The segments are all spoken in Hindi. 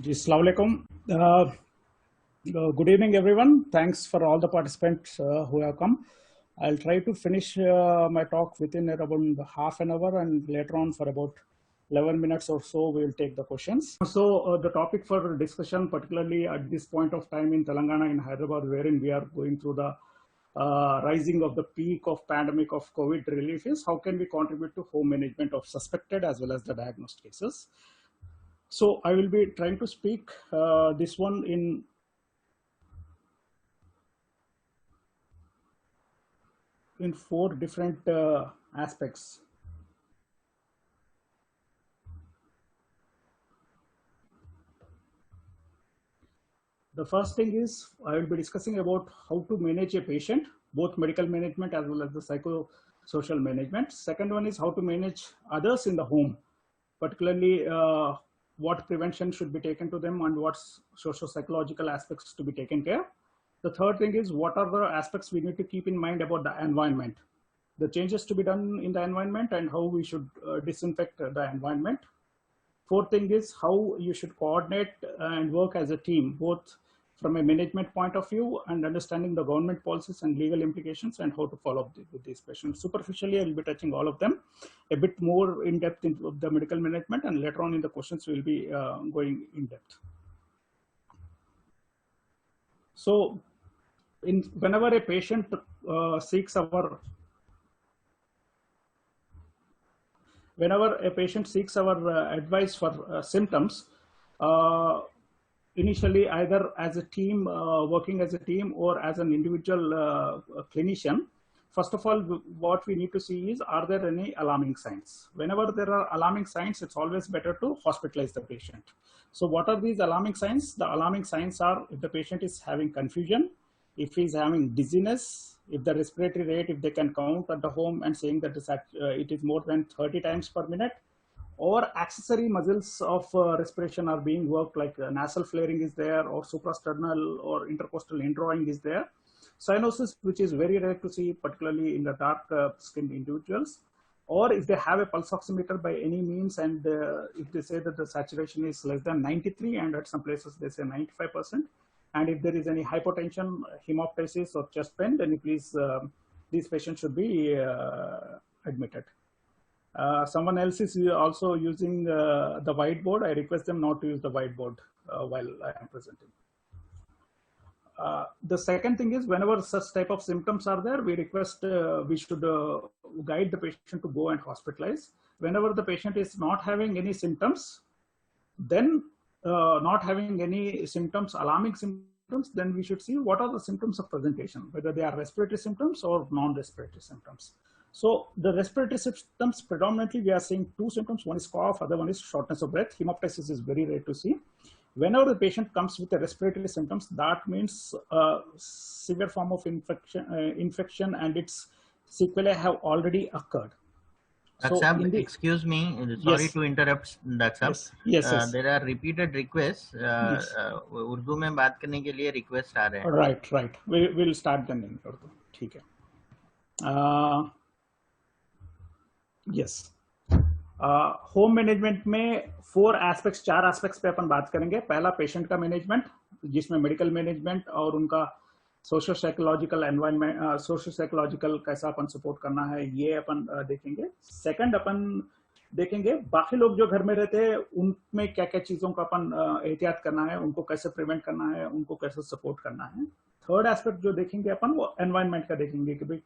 Ji, Assalamu alaikum. Good evening, everyone. Thanks for all the participants who have come. I'll try to finish my talk within around half an hour, and later on for about 11 minutes or so, we'll take the questions. So the topic for discussion, particularly at this point of time in Telangana, in Hyderabad, wherein we are going through the rising of the peak of pandemic of COVID relief, is how can we contribute to home management of suspected as well as the diagnosed cases. So I will be trying to speak this one in four different aspects. The first thing is I will be discussing about how to manage a patient, both medical management as well as the psychosocial management. Second one is how to manage others in the home, particularly what prevention should be taken to them and what socio-psychological aspects to be taken care. The third thing is what are the aspects we need to keep in mind about the environment, the changes to be done in the environment and how we should disinfect the environment. Fourth thing is how you should coordinate and work as a team, both from a management point of view and understanding the government policies and legal implications and how to follow up with these patients. Superficially, I will be touching all of them, a bit more in depth into the medical management, and later on in the questions we will be going in depth. So whenever a patient seeks our advice for symptoms, initially either as a team, working as a team, or as an individual clinician, first of all, what we need to see is, are there any alarming signs? Whenever there are alarming signs, it's always better to hospitalize the patient. So what are these alarming signs? The alarming signs are if the patient is having confusion, if he's having dizziness, if the respiratory rate, if they can count at the home and saying that it is more than 30 times per minute, or accessory muscles of respiration are being worked, like nasal flaring is there, or suprasternal or intercostal indrawing is there. Cyanosis, which is very rare to see, particularly in the dark skinned individuals, or if they have a pulse oximeter by any means, and if they say that the saturation is less than 93, and at some places they say 95%, and if there is any hypotension, hemoptysis, or chest pain, then please, these patients should be admitted. Someone else is also using the whiteboard. I request them not to use the whiteboard while I am presenting. The second thing is, whenever such type of symptoms are there, we request we should guide the patient to go and hospitalize. Whenever the patient is not having any symptoms, then not having any symptoms, alarming symptoms, then we should see what are the symptoms of presentation, whether they are respiratory symptoms or non-respiratory symptoms. So the respiratory symptoms, predominantly we are seeing two symptoms. One is cough, other one is shortness of breath. Hemoptysis is very rare to see. Whenever the patient comes with the respiratory symptoms, that means a severe form of infection and its sequelae have already occurred. So excuse me, sorry to interrupt, Dr. Yes. There are repeated requests. Urdu में बात करने के लिए request आ रहे हैं. Right. We'll start them in Urdu. ठीक है. Yes. होम मैनेजमेंट में चार एस्पेक्ट्स पे अपन बात करेंगे. पहला पेशेंट का मैनेजमेंट, जिसमें मेडिकल मैनेजमेंट और उनका socio psychological environment, socio psychological कैसा अपन सपोर्ट करना है, ये अपन देखेंगे. सेकंड अपन देखेंगे बाकी लोग जो घर में रहते हैं उनमें क्या क्या चीजों का अपन एहतियात करना है, उनको कैसे प्रिवेंट करना है, उनको कैसे सपोर्ट करना है. थर्ड एस्पेक्ट जो देखेंगे अपन वो एनवायरनमेंट का देखेंगे कि भाई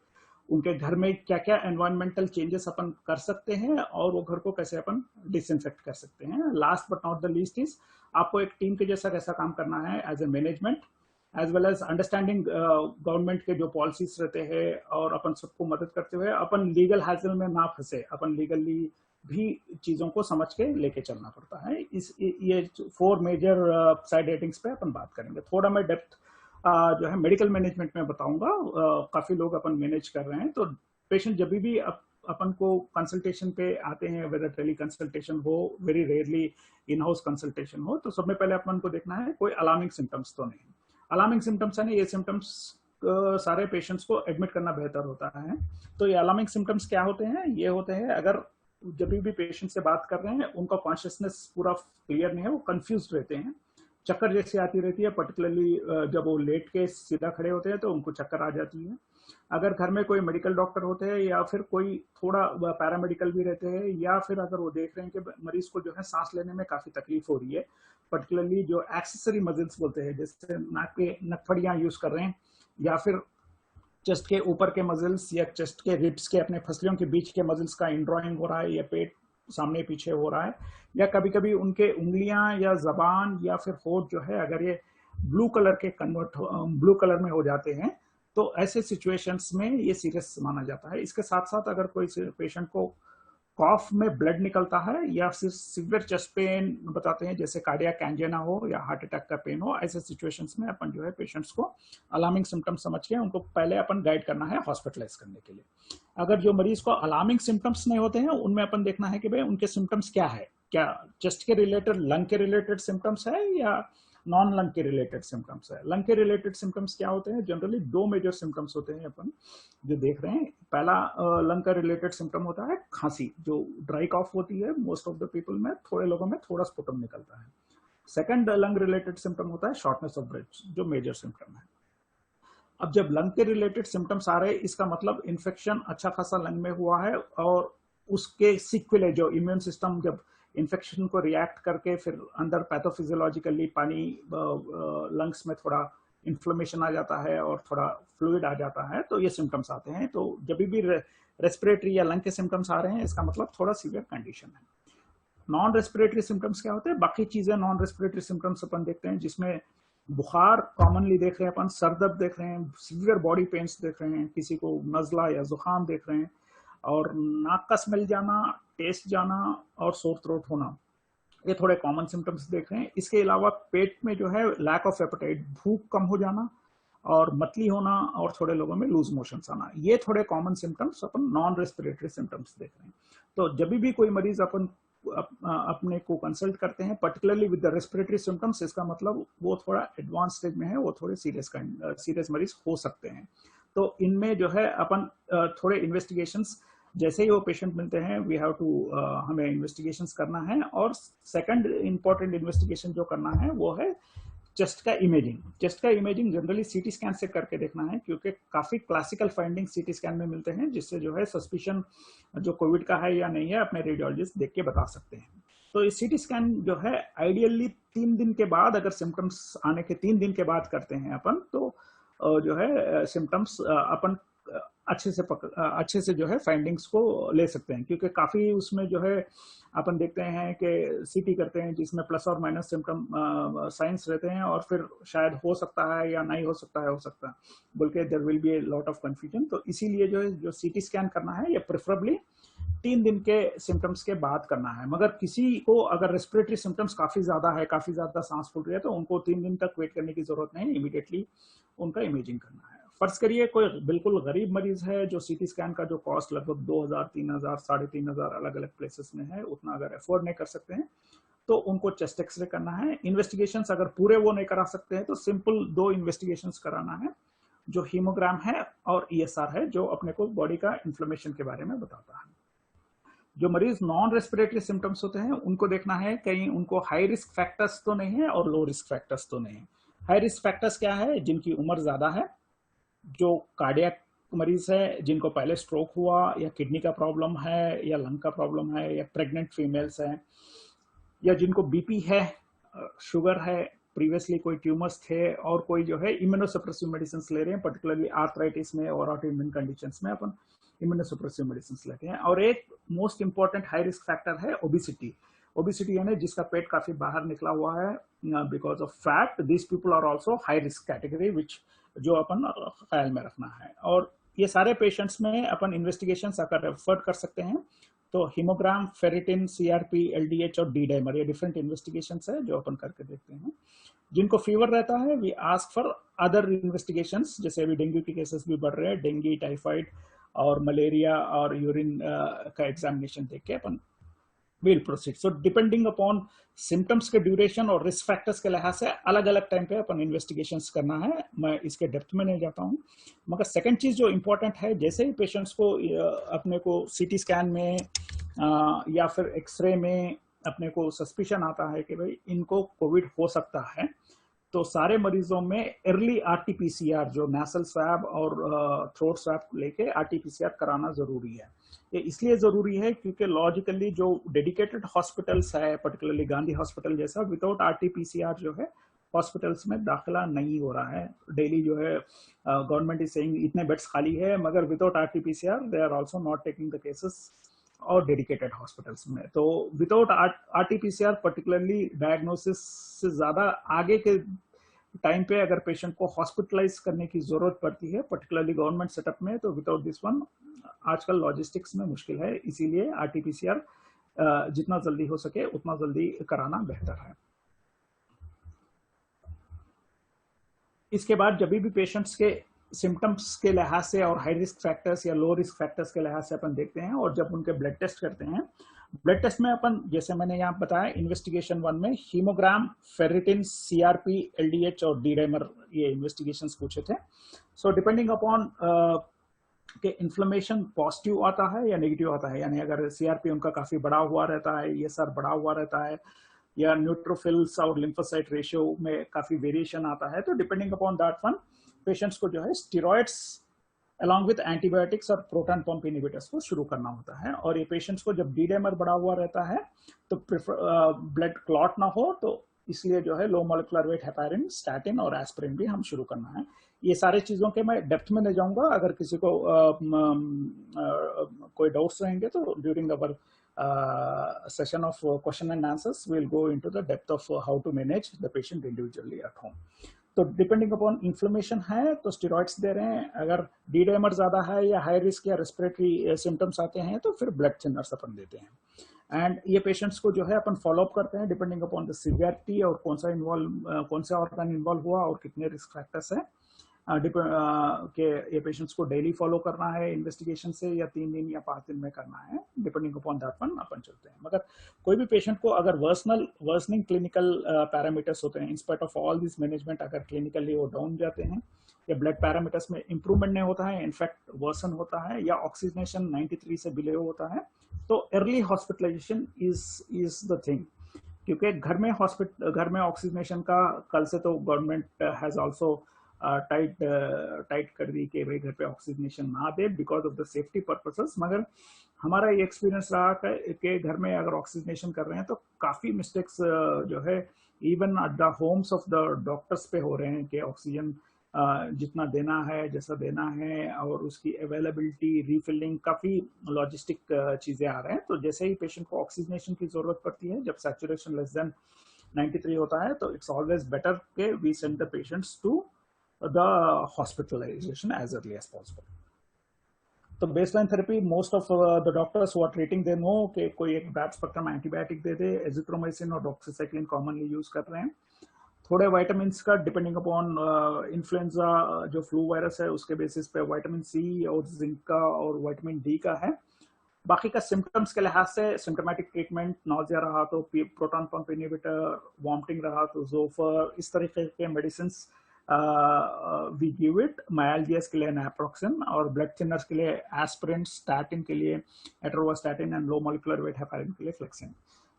उनके घर में क्या क्या एनवायरमेंटल चेंजेस अपन कर सकते हैं और वो घर को कैसे अपन डिसइंफेक्ट कर सकते हैं. Last but not the least is, आपको एक टीम के जैसा कैसा काम करना है as a management, as well as understanding government के जो पॉलिसीज रहते हैं, और अपन सबको मदद करते हुए अपन लीगल हैजल में ना फंसे, अपन लीगली भी चीजों को समझ के लेके चलना पड़ता है. ये 4 मेजर साइड रेटिंग्स पे अपन बात करेंगे. थोड़ा मैं डेप्थ जो है मेडिकल मैनेजमेंट में बताऊंगा. काफी लोग अपन मैनेज कर रहे हैं, तो पेशेंट जब भी अपन को कंसल्टेशन पे आते हैं, वेदर टेली कंसल्टेशन हो, very rarely in house consultation हो, तो सबसे पहले अपन को देखना है कोई अलार्मिंग सिम्टम्स तो नहीं. अलार्मिंग सिम्टम्स है ना, ये सिम्टम्स सारे पेशेंट्स को एडमिट करना बेहतर होता है. तो ये अलार्मिंग सिम्टम्स क्या होते हैं? ये होते हैं अगर जब भी पेशेंट से बात कर रहे हैं उनका कॉन्शियसनेस पूरा क्लियर नहीं है, वो कंफ्यूज रहते हैं, चक्कर जैसे आती रहती है, पर्टिकुलरली जब वो लेट के सीधा खड़े होते हैं तो उनको चक्कर आ जाती है। अगर घर में कोई मेडिकल डॉक्टर होते हैं या फिर कोई थोड़ा पैरामेडिकल भी रहते हैं, या फिर अगर वो देख रहे हैं कि मरीज को जो है सांस लेने में काफी तकलीफ हो रही है, पर्टिकुलरली जो एक्सेसरी मसल्स बोलते हैं, जैसे नाक के नकफड़ियां यूज कर रहे हैं, या फिर चेस्ट के ऊपर के मसल्स या चेस्ट के रिब्स के अपने फसलियों के बीच के मसल्स का इंड्रॉइंग हो रहा है, या पेट सामने पीछे हो रहा है, या कभी कभी उनके उंगलियां या जबान या फिर होठ जो है अगर ये ब्लू कलर के ब्लू कलर में हो जाते हैं, तो ऐसे सिचुएशंस में ये सीरियस माना जाता है। इसके साथ साथ अगर कोई पेशेंट को कॉफ में ब्लड निकलता है या फिर सिवियर चेस्ट पेन बताते हैं, जैसे कार्डियक एंजिना हो या हार्ट अटैक का पेन हो, ऐसे सिचुएशंस में अपन जो है पेशेंट्स को अलार्मिंग सिम्टम्स समझ के उनको पहले अपन गाइड करना है हॉस्पिटलाइज करने के लिए। अगर जो मरीज को अलार्मिंग सिम्टम्स नहीं होते हैं, उनमें अपन देखना है कि भाई उनके सिम्टम्स क्या है, क्या चेस्ट के रिलेटेड, लंग के रिलेटेड सिम्टम्स है या नॉन लंग के रिलेटेड सिम्टम्स है। लंग के रिलेटेड सिम्टम्स क्या होते हैं, जनरली दो मेजर सिम्टम्स होते हैं अपन जो देख रहे हैं। पहला लंग का रिलेटेड सिम्टम होता है खांसी, जो ड्राई कॉफ होती है मोस्ट ऑफ द पीपल में, थोड़े लोगों में थोड़ा स्पुटम निकलता है। सेकंड लंग रिलेटेड सिम्टम होता है शॉर्टनेस ऑफ ब्रेथ, जो मेजर सिम्टम है। अब जब लंग के रिलेटेड सिम्टम्स आ रहे हैं, इसका मतलब इन्फेक्शन अच्छा खासा लंग में हुआ है, और उसके सिक्वेले जो इम्यून सिस्टम जब इन्फेक्शन को रिएक्ट करके फिर अंदर पैथोफिजियोलॉजिकली पानी लंग्स में थोड़ा इन्फ्लेमेशन आ जाता है और थोड़ा फ्लूइड आ जाता है, तो ये सिम्टम्स आते हैं। तो जब भी रेस्पिरेटरी या लंग के सिम्टम्स आ रहे हैं, इसका मतलब थोड़ा सीवियर कंडीशन है। नॉन रेस्पिरेटरी सिम्टम्स क्या होते हैं, बाकी चीजें नॉन रेस्पिरेटरी सिम्टम्स अपन देखते हैं, जिसमें बुखार कॉमनली देख रहे हैं अपन, सर दर्द देख रहे हैं, सीवियर बॉडी पेन्स देख रहे हैं, किसी को नजला या जुकाम देख रहे हैं, और नाक का स्मेल जाना, टेस्ट जाना और सोर थ्रोट होना, ये थोड़े कॉमन सिम्टम्स देख रहे हैं। इसके अलावा पेट में जो है लैक ऑफ एपेटाइट, भूख कम हो जाना और मतली होना, और थोड़े लोगों में लूज मोशन आना, ये थोड़े कॉमन सिम्टम्स अपन नॉन रेस्पिरेटरी सिम्टम्स देख रहे हैं। तो जब भी कोई मरीज अपन अपने को कंसल्ट करते हैं particularly with the respiratory symptoms, इसका मतलब वो थोड़ा एडवांस स्टेज में है, वो थोड़े सीरियस मरीज हो सकते हैं। तो इनमें जो है अपन थोड़े इन्वेस्टिगेशंस, जैसे ही वो पेशेंट मिलते हैं वी हैव टू हमें इन्वेस्टिगेशंस करना है। और सेकंड इंपॉर्टेंट इन्वेस्टिगेशन जो करना है वो है चेस्ट का इमेजिंग। चेस्ट का इमेजिंग जनरली सीटी स्कैन से करके देखना है, क्योंकि काफी क्लासिकल फाइंडिंग सीटी स्कैन में मिलते हैं, जिससे जो है सस्पिशन जो कोविड का है या नहीं है अपने रेडियोलॉजिस्ट देख के बता सकते हैं। तो इस सीटी स्कैन जो है आइडियली 3 दिन के बाद, अगर सिम्टम्स आने के 3 दिन के बाद करते हैं अपन, तो जो है सिम्टम्स अपन अच्छे से जो है फाइंडिंग्स को ले सकते हैं, क्योंकि काफी उसमें जो है अपन देखते हैं कि सीटी करते हैं जिसमें प्लस और माइनस सिम्टम साइंस रहते हैं, और फिर शायद हो सकता है या नहीं हो सकता है बोल के there will be a lot of confusion. तो इसीलिए जो सीटी स्कैन करना है ये प्रेफरेबली 3 दिन के सिम्टम्स के बाद करना है। मगर किसी को अगर रेस्पिरेटरी सिम्टम्स काफी ज्यादा सांस फूल रही है, तो उनको 3 दिन तक वेट करने की जरूरत नहीं, इमीडिएटली उनका इमेजिंग करना है। फर्ज करिए कोई बिल्कुल गरीब मरीज है, जो सीटी स्कैन का जो कॉस्ट लगभग 2000, 3000, 3500 अलग अलग प्लेसेस में है, उतना अगर अफोर्ड नहीं कर सकते हैं, तो उनको चेस्ट एक्सरे करना है। इन्वेस्टिगेशंस अगर पूरे वो नहीं करा सकते हैं, तो सिंपल 2 इन्वेस्टिगेशंस कराना है, जो हीमोग्राम है और ESR है, जो अपने को बॉडी का इन्फ्लेमेशन के बारे में बताता है। जो मरीज नॉन रेस्पिरेटरी सिम्टम्स होते हैं, उनको देखना है कहीं उनको हाई रिस्क फैक्टर्स तो नहीं है और लो रिस्क फैक्टर्स तो नहीं है। हाई रिस्क फैक्टर्स क्या है, जिनकी उम्र ज्यादा है, जो कार्डियक मरीज है, जिनको पहले स्ट्रोक हुआ या किडनी का प्रॉब्लम है या लंग का प्रॉब्लम है, या प्रेग्नेंट फीमेल्स हैं, या जिनको बीपी है, शुगर है, प्रीवियसली कोई ट्यूमर्स थे, और कोई जो है इम्यूनोसप्रेसिव मेडिसिन ले रहे हैं, पर्टिकुलरली आर्थराइटिस में और ऑटोइम्यून कंडीशंस में अपन इम्यूनोसप्रेसिव मेडिसिन लेते हैं। और एक most important high risk factor है ओबिसिटी यानी जिसका पेट काफी बाहर निकला हुआ है because of fat. This people are also high risk category, which जो अपन ख्याल में रखना है। और ये सारे पेशेंट्स में अपन इन्वेस्टिगेशन अगर रेफर कर सकते हैं, तो हीमोग्राम, फेरिटिन, CRP, LDH और डी डाइमर, ये डिफरेंट इन्वेस्टिगेशंस है जो अपन करके देखते हैं। जिनको फीवर रहता है, we ask for other investigations, जैसे अभी डेंगू के केसेस भी बढ़ रहे हैं, डेंगू, टाइफाइड और मलेरिया और यूरिन का एग्जामिनेशन देख के अपन will proceed. So depending upon symptoms के ड्यूरेशन और रिस्क फैक्टर्स के लिहाज से अलग अलग टाइम पे अपन इन्वेस्टिगेशंस करना है। मैं इसके डेप्थ में नहीं जाता हूँ। मगर सेकंड चीज जो इम्पोर्टेंट है, जैसे ही पेशेंट्स को अपने को CT स्कैन में या फिर एक्सरे में अपने को सस्पिशन आता है कि भाई इनको कोविड हो सकता है, तो सारे मरीजों में अर्ली आरटीपीसीआर जो नेसल स्वैब और थ्रोट स्वैब लेके आरटीपीसीआर कराना जरूरी है। ये इसलिए जरूरी है क्योंकि लॉजिकली जो डेडिकेटेड हॉस्पिटल्स है, पर्टिकुलरली गांधी हॉस्पिटल जैसा, विदाउट आरटीपीसीआर जो है हॉस्पिटल्स में दाखिला नहीं हो रहा है। डेली जो है गवर्नमेंट इज सेइंग इतने बेड्स खाली है, मगर without RTPCR they are also not taking the cases और डेडिकेटेड हॉस्पिटल्स में। तो विदाउट आरटीपीसीआर पर्टिकुलरली डायग्नोसिस से ज्यादा आगे के टाइम पे अगर पेशेंट को हॉस्पिटलाइज करने की जरूरत पड़ती है, पर्टिकुलरली गवर्नमेंट सेटअप में, तो विदाउट दिस वन आजकल लॉजिस्टिक्स में मुश्किल है। इसीलिए आरटीपीसीआर जितना जल्दी हो सके उतना जल्दी कराना बेहतर है। इसके बाद जब भी पेशेंट्स के सिम्टम्स के लिहाज से और हाई रिस्क फैक्टर्स या लो रिस्क फैक्टर्स के लिहाज से अपन देखते हैं, और जब उनके ब्लड टेस्ट करते हैं, ब्लड टेस्ट में अपन जैसे मैंने यहाँ बताया इन्वेस्टिगेशन 1 में हीमोग्राम, फेरिटिन, सीआरपी, एलडीएच और डी डाइमर ये इन्वेस्टिगेशंस पूछे थे। सो डिपेंडिंग अपॉन कि इन्फ्लेमेशन पॉजिटिव आता है या नेगेटिव आता है, यानी अगर सीआरपी उनका काफी बढ़ा हुआ रहता है, ईएसआर बढ़ा हुआ रहता है, या न्यूट्रोफिल्स और लिम्फोसाइट रेशियो में काफी वेरिएशन आता है, तो depending upon that one patients को जो है स्टेरॉइड्स अलॉन्ग विद एंटीबायोटिक्स और प्रोटॉन पंप इनहिबिटर्स को शुरू करना होता है। और ये पेशेंट्स को जब डी डाइमर बढ़ा हुआ रहता है तो ब्लड क्लॉट ना हो, तो इसलिए जो है लो मॉलिक्यूलर वेट हेपारिन, स्टैटिन और एस्पिरिन भी हम शुरू करना है। ये सारे चीजों के मैं डेप्थ में नहीं जाऊंगा, अगर किसी को कोई डाउट्स रहेंगे तो during our session of question and answers we'll go into the depth of how to manage the patient individually at home. तो डिपेंडिंग अपॉन इन्फ्लेमेशन है तो स्टेरॉइड्स दे रहे हैं, अगर डी डाइमर ज्यादा है या हाई रिस्क या रेस्पिरेटरी सिम्टम्स आते हैं तो फिर ब्लड थिनर्स अपन देते हैं। एंड ये पेशेंट्स को जो है अपन फॉलोअप करते हैं डिपेंडिंग अपॉन द सीवियरिटी और कौन सा ऑर्गन इन्वॉल्व हुआ और कितने रिस्क फैक्टर्स है कि ये पेशेंट्स को डेली फॉलो करना है इन्वेस्टिगेशन से, या 3 दिन या 5 दिन में करना है, डिपेंडिंग अपॉन दैट वन अपन चलते हैं। मगर कोई भी पेशेंट को अगर वर्सनिंग क्लिनिकल पैरामीटर्स होते हैं, in spite of all this management, अगर क्लिनिकली वो डाउन जाते हैं या ब्लड पैरामीटर्स में इंप्रूवमेंट नहीं होता है, इनफैक्ट वर्सन होता है, या ऑक्सीजनेशन 93 से बिलो होता है, तो early hospitalization is the thing. क्योंकि घर में ऑक्सीजनेशन का कल से तो गवर्नमेंट हैज ऑल्सो टाइट कर दी कि भाई घर पे ऑक्सीजनेशन ना दे because of the safety purposes. मगर हमारा ये एक्सपीरियंस रहा कि घर में अगर ऑक्सीजनेशन कर रहे हैं तो काफी मिस्टेक्स जो है even at the homes of the doctors पे हो रहे हैं कि ऑक्सीजन जितना देना है, जैसा देना है, और उसकी अवेलेबिलिटी, रिफिलिंग, काफी लॉजिस्टिक चीजें आ रहे हैं। तो जैसे ही पेशेंट को ऑक्सीजनेशन की जरूरत पड़ती है, जब सैचुरेशन लेस देन 93 होता है, तो इट्स ऑलवेज बेटर के we send the patients to the hospitalization as early as possible. तो baseline therapy most of the doctors who are treating they know कि कोई एक ब्रॉड स्पेक्ट्रम एंटीबायोटिक दे दे, एजिथ्रोमाइसिन और डॉक्सीसाइक्लिन कॉमनली यूज कर रहे हैं। थोड़े विटामिन्स का डिपेंडिंग अपॉन इन्फ्लुएंजा जो फ्लू वायरस है उसके बेसिस पे विटामिन सी और जिंक का और विटामिन डी का है। बाकी का सिम्टम्स के लिहाज से सिम्टोमेटिक ट्रीटमेंट, नॉजिया रहा तो प्रोटॉन पंप इनहिबिटर, वॉमिटिंग रहा तो जोफर, इस तरीके के मेडिसिन वी गिव इट। मायल्जियास के लिए नैप्रोक्सिन और ब्लड थिनर्स के लिए एस्पिरिन, स्टैटिन के लिए atorvastatin and low molecular weight heparin के लिए फ्लेक्सिन।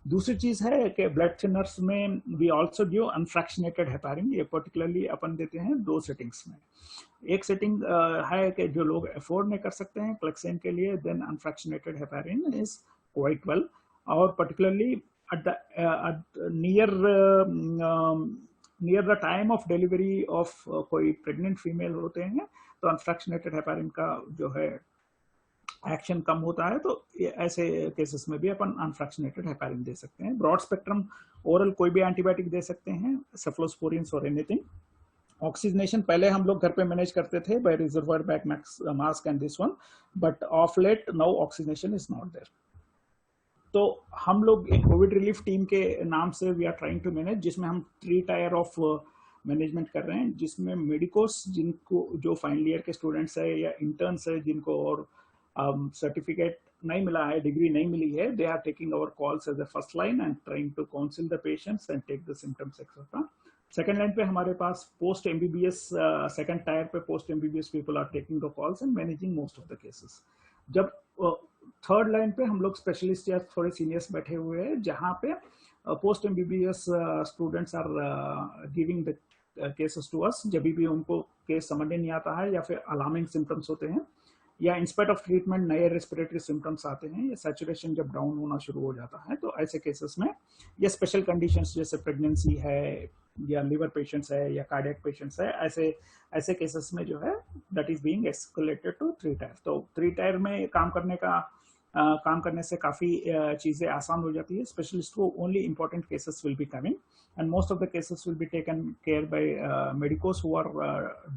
दूसरी चीज है कि ब्लड थिनर्स में we also give unfractionated heparin. ये पर्टिकुलरली अपन देते हैं 2 सेटिंग्स में। एक सेटिंग है कि जो लोग अफोर्ड नहीं कर सकते हैं क्लेक्सेन के लिए, then unfractionated heparin is quite well. और particularly at near the time of delivery of कोई प्रेग्नेंट फीमेल होते हैं तो अनफ्रैक्शनेटेड हेपारिन का जो है एक्शन कम होता है, तो ऐसे केसेस में भी अपन अनफ्रैक्शनेटेड हेपारिन दे सकते हैं। ब्रॉड स्पेक्ट्रम ओरल कोई भी एंटीबायोटिक दे सकते हैं, सेफ्लोस्पोरिन्स और एनीथिंग। ऑक्सीजनेशन पहले हम लोग घर पे मैनेज करते थे by reservoir bag mask and this one, but of late now oxygenation is not there. तो हम लोग एक कोविड रिलीफ टीम के नाम से we are trying to manage, जिसमें हम 3 टायर ऑफ मैनेजमेंट कर रहे हैं, जिसमें मेडिकोस जिनको जो फाइनल ईयर के स्टूडेंट्स है या इंटर्न्स है जिनको और सर्टिफिकेट नहीं मिला है, डिग्री नहीं मिली है, they are taking our calls as a first line and trying to counsel the patients and take the symptoms etcetera. Second line पे हमारे पास पोस्ट एमबीबीएस, सेकंड टायर पे post MBBS people are taking the calls and managing most of the cases. जब थर्ड लाइन पे हम लोग स्पेशलिस्ट या थोड़े सीनियर्स बैठे हुए हैं, जहाँ पे post MBBS students are giving the cases to us जब भी उनको केस समझ नहीं आता है या फिर अलार्मिंग सिम्टम्स होते हैं, या इंस्पाइट ऑफ ट्रीटमेंट नए रेस्पिरेटरी सिम्टम्स आते हैं, या सैचुरेशन जब डाउन होना शुरू हो जाता है, तो ऐसे केसेस में या स्पेशल कंडीशंस जैसे प्रेगनेंसी है या लिवर पेशेंट्स है या कार्डियक पेशेंट्स है, ऐसे केसेस में जो है that is being escalated to 3 tier. तो 3 टायर में काम करने से काफी चीजें आसान हो जाती है। स्पेशलिस्ट को only important cases will be coming and most of the cases will be taken care by medicos who are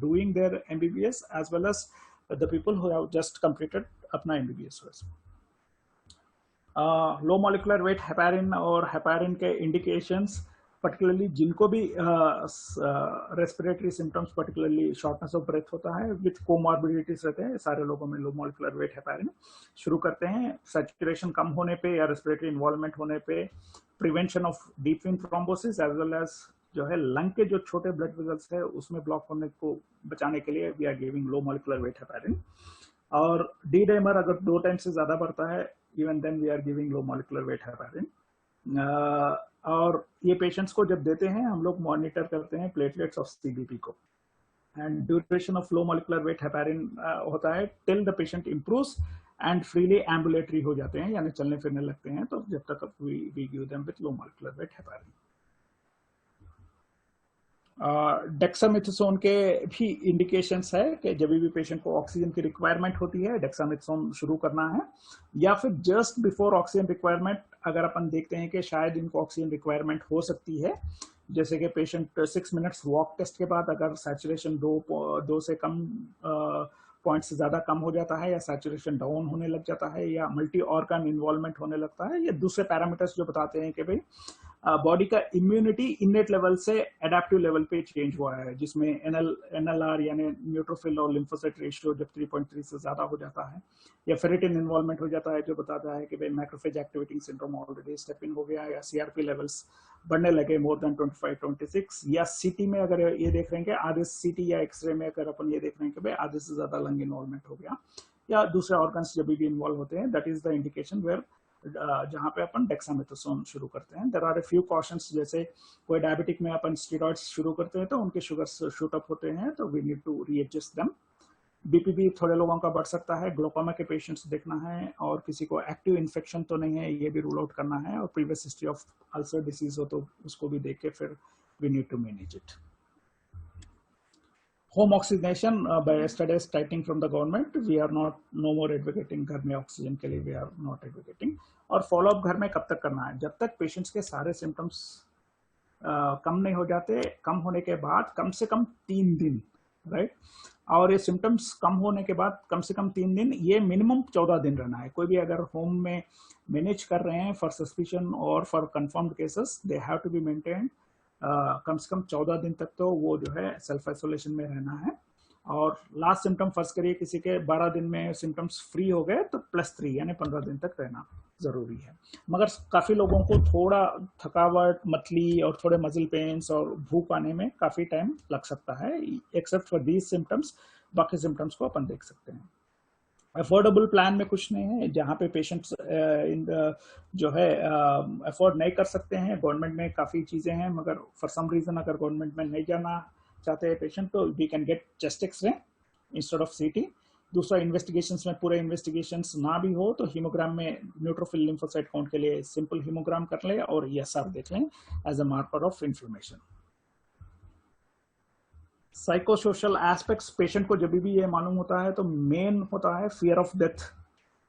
doing their MBBS as well as the people who have just completed अपना MBBS। Low molecular weight heparin और हेपारिन के इंडिकेशंस, पर्टिकुलरली जिनको भी respiratory symptoms particularly shortness of breath होता है विथ कोमॉर्बिडिटीज रहते हैं, सारे लोगों में लो मॉलिकुलर वेट हेपारिन शुरू करते हैं। सैचुरेशन कम होने पे या रेस्पिरेटरी इन्वॉल्वमेंट होने पे, prevention of deep vein thrombosis as well as जो है लंग के जो छोटे ब्लड वेसल्स है उसमें ब्लॉक होने को बचाने के लिए we are giving low molecular weight heparin. और डी डाइमर अगर 2 टाइम से ज्यादा बढ़ता है, even then we are giving low molecular weight heparin. और ये पेशेंट्स को जब देते हैं हम लोग मॉनिटर करते हैं प्लेटलेट्स ऑफ सीबीपी को, and duration of low molecular weight heparin होता है till the patient improves and freely ambulatory हो जाते हैं, यानी चलने फिरने लगते हैं, तो जब तक we give them with low molecular weight heparin. Dexamethasone के भी इंडिकेशंस है कि जब भी पेशेंट को ऑक्सीजन की रिक्वायरमेंट होती है डेक्सामेथासोन शुरू करना है, या फिर जस्ट बिफोर ऑक्सीजन रिक्वायरमेंट अगर अपन देखते हैं कि शायद इनको ऑक्सीजन रिक्वायरमेंट हो सकती है, जैसे कि पेशेंट 6 मिनट्स वॉक टेस्ट के बाद अगर सैचुरेशन 2 से कम पॉइंट से ज्यादा कम हो जाता है, या सैचुरेशन डाउन होने लग जाता है, या मल्टी ऑर्गन इन्वॉल्वमेंट होने लगता है, या दूसरे पैरामीटर्स जो बताते हैं कि भाई बॉडी का इम्यूनिटी इनेट लेवल से एडेप्टिव लेवल पे चेंज हुआ है, जिसमें एनएलआर यानी न्यूट्रोफिल और लिम्फोसाइट रेशियो जब 3.3 से ज्यादा हो जाता है, या फेरेटिन इन्वॉल्वमेंट हो जाता है जो बताता है कि भाई macrophage activating syndrome already step in हो गया, या सीआरपी लेवल्स बढ़ने लगे मोर देन 25-26, या सीटी में अगर ये देख रहे हैं कि आधे सीटी या एक्सरे में अगर अपन ये देख रहे हैं कि भाई आधे से ज्यादा लंग इन्वॉल्वमेंट हो गया, या दूसरे ऑर्गन्स जब भी इन्वॉल्व होते हैं, that is the indication where जहां पे अपन डेक्सामेथासोन शुरू करते हैं। There are a few cautions, जैसे कोई डायबिटिक में अपन स्टेरॉइड्स शुरू करते हैं तो उनके शुगर्स शूट अप होते हैं, तो we need to readjust them. BP भी थोड़े लोगों का बढ़ सकता है, ग्लोकोमा के पेशेंट्स देखना है, और किसी को एक्टिव इन्फेक्शन तो नहीं है ये भी रूल आउट करना है, और previous history of ulcer disease हो तो उसको भी देख के फिर we need to manage it. Home oxygenation by yesterday's tightening from the government, we are no more advocating घर में ऑक्सीजन के लिए, we are not advocating। और फॉलो अप घर में कब तक करना है, जब तक पेशेंट्स के सारे सिम्टम्स कम नहीं हो जाते, कम होने के बाद कम से कम 3 दिन, राइट। और ये सिम्टम्स कम होने के बाद कम से कम 3 दिन, ये मिनिमम 14 दिन रहना है। कोई भी अगर होम में मैनेज कर रहे हैं फॉर सस्पिशन और for confirmed cases, they have to be maintained कम से कम 14 दिन तक तो वो जो है सेल्फ आइसोलेशन में रहना है। और लास्ट सिम्टम फर्स्ट करिए किसी के 12 दिन में सिम्टम्स फ्री हो गए तो +3 यानी 15 दिन तक रहना जरूरी है। मगर काफी लोगों को थोड़ा थकावट, मतली और थोड़े मसल पेन्स और भूख आने में काफी टाइम लग सकता है, एक्सेप्ट फॉर दीज सिम्टम्स, बाकी सिम्टम्स को अपन देख सकते हैं। अफोर्डेबल प्लान में कुछ नहीं है, जहाँ पे पेशेंट्स जो है अफोर्ड नहीं कर सकते हैं। गवर्नमेंट में काफ़ी चीज़ें हैं, मगर फॉर सम रीज़न अगर गवर्नमेंट में नहीं जाना चाहते हैं पेशेंट, तो we can get chest x-ray instead of CT. दूसरा, इन्वेस्टिगेशंस में पूरे इन्वेस्टिगेशंस ना भी हो तो हीमोग्राम में न्यूट्रोफिल लिम्फोसाइट काउंट के लिए सिंपल हीमोग्राम कर ले और ESR देख लें as a marker of inflammation. Psychosocial aspects, patient को जब भी ये मालूम होता है तो मेन होता है फियर ऑफ डेथ,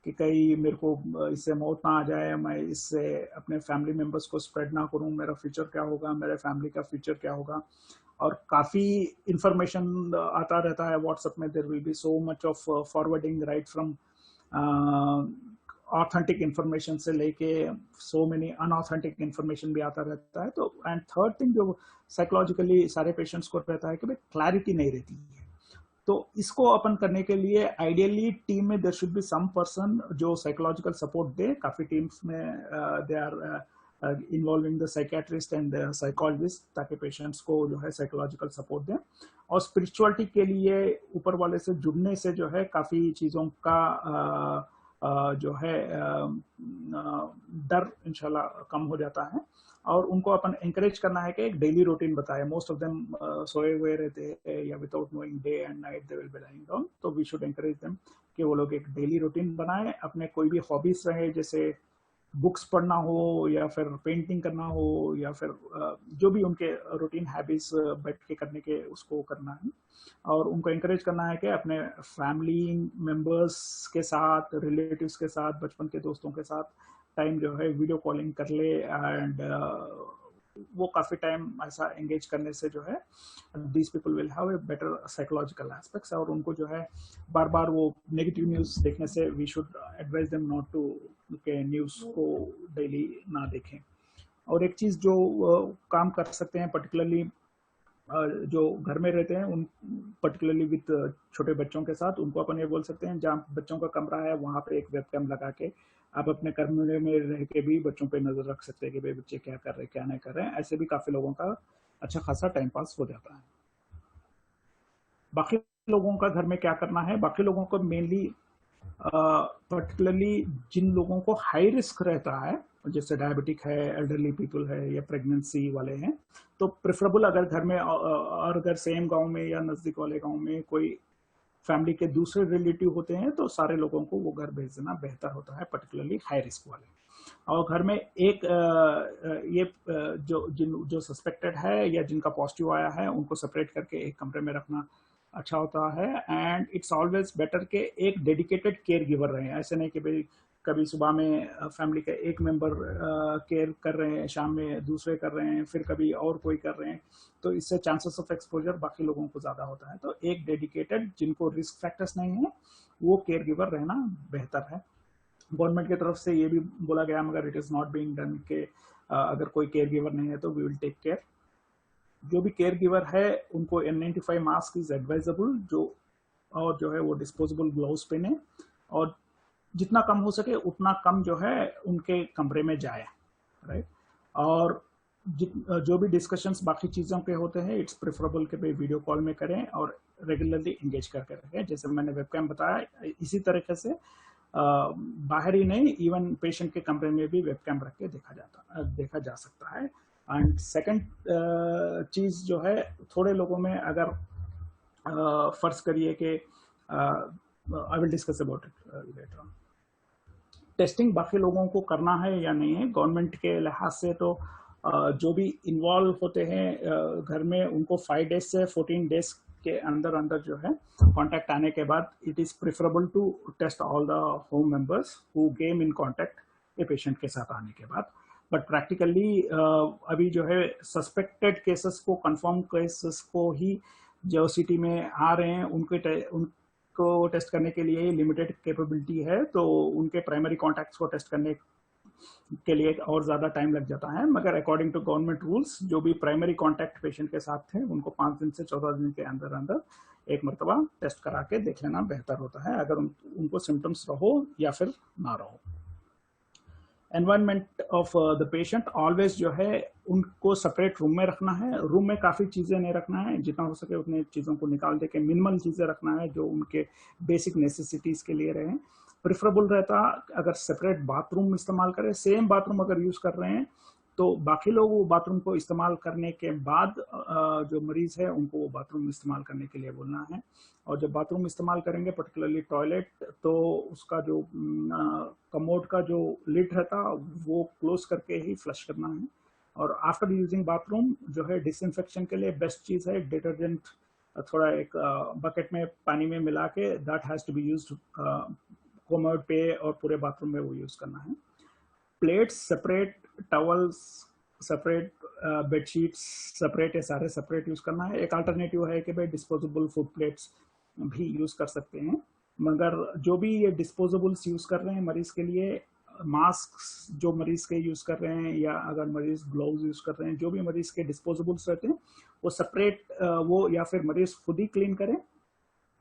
कि कहीं मेरे को इससे मौत ना आ जाए, मैं इससे अपने फैमिली मेंबर्स को स्प्रेड ना करूं, मेरा फ्यूचर क्या होगा, मेरे फैमिली का फ्यूचर क्या होगा। और काफ़ी इंफॉर्मेशन आता रहता है व्हाट्सएप में, there will be so much of forwarding right from authentic information से लेके सो मेनी अनऑथेंटिक इंफॉर्मेशन भी आता रहता है। तो एंड थर्ड थिंग जो साइकोलॉजिकली सारे पेशेंट्स को रहता है कि भाई क्लैरिटी नहीं रहती है, तो इसको अपन करने के लिए आइडियली टीम में there should be some person जो साइकोलॉजिकल सपोर्ट दे। काफी टीम्स में they are involving the psychiatrist and psychologist, ताकि पेशेंट्स को जो है साइकोलॉजिकल सपोर्ट दें। और स्पिरिचुअलिटी के लिए ऊपर वाले से जुड़ने से जो है काफी चीजों का जो है डर इंशाल्लाह कम हो जाता है। और उनको अपन encourage करना है कि एक डेली रूटीन बताए। मोस्ट ऑफ देम सोए हुए रहते हैं या without knowing day and night they will B lying down, तो वी शुड एनकरेज देम कि वो लोग एक डेली रूटीन बनाए। अपने कोई भी हॉबीज रहे, जैसे बुक्स पढ़ना हो या फिर पेंटिंग करना हो या फिर जो भी उनके रूटीन हैबिट्स बैठ के करने के, उसको करना है। और उनको एनकरेज करना है कि अपने फैमिली मेंबर्स के साथ, रिलेटिव्स के साथ, बचपन के दोस्तों के साथ टाइम जो है वीडियो कॉलिंग कर ले। एंड वो काफी टाइम ऐसा एंगेज करने से जो है these people will have a better psychological aspects. और उनको जो है बार बार वो नेगेटिव न्यूज देखने से we should advise them not to के न्यूज को डेली ना देखें। और एक चीज जो काम कर सकते हैं, पर्टिकुलरली जो घर में रहते हैं उन, पर्टिकुलरली विद छोटे बच्चों के साथ, उनको अपन ये बोल सकते हैं जहाँ बच्चों का कमरा है वहां पे एक वेबकैम लगा के आप अपने कमरे में रह के भी बच्चों पे नजर रख सकते हैं कि भाई बच्चे क्या कर रहे हैं क्या नहीं कर रहे हैं। ऐसे भी काफी लोगों का अच्छा खासा टाइम पास हो जाता है। बाकी लोगों का घर में क्या करना है, बाकी लोगों को मेनली पर्टिकुलरली जिन लोगों को हाई रिस्क रहता है, जैसे डायबिटिक है, एल्डरली पीपल है या प्रेगनेंसी वाले हैं, तो प्रेफरेबल अगर घर में और अगर सेम गांव में या नजदीक वाले गांव में कोई फैमिली के दूसरे रिलेटिव होते हैं तो सारे लोगों को वो घर भेज देना बेहतर होता है, पर्टिकुलरली हाई रिस्क वाले। और घर में एक ये जो सस्पेक्टेड है या जिनका पॉजिटिव आया है उनको सेपरेट करके एक कमरे में रखना अच्छा होता है। एंड इट्स ऑलवेज बेटर के एक डेडिकेटेड केयर गिवर रहे हैं। ऐसे नहीं कि भाई कभी सुबह में फैमिली का एक मेंबर केयर कर रहे हैं, शाम में दूसरे कर रहे हैं, फिर कभी और कोई कर रहे हैं, तो इससे चांसेस ऑफ एक्सपोजर बाकी लोगों को ज्यादा होता है। तो एक डेडिकेटेड जिनको रिस्क फैक्टर्स नहीं है वो केयर गिवर रहना बेहतर है। गवर्नमेंट की तरफ से ये भी बोला गया, मगर it is not being done के अगर कोई केयर गिवर नहीं है तो वी विल टेक केयर। जो भी केयर गिवर है उनको N95 मास्क इज एडवाइजेबल, और जो है वो डिस्पोजेबल ग्लव्स पहने, और जितना कम हो सके उतना कम जो है उनके कमरे में जाए, राइट। और जो भी डिस्कशंस बाकी चीजों के होते हैं इट्स प्रेफरेबल के भाई वीडियो कॉल में करें और रेगुलरली एंगेज करके रखें। जैसे मैंने वेबकैम बताया, इसी तरीके से बाहर ही नहीं, इवन पेशेंट के कमरे में भी वेबकैम रख के देखा जा सकता है। एंड सेकंड चीज जो है, थोड़े लोगों में अगर फर्ज करिए कि I will discuss about it later on, testing बाकी लोगों को करना है या नहीं है। गवर्नमेंट के लिहाज से तो जो भी इन्वॉल्व होते हैं घर में उनको 5 डेज से 14 डेज के अंदर अंदर जो है कांटेक्ट आने के बाद it is preferable to test all the home members who came in contact a patient के साथ आने के बाद। बट प्रैक्टिकली अभी जो है सस्पेक्टेड केसेस को, कंफर्म केसेस को ही जो सिटी में आ रहे हैं उनको टेस्ट करने के लिए लिमिटेड कैपेबिलिटी है, तो उनके प्राइमरी कॉन्टैक्ट्स को टेस्ट करने के लिए और ज्यादा टाइम लग जाता है। मगर अकॉर्डिंग टू गवर्नमेंट रूल्स जो भी प्राइमरी कांटेक्ट पेशेंट के साथ थे उनको 5 दिन से 14 दिन के अंदर अंदर एक मरतबा टेस्ट करा के देख लेना बेहतर होता है, अगर उनको सिम्टम्स रहो या फिर ना रहो। Environment of the patient always जो है उनको सेपरेट रूम में रखना है। रूम में काफी चीजें नहीं रखना है, जितना हो सके उतनी चीजों को निकाल दे के मिनिमल चीजें रखना है जो उनके बेसिक नेसेसिटीज के लिए रहे। प्रेफरेबल रहता अगर सेपरेट बाथरूम इस्तेमाल करें, सेम बाथरूम अगर यूज कर रहे हैं तो बाकी लोग वो बाथरूम को इस्तेमाल करने के बाद जो मरीज है उनको वो बाथरूम इस्तेमाल करने के लिए बोलना है। और जब बाथरूम इस्तेमाल करेंगे, पर्टिकुलरली टॉयलेट, तो उसका जो कमोड का जो लिड रहता वो क्लोज करके ही फ्लश करना है। और आफ्टर यूजिंग बाथरूम जो है डिसइंफेक्शन के लिए बेस्ट चीज है डिटर्जेंट, थोड़ा एक बकेट में पानी में मिला के that has to be used commode पे और पूरे बाथरूम में वो यूज करना है। Plates separate, towels separate, bedsheets separate, ये सारे सेपरेट यूज करना है। एक अल्टरनेटिव है कि भाई डिस्पोजेबल फूड प्लेट्स भी यूज कर सकते हैं, मगर जो भी ये डिस्पोजेबल्स यूज कर रहे हैं मरीज के लिए, मास्क जो मरीज के यूज कर रहे हैं या अगर मरीज ग्लव्स यूज कर रहे हैं, जो भी मरीज के डिस्पोजेबल्स रहते हैं वो सेपरेट, वो या फिर मरीज खुद ही क्लीन करें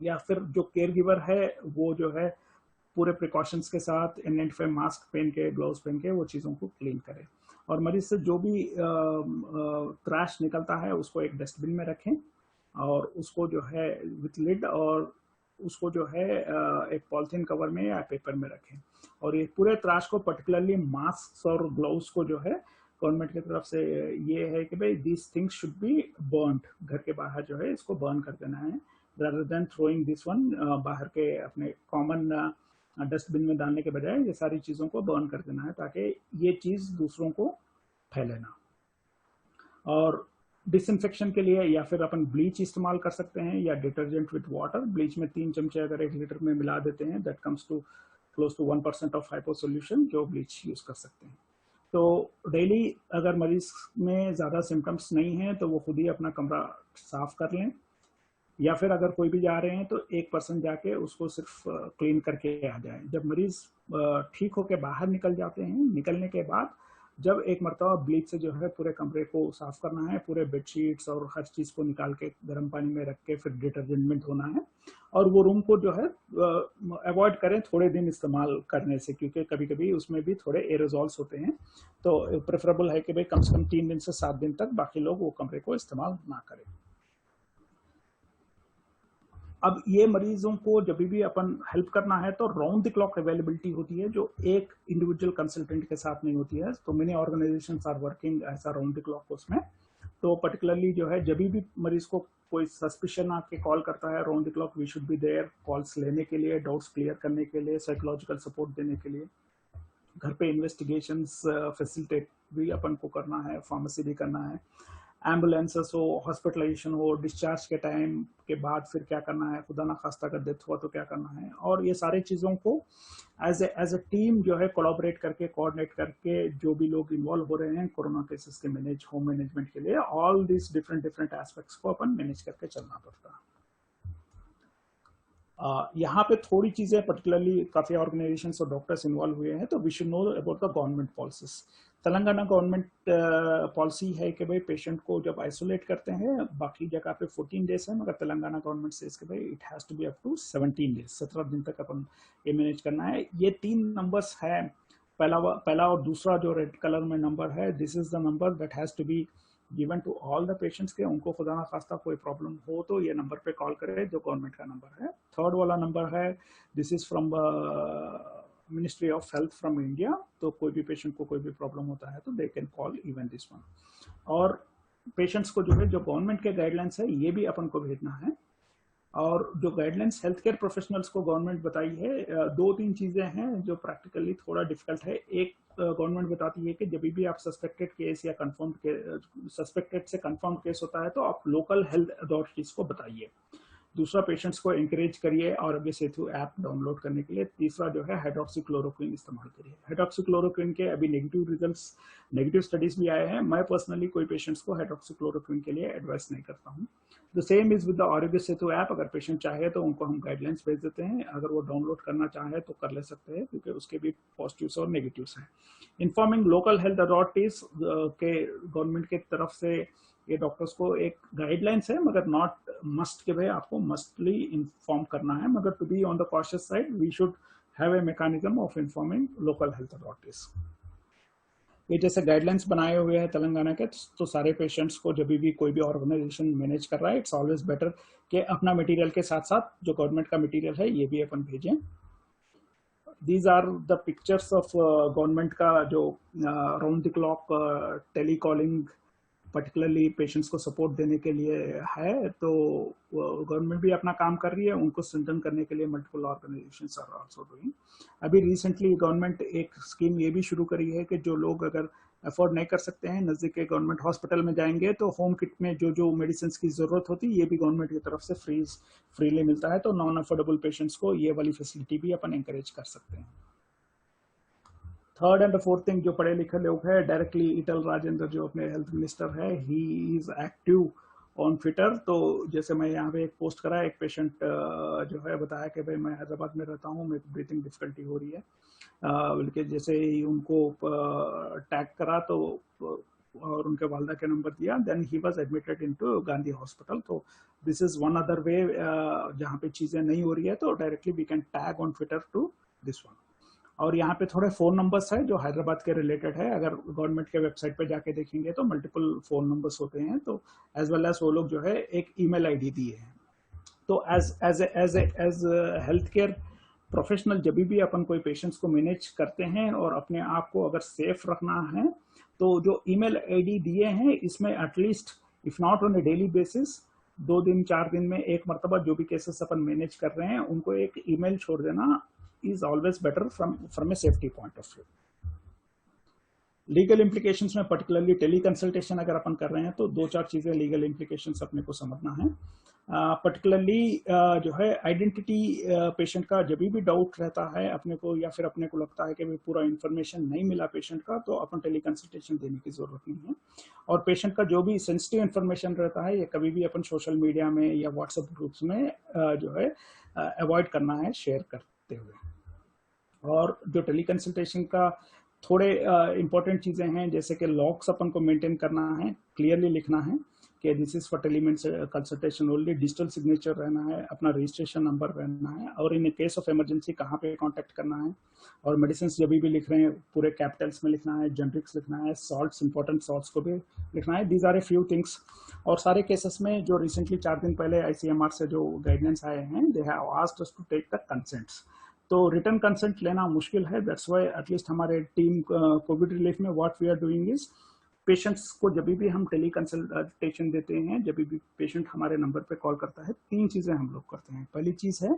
या फिर जो केयर गिवर है वो जो है पूरे प्रिकॉशंस के साथ N95 मास्क पहन के, ग्लव्स पहन के वो चीज़ों को क्लीन करें। और मरीज से जो भी क्रैश निकलता है उसको एक डस्टबिन में रखें और उसको जो है विथ लिड और उसको जो है एक पॉलिथीन कवर में या पेपर में रखें। और ये पूरे त्राश को पर्टिकुलरली मास्क और ग्लव्स को जो है गवर्नमेंट की तरफ से ये है कि भाई this things should be burned, घर के बाहर जो है इसको बर्न कर देना है, rather than throwing this one बाहर के अपने कॉमन डस्टबिन में डालने के बजाय ये सारी चीजों को बर्न कर देना है ताकि ये चीज दूसरों को फैले ना। और डिसइंफेक्शन के लिए या फिर अपन ब्लीच इस्तेमाल कर सकते हैं या डिटर्जेंट विद वाटर। ब्लीच में 3 चमचे अगर 1 लीटर में मिला देते हैं, that comes to close to 1% of hypo solution जो ब्लीच यूज कर सकते हैं। तो डेली अगर मरीज में ज्यादा सिम्टम्स नहीं है तो वो खुद ही अपना कमरा साफ कर लें, या फिर अगर कोई भी जा रहे हैं तो एक पर्सन जाके उसको सिर्फ क्लीन करके आ जाए। जब मरीज ठीक होके बाहर निकल जाते हैं, निकलने के बाद जब एक मरतबा ब्लीच से जो है पूरे कमरे को साफ करना है, पूरे बेडशीट्स और हर चीज को निकाल के गर्म पानी में रख के फिर डिटर्जेंट में धोना है। और वो रूम को जो है अवॉइड करें थोड़े दिन इस्तेमाल करने से, क्योंकि कभी कभी उसमें भी थोड़े एरोजॉल्स होते हैं। तो प्रेफरेबल है कि भाई कम से कम 3 दिन से 7 दिन तक बाकी लोग वो कमरे को इस्तेमाल ना करें। अब ये मरीजों को जब भी अपन हेल्प करना है तो राउंड द क्लॉक अवेलेबिलिटी होती है, जो एक इंडिविजुअल कंसल्टेंट के साथ नहीं होती है। तो मेनी ऑर्गेनाइजेशंस आर वर्किंग ऐसा राउंड द क्लॉक उसमें। तो पर्टिकुलरली जो है जब भी मरीज को कोई सस्पिशन आके कॉल करता है, round the clock we should be there, calls लेने के लिए, डाउट्स क्लियर करने के लिए, साइकोलॉजिकल सपोर्ट देने के लिए। घर पे इन्वेस्टिगेशंस फैसिलिटेट भी अपन को करना है, फार्मेसी भी करना है, एम्बुलेंसेस हो, हॉस्पिटलाइजेशन हो, डिस्चार्ज के टाइम के बाद फिर क्या करना है, खुदा ना खास्ता अगर डेथ हुआ तो क्या करना है। और ये सारी चीज़ों को एज ए टीम जो है कोलैबोरेट करके, कोऑर्डिनेट करके, जो भी लोग इन्वॉल्व हो रहे हैं कोरोना केसेस के होम मैनेजमेंट के लिए, ऑल दिस डिफरेंट एस्पेक्ट्स को अपन मैनेज करके चलना पड़ता है। यहाँ पे थोड़ी चीजें पर्टिकुलरली काफी ऑर्गेनाइजेशंस और डॉक्टर्स इन्वॉल्व हुए हैं, तो we should know about the government policies. Telangana government policy है कि भाई पेशेंट को जब आइसोलेट करते हैं, बाकी जगह पे 14 डेज है, मगर तेलंगाना गवर्नमेंट से इसके भाई it has to be up to 17 days, 17 दिन तक अपन ये मैनेज करना है। ये 3 नंबर्स है, पहला और दूसरा जो रेड कलर में नंबर है, this is the number that has to be given to all the patients के। उनको खुदा ना खास्ता कोई प्रॉब्लम हो तो ये नंबर पे कॉल करें जो गवर्नमेंट का नंबर है। थर्ड वाला नंबर है, this is from ministry of health from India. तो कोई भी पेशेंट को कोई भी प्रॉब्लम होता है तो they can call even this one. और पेशेंट्स को जो है जो गवर्नमेंट के गाइडलाइंस है ये भी अपन को भेजना है। और जो गाइडलाइंस हेल्थ केयर प्रोफेशनल्स को गवर्नमेंट बताई है, 2-3 चीजें हैं जो प्रैक्टिकली थोड़ा डिफिकल्ट है। एक, गवर्नमेंट बताती है कि जब भी आप सस्पेक्टेड केस या कंफर्म्ड सस्पेक्टेड से कंफर्म्ड केस होता है तो आप लोकल हेल्थ अथॉरिटीज को बताइए। दूसरा, पेशेंट्स को एंकरेज करिए आरोग्य सेतु ऐप डाउनलोड करने के लिए। तीसरा जो है हाइड्रोक्सीक्लोरोक्विन इस्तेमाल करिए। हाइड्रोक्सीक्लोरोक्विन के अभी नेगेटिव स्टडीज भी आए हैं। मैं पर्सनली कोई पेशेंट्स को हाइड्रोक्सीक्लोरोक्विन के लिए एडवाइस नहीं करता हूँ। The same is with the Aarogya Setu app. अगर पेशेंट चाहे तो उनको हम गाइडलाइंस भेज देते हैं, अगर वो डाउनलोड करना चाहे तो कर ले सकते हैं, क्योंकि उसके भी पॉजिटिव्स और नेगेटिव्स हैं। इन्फॉर्मिंग लोकल हेल्थ अथॉरिटीज के गवर्नमेंट की तरफ से ये डॉक्टर्स को एक गाइडलाइंस है, मगर नॉट मस्ट के भाई आपको मस्टली इन्फॉर्म करना है, मगर to be on the cautious side we should have a mechanism of informing local health authorities. ये जैसे गाइडलाइंस बनाए हुए हैं तेलंगाना के, तो सारे पेशेंट्स को जब भी कोई भी ऑर्गेनाइजेशन मैनेज कर रहा है, इट्स ऑलवेज बेटर कि अपना मटेरियल के साथ साथ जो गवर्नमेंट का मटेरियल है ये भी अपन भेजें। These are the pictures of government का जो round the clock telecalling particularly patients को सपोर्ट देने के लिए है। तो गवर्नमेंट भी अपना काम कर रही है, उनको स्ट्रेंथन करने के लिए multiple organisations are also doing. अभी रिसेंटली गवर्नमेंट एक स्कीम ये भी शुरू करी है कि जो लोग अगर अफोर्ड नहीं कर सकते हैं, नजदीक के गवर्नमेंट हॉस्पिटल में जाएंगे तो होम किट में जो जो मेडिसिन की जरूरत होती है ये भी गवर्नमेंट की तरफ से फ्रीली मिलता है। तो नॉन अफोर्डेबल पेशेंट्स को ये वाली फैसिलिटी भी अपन एंकरेज कर सकते हैं। थर्ड एंड फोर्थ थिंग, जो पढ़े लिखे लोग हैं, डायरेक्टली ईटल राजेंद्र जो अपने हेल्थ मिनिस्टर है, he is active on Twitter. तो जैसे मैं यहाँ पे एक पोस्ट करा, एक पेशेंट जो है बताया कि भाई मैं हैदराबाद में रहता हूँ, मेरे को ब्रीथिंग डिफिकल्टी हो रही है, बल्कि जैसे ही उनको टैग करा तो और उनके वालदा के नंबर दिया, then he was admitted into Gandhi hospital. तो this is one other way, जहाँ पे चीजें नहीं हो रही है तो directly we can tag on Twitter to this one. और यहाँ पे थोड़े फोन नंबर्स है जो हैदराबाद के रिलेटेड है। अगर गवर्नमेंट के वेबसाइट पे जाके देखेंगे तो मल्टीपल फोन नंबर्स होते हैं, तो एज वेल एज वो लोग जो है एक ईमेल आईडी दिए हैं। तो एज हेल्थ केयर प्रोफेशनल जब भी अपन कोई पेशेंट्स को मैनेज करते हैं और अपने आप को अगर सेफ रखना है, तो जो ईमेल आईडी दिए हैं इसमें at least if not on A daily basis 2 दिन 4 दिन में एक मरतबा जो भी केसेस अपन मैनेज कर रहे हैं उनको एक ईमेल छोड़ देना is always better from A safety point of view. Legal implications में पर्टिकुलरली टेली कंसल्टेशन अगर अपन कर रहे हैं तो 2-4 चीजें लीगल इम्प्लीकेशंस अपने को समझना है। पर्टिकुलरली जो है आइडेंटिटी पेशेंट का जब भी डाउट रहता है अपने को या फिर अपने को लगता है कि भाई पूरा इन्फॉर्मेशन नहीं मिला पेशेंट का, तो अपन टेली कंसल्टेशन देने की जरूरत नहीं है। और पेशेंट का जो भी सेंसिटिव इन्फॉर्मेशन रहता है ये कभी भी अपन सोशल मीडिया में या व्हाट्सएप ग्रुप्स में जो है अवॉइड करना है शेयर करते हुए। और जो टेली कंसल्टेशन का थोड़े इंपॉर्टेंट चीजें हैं जैसे कि लॉग्स अपन को मेंटेन करना है, क्लियरली लिखना है कि this is for teleconsultation only, digital signature रहना है, अपना रजिस्ट्रेशन नंबर रहना है, और इन केस ऑफ इमरजेंसी कहाँ पे कांटेक्ट करना है। और मेडिसिन जब भी लिख रहे हैं पूरे कैपिटल्स में लिखना है, जेनरिक्स लिखना है, सॉल्ट्स इंपॉर्टेंट सॉल्ट्स को भी लिखना है। These are a few things. और सारे केसेस में जो रिसेंटली 4 दिन पहले ICMR से जो गाइडलाइंस आए हैं, they have asked us to take the consents. तो रिटर्न कंसेंट लेना मुश्किल है, दैट्स व्हाई एटलीस्ट हमारे टीम कोविड रिलीफ में what we are doing is patients को जब भी हम टेली कंसल्टेशन देते हैं, जब भी पेशेंट हमारे नंबर पे कॉल करता है, 3 चीजें हम लोग करते हैं। पहली चीज है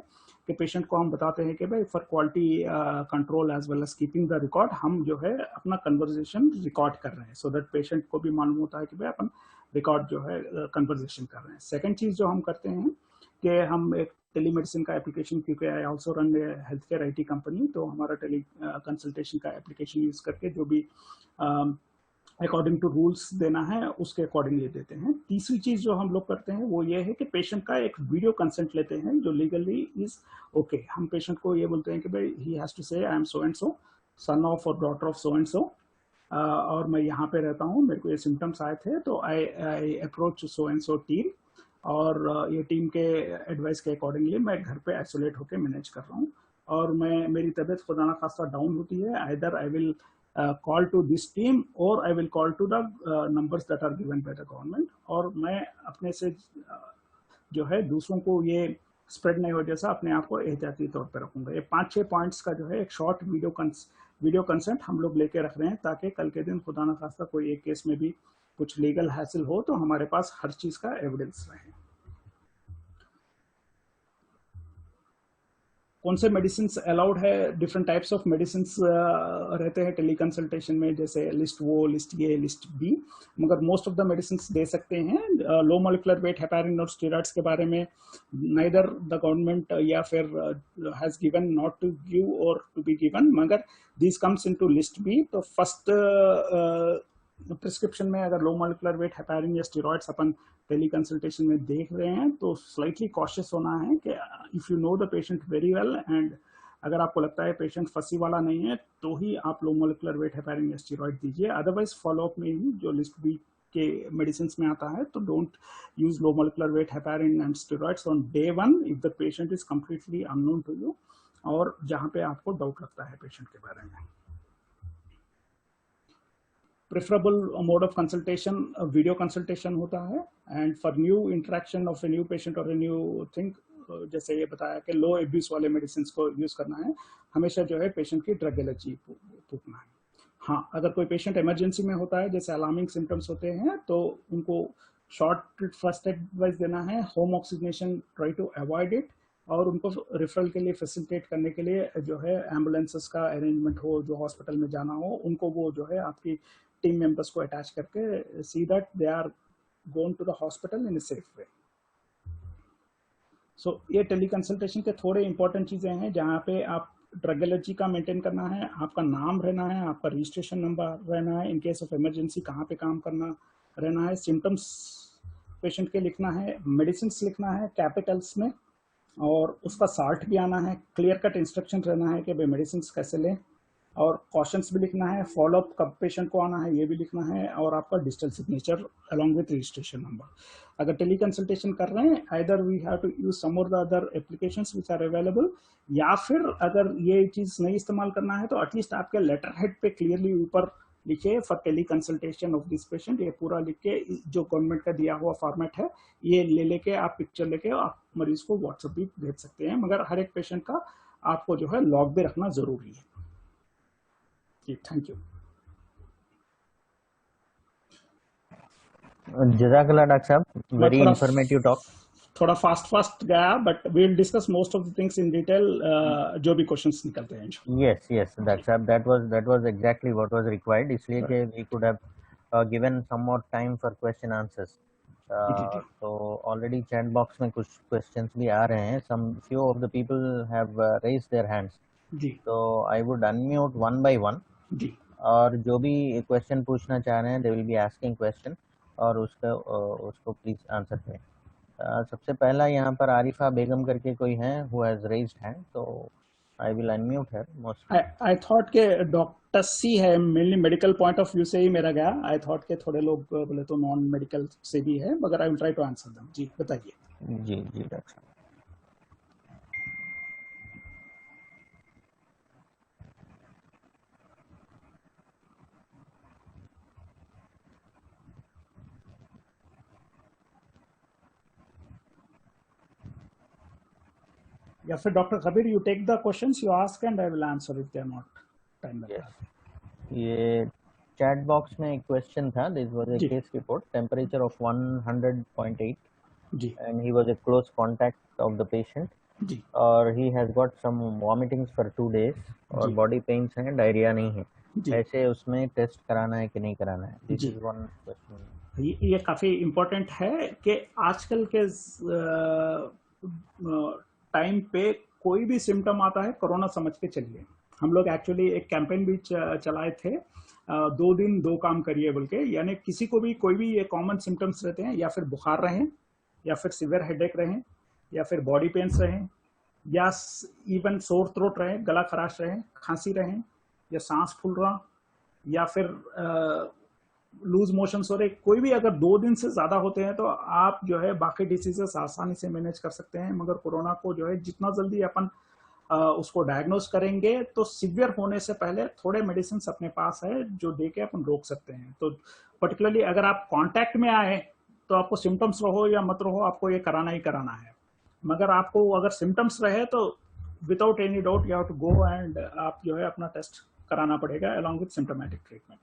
कि पेशेंट को हम बताते हैं कि भाई for quality control as well as keeping the record हम जो है अपना कन्वर्सेशन रिकॉर्ड कर रहे हैं, सो दैट पेशेंट को भी मालूम होता है कि भाई अपन रिकॉर्ड जो है कन्वर्सेशन कर रहे हैं। सेकेंड चीज जो हम करते हैं कि हम एक टेलीमेडिसिन का एप्लीकेशन, क्योंकि I also run health care IT company, तो हमारा टेली कंसल्टेशन का एप्लीकेशन यूज करके जो भी अकॉर्डिंग टू रूल्स देना है उसके अकॉर्डिंगली देते हैं। तीसरी चीज जो हम लोग करते हैं वो ये है कि पेशेंट का एक वीडियो कंसेंट लेते हैं जो लीगली इज ओके। हम पेशेंट को ये बोलते हैं कि भाई ही has to say I am so and so, son of और daughter of so and so, और मैं यहाँ पे रहता हूँ, मेरे को ये सिम्टम्स आए थे, तो I approach so and so team, और ये टीम के एडवाइस के अकॉर्डिंगली मैं घर पे आइसोलेट होकर मैनेज कर रहा हूँ। और मेरी तबीयत खुदा ना खास्ता डाउन होती है, either I will call to this team or I will call to the numbers that are given by the government, और मैं अपने से जो है दूसरों को ये स्प्रेड नहीं हो जैसा अपने आप को एहतियाती तौर पर रखूंगा। ये 5-6 पॉइंट्स का जो है एक शॉर्ट वीडियो कंसेंट हम लोग लेके रख रहे हैं ताकि कल के दिन खुदा ना खास्ता कोई एक केस में भी कुछ लीगल हासिल हो तो हमारे पास हर चीज का एविडेंस रहे। कौन से मेडिसिन अलाउड है, डिफरेंट टाइप्स ऑफ मेडिसिन रहते हैं टेली कंसल्टेशन में, जैसे लिस्ट वो, लिस्ट ए, लिस्ट बी, मगर मोस्ट ऑफ द मेडिसिन दे सकते हैं। लो मॉलिक्यूलर वेट हेपारिन और स्टेरॉइड्स के बारे में नाइदर द गवर्नमेंट या फिर has given not to give और टू बी गिवन, मगर this comes into list B. तो फर्स्ट प्रिस्क्रिप्शन में अगर लो मॉलिक्यूलर वेट हेपारिन या स्टेरॉइड्स अपन टेली कंसल्टेशन में देख रहे हैं तो स्लाइटली कॉशियस होना है कि if you know the patient very well, and अगर आपको लगता है पेशेंट फंसी वाला नहीं है तो ही आप लो मॉलिक्यूलर वेट हेपारिन या स्टेरॉइड दीजिए। अदरवाइज फॉलोअप में ही जो लिस्ट बी के मेडिसिन में आता है तो don't use low molecular weight heparin and steroids on day 1 if the patient is completely unknown to you, और जहां पे आपको डाउट लगता है पेशेंट के बारे में। Preferable mode of consultation video consultation होता है, and for new interaction of a new patient और ए न्यू थिंग, जैसे ये बताया कि लो एब्यूज वाले मेडिसिन को यूज करना है, हमेशा जो है पेशेंट की ड्रग एलर्जी पूछना है। हाँ, अगर कोई पेशेंट इमरजेंसी में होता है, जैसे अलार्मिंग सिम्टम्स होते हैं, तो उनको शॉर्ट फर्स्ट एडवाइस देना है, home oxygenation try to avoid it, और उनको रेफरल के लिए फैसिलिटेट करने के लिए जो है एम्बुलेंसेस का अरेंजमेंट हो, जो हॉस्पिटल में जाना हो उनको वो जो है आपकी टीम मेंबर्स को अटैच करके see that they are going to the hospital in a safe way. So ये टेली कंसल्टेशन के थोड़े इंपॉर्टेंट चीजें हैं जहाँ पे आप ड्रग एलर्जी का मेंटेन करना है, आपका नाम रहना है, आपका रजिस्ट्रेशन नंबर रहना है, इन केस ऑफ इमरजेंसी कहाँ पे काम करना रहना है, सिम्टम्स पेशेंट के लिखना है, मेडिसिन लिखना है कैपिटल्स में, और उसका साल्ट भी आना है, क्लियर कट इंस्ट्रक्शन रहना है कि भाई मेडिसिन कैसे लें, और कॉशंस भी लिखना है, फॉलोअप कब पेशेंट को आना है ये भी लिखना है, और आपका digital signature along with registration number. अगर टेली कंसल्टेशन कर रहे हैं, either we have to use some और the other applications which are available, या फिर अगर ये चीज नहीं इस्तेमाल करना है तो एटलीस्ट आपके लेटर हेड पे क्लियरली ऊपर लिखिए for teleconsultation of this patient, ये पूरा लिख के जो गवर्नमेंट का दिया हुआ फॉर्मेट है ये ले लेके आप पिक्चर लेके आप मरीज को व्हाट्सएप भी भेज सकते हैं, मगर हर एक पेशेंट का आपको जो है लॉग भी रखना जरूरी है जी। Thank you. जज़ाकल्लाह डॉक्टर साहब, वेरी इंफॉर्मेटिव टॉक। थोड़ा फास्ट गया, but we will discuss most of the things in detail जो भी क्वेश्चंस निकलते हैं। यस यस डॉक्टर साहब, that was exactly what was required, इसलिए कि we could have given some more time for question answers. तो ऑलरेडी चैट बॉक्स में कुछ क्वेश्चंस भी आ रहे हैं, some few of the people have raised their hands जी, तो I would unmute one by one जी, और जो भी क्वेश्चन पूछना चाह रहे हैं they will be asking question और उसको प्लीज आंसर करें। सबसे पहला यहाँ पर आरिफा बेगम करके कोई है हु हैज रेज्ड हैंड, तो I will unmute her. Most I thought के डॉक्टर सी है, mainly medical point of view से ही मेरा गया। आई थॉट के थोड़े लोग बोले तो नॉन मेडिकल से भी है, मगर I will try to answer them. जी बताइए। जी जी डॉक्टर साहब। या फिर doctor Kabir you take the questions you ask and I will answer if they are not time लगा। ये चैट बॉक्स में एक क्वेश्चन था, this was a case report, temperature of 100.8 जी, and he was a close contact of the patient जी, और he has got some vomitings for 2 days और body pains हैं, डायरिया नहीं है, ऐसे उसमें टेस्ट कराना है कि नहीं कराना है? This is one question. ये काफी इम्पोर्टेंट है कि आजकल के टाइम पे कोई भी सिम्टम आता है कोरोना समझ के चलिए। हम लोग एक्चुअली एक कैंपेन भी चलाए थे, 2 दिन 2 काम करिए बोल के, यानी किसी को भी कोई भी ये कॉमन सिम्टम्स रहते हैं, या फिर बुखार रहे, या फिर सिवियर हेडेक रहे, या फिर बॉडी पेन्स रहे, या इवन सोर थ्रोट रहे, गला खराश रहे, खांसी रहे, या सांस फूल रहा, या फिर लूज मोशंस हो रहे, कोई भी अगर 2 दिन से ज्यादा होते हैं तो आप जो है बाकी डिसीजेस आसानी से मैनेज कर सकते हैं, मगर कोरोना को जो है जितना जल्दी अपन उसको डायग्नोज करेंगे तो सिवियर होने से पहले थोड़े मेडिसिन अपने पास है जो देके अपन रोक सकते हैं। तो पर्टिकुलरली अगर आप कांटेक्ट में आए तो आपको सिम्टम्स रहो या मत रहो, आपको ये कराना ही कराना है। मगर आपको अगर सिम्टम्स रहे तो without any doubt you have to go and आप जो है अपना टेस्ट कराना पड़ेगा along with symptomatic treatment.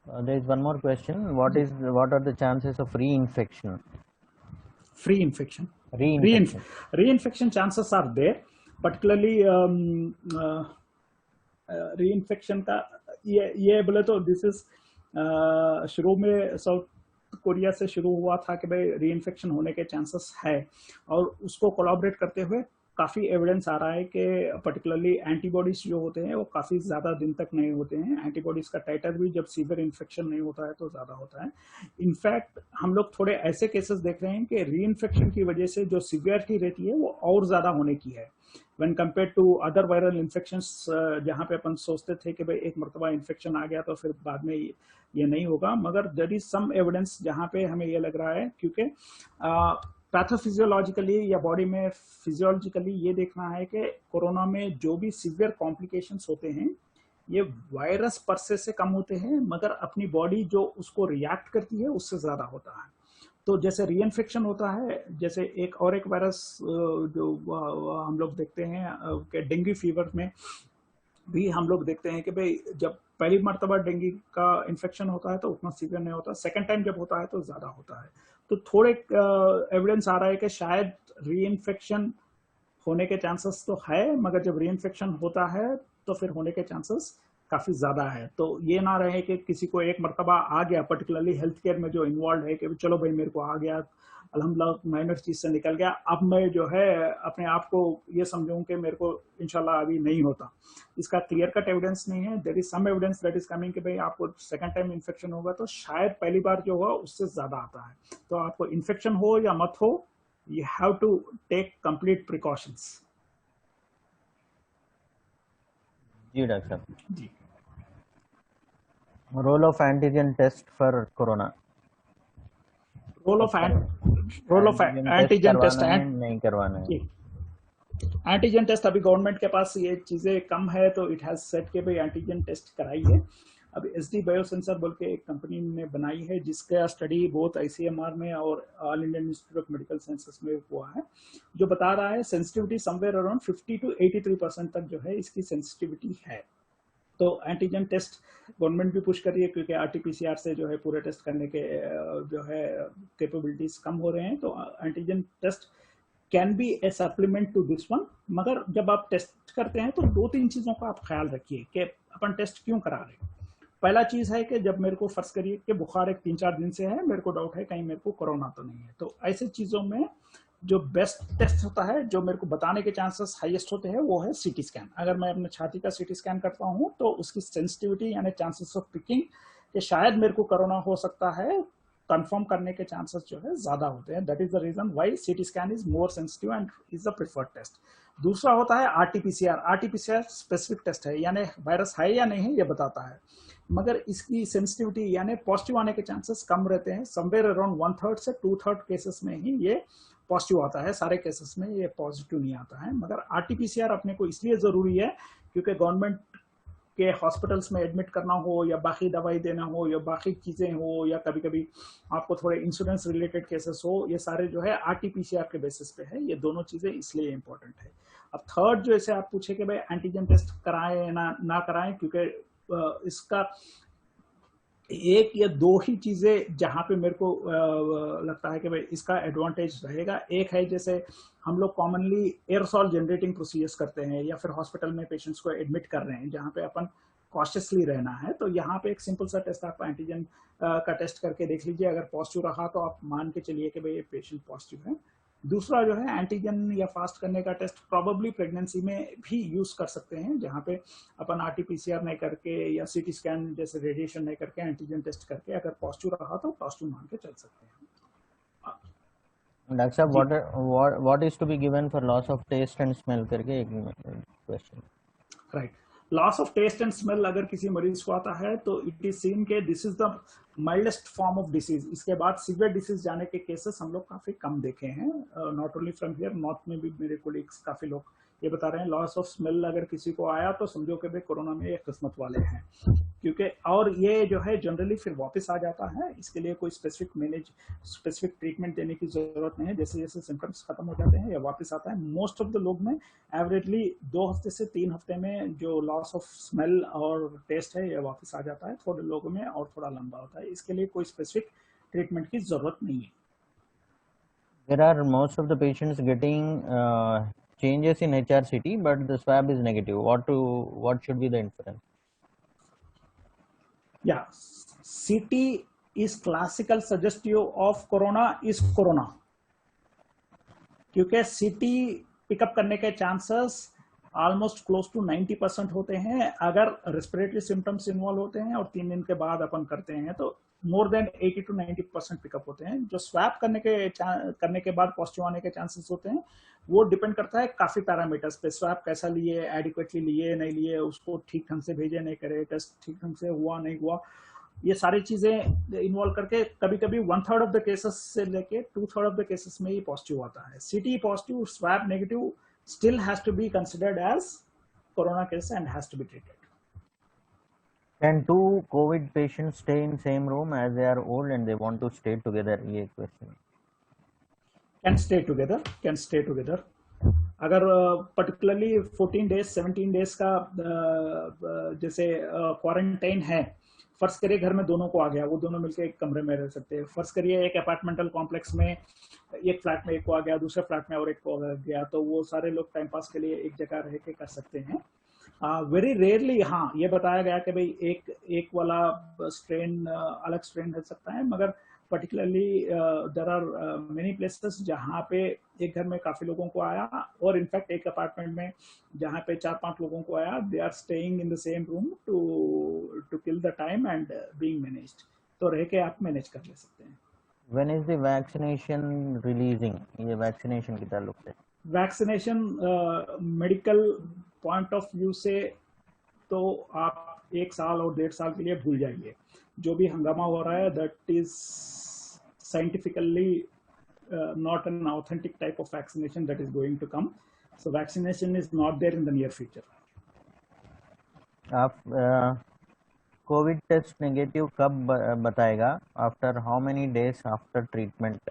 There is one more question. What are the chances of reinfection? Reinfection chances are there, particularly reinfection का ये बोले तो दिस इज शुरू में साउथ कोरिया से शुरू हुआ था कि भाई रीइंफेक्शन होने के चांसेस है, और उसको कोलैबोरेट करते हुए काफी एविडेंस आ रहा है कि पर्टिकुलरली एंटीबॉडीज जो होते हैं वो काफी ज्यादा दिन तक नहीं होते हैं। एंटीबॉडीज का टाइटर भी जब सीवियर इन्फेक्शन नहीं होता है तो ज्यादा होता है। इनफैक्ट हम लोग थोड़े ऐसे केसेस देख रहे हैं कि रीइंफेक्शन की वजह से जो सीवियरिटी रहती है वो और ज्यादा होने की है when compared to other viral infections, जहाँ पे अपन सोचते थे कि भाई एक मरतबा इन्फेक्शन आ गया तो फिर बाद में ये नहीं होगा, मगर देयर इज सम एविडेंस जहाँ पे हमें ये लग रहा है, क्योंकि पैथोफिजियोलॉजिकली या बॉडी में फिजियोलॉजिकली ये देखना है कि कोरोना में जो भी सीवियर कॉम्प्लिकेशंस होते हैं ये वायरस पर से कम होते हैं, मगर अपनी बॉडी जो उसको रिएक्ट करती है उससे ज्यादा होता है। तो जैसे रीइंफेक्शन होता है, जैसे एक वायरस जो हम लोग देखते हैं कि डेंगू फीवर में भी हम लोग देखते हैं कि भाई जब पहली मर्तबा डेंगू का इन्फेक्शन होता है तो उतना सीवियर नहीं होता, सेकंड टाइम जब होता है तो ज्यादा होता है। तो थोड़े एविडेंस आ रहा है कि शायद रीइंफेक्शन होने के चांसेस तो है, मगर जब रीइंफेक्शन होता है तो फिर होने के चांसेस काफी ज्यादा है। तो ये ना रहे कि किसी को एक मर्तबा आ गया, पर्टिकुलरली हेल्थ केयर में जो इन्वॉल्व है, कि चलो भाई मेरे को आ गया, अल्हम्दुलिल्लाह माइनर चीज से निकल गया, अब मैं जो है अपने आप को ये समझूं कि मेरे को इंशाल्लाह अभी नहीं होता। इसका क्लियर कट एविडेंस नहीं है। There is some evidence that is coming कि भाई आपको सेकंड टाइम इन्फेक्शन होगा तो शायद पहली बार जो हुआ उससे ज्यादा आता है। तो आपको इन्फेक्शन हो या मत हो, you have to take complete precautions. जी डॉक्टर साहब। जी, role of antigen test for corona. Role of antigen test नहीं करवाना है। एंटीजन टेस्ट अभी गवर्नमेंट के पास ये चीजें कम है, तो इट हैज सेट के भाई एंटीजन टेस्ट कराइए। अब एसडी बायोसेंसर बोल के एक कंपनी ने बनाई है, जिसका स्टडी बहुत आईसीएमआर में और all Indian institute of medical sciences में हुआ है, जो बता रहा है सेंसिटिविटी समवेयर अराउंड 50 to 83% तक जो है इसकी सेंसिटिविटी है। तो एंटीजन टेस्ट गवर्नमेंट भी पुश कर रही है, क्योंकि आरटीपीसीआर से जो है पूरे टेस्ट करने के जो है कैपेबिलिटीज कम हो रहे हैं। तो antigen test can be a supplement to this one. मगर जब आप टेस्ट करते हैं तो 2-3 चीजों का आप ख्याल रखिए कि अपन टेस्ट क्यों करा रहे हैं। पहला चीज है कि जब मेरे को फर्ज करिए कि बुखार एक 3-4 दिन से है, मेरे को डाउट है कहीं मेरे को कोरोना तो नहीं है, तो ऐसी चीजों में जो बेस्ट टेस्ट होता है, जो मेरे को बताने के चांसेस हाईएस्ट होते हैं, वो है सीटी स्कैन। अगर मैं अपने छाती का सीटी स्कैन करता हूं तो उसकी सेंसिटिविटी यानी चांसेस ऑफ पिकिंग कि शायद मेरे को कोरोना हो सकता है, कंफर्म करने के चांसेस जो है ज्यादा होते हैं। That is the reason why CT scan is more sensitive and is the preferred test. दूसरा होता है आरटीपीसीआर। आरटीपीसीआर स्पेसिफिक टेस्ट है, यानी वायरस है या नहीं है ये बताता है, मगर इसकी सेंसिटिविटी यानी पॉजिटिव आने के चांसेस कम रहते हैं। समवेयर अराउंड 1/3 से 2/3 केसेस में ही ये पॉजिटिव आता है, सारे केसेस में ये पॉजिटिव नहीं आता है। मगर आरटीपीसीआर अपने को इसलिए जरूरी है क्योंकि गवर्नमेंट के हॉस्पिटल्स में एडमिट करना हो या बाकी दवाई देना हो या बाकी चीजें हो, या कभी कभी आपको थोड़े इंश्योरेंस रिलेटेड केसेस हो, ये सारे जो है आरटीपीसीआर के बेसिस पे है। ये दोनों चीजें इसलिए इंपॉर्टेंट है। अब थर्ड जो ऐसे आप पूछे कि भाई एंटीजन टेस्ट कराएं ना कराएं, क्योंकि इसका एक या दो ही चीजें जहां पे मेरे को लगता है कि भाई इसका एडवांटेज रहेगा। एक है जैसे हम लोग कॉमनली एयरसॉल जनरेटिंग प्रोसीजर्स करते हैं, या फिर हॉस्पिटल में पेशेंट्स को एडमिट कर रहे हैं जहां पे अपन कॉशियसली रहना है, तो यहाँ पे एक सिंपल सा टेस्ट आप एंटीजन का टेस्ट करके देख लीजिए। अगर पॉजिटिव रहा तो आप मान के चलिए कि भाई ये पेशेंट पॉजिटिव है। दूसरा जो है एंटीजन या फास्ट करने का टेस्ट प्रॉबेबली प्रेगनेंसी में भी यूज कर सकते हैं, जहां पे अपन आरटीपीसीआर नहीं करके या सीटी स्कैन जैसे रेडिएशन नहीं करके एंटीजन टेस्ट करके अगर पॉजिटिव रहा तो पॉजिटिव मान के चल सकते हैं। डॉक्टर साहब, what is to be given for loss of taste and smell करके एक question. Right, loss of taste and smell अगर किसी मरीज को आता है तो इट इज सीन के this is the mildest form of disease. इसके बाद सीवियर डिसीज जाने के केसेस हम लोग काफी कम देखे हैं, not only from here, north में भी मेरे कोलीग्स काफी लोग ये बता रहे हैं। लॉस ऑफ स्मेल अगर किसी को आया तो समझो कि भाई कोरोना में ये किस्मत वाले हैं, क्योंकि और ये जो है जनरली फिर वापस आ जाता है। इसके लिए कोई स्पेसिफिक ट्रीटमेंट देने की जरूरत नहीं है, जैसे जैसे सिम्टम्स खत्म हो जाते हैं या वापस आता है। मोस्ट ऑफ द लोग में एवरेजली 2 हफ्ते से 3 हफ्ते में जो लॉस ऑफ स्मेल और टेस्ट है ये वापस आ जाता है। थोड़े लोगों में और थोड़ा लंबा होता है, इसके लिए कोई स्पेसिफिक ट्रीटमेंट की जरूरत नहीं है। There are most of the patients getting changes in HRCT, but the swab is negative. What should be the inference? Yeah, CT is classical suggestive of corona is corona, क्योंकि CT पिकअप करने के चांसेस ऑलमोस्ट क्लोज टू 90% होते हैं अगर रेस्पिरेटरी सिम्टम्स इन्वॉल्व होते हैं और 3 दिन के बाद अपन करते हैं तो मोर देन 80 to 90% पिकअप होते हैं। जो स्वैप करने के बाद पॉजिटिव आने के चांसेस होते हैं वो डिपेंड करता है काफी पैरामीटर्स पे। स्वैप कैसा लिए, एडिक्वेटली लिए नहीं लिए, उसको ठीक ढंग से भेजे नहीं करे, टेस्ट ठीक ढंग से हुआ नहीं हुआ, ये सारी चीजें इन्वॉल्व करके कभी कभी 1/3 ऑफ द केसेस से लेके 2/3 ऑफ द केसेस में ही पॉजिटिव आता है। सीटी positive, swap negative still has to be considered as corona case and has to be treated. Can 2 COVID patients stay in same room as they are old and they want to stay together? ये question. Can stay together. अगर particularly 14 days 17 days का जैसे क्वारंटाइन है, फर्ज करिए घर में दोनों को आ गया, वो दोनों मिलकर एक कमरे में रह सकते हैं। फर्ज करिए एक अपार्टमेंटल कॉम्प्लेक्स में एक फ्लैट में एक को आ गया, दूसरे फ्लैट में और एक को आ गया, तो वो सारे लोग टाइम पास के लिए एक जगह रह के कर सकते हैं। वेरी रेयरली हाँ ये बताया गया कि भाई एक वाला स्ट्रेन अलग स्ट्रेन रह सकता है, मगर particularly there are many places जहाँ पे एक घर में काफी लोगों को आया, और इनफैक्ट एक अपार्टमेंट में जहाँ पे 4-5 लोगों को आया, they are staying in the same room to kill the time and being managed, तो रह के आप मैनेज कर ले सकते हैं। When is the vaccination releasing? ये वैक्सीनेशन की ताल्लुक से vaccination medical point of view से तो आप 1 साल और 1.5 साल के लिए भूल जाइए। जो भी हंगामा हो रहा है that is scientifically not an authentic type of vaccination that is going to come. So vaccination is not there in the near future. आप कोविड टेस्ट नेगेटिव कब बताएगा? After how many days after treatment?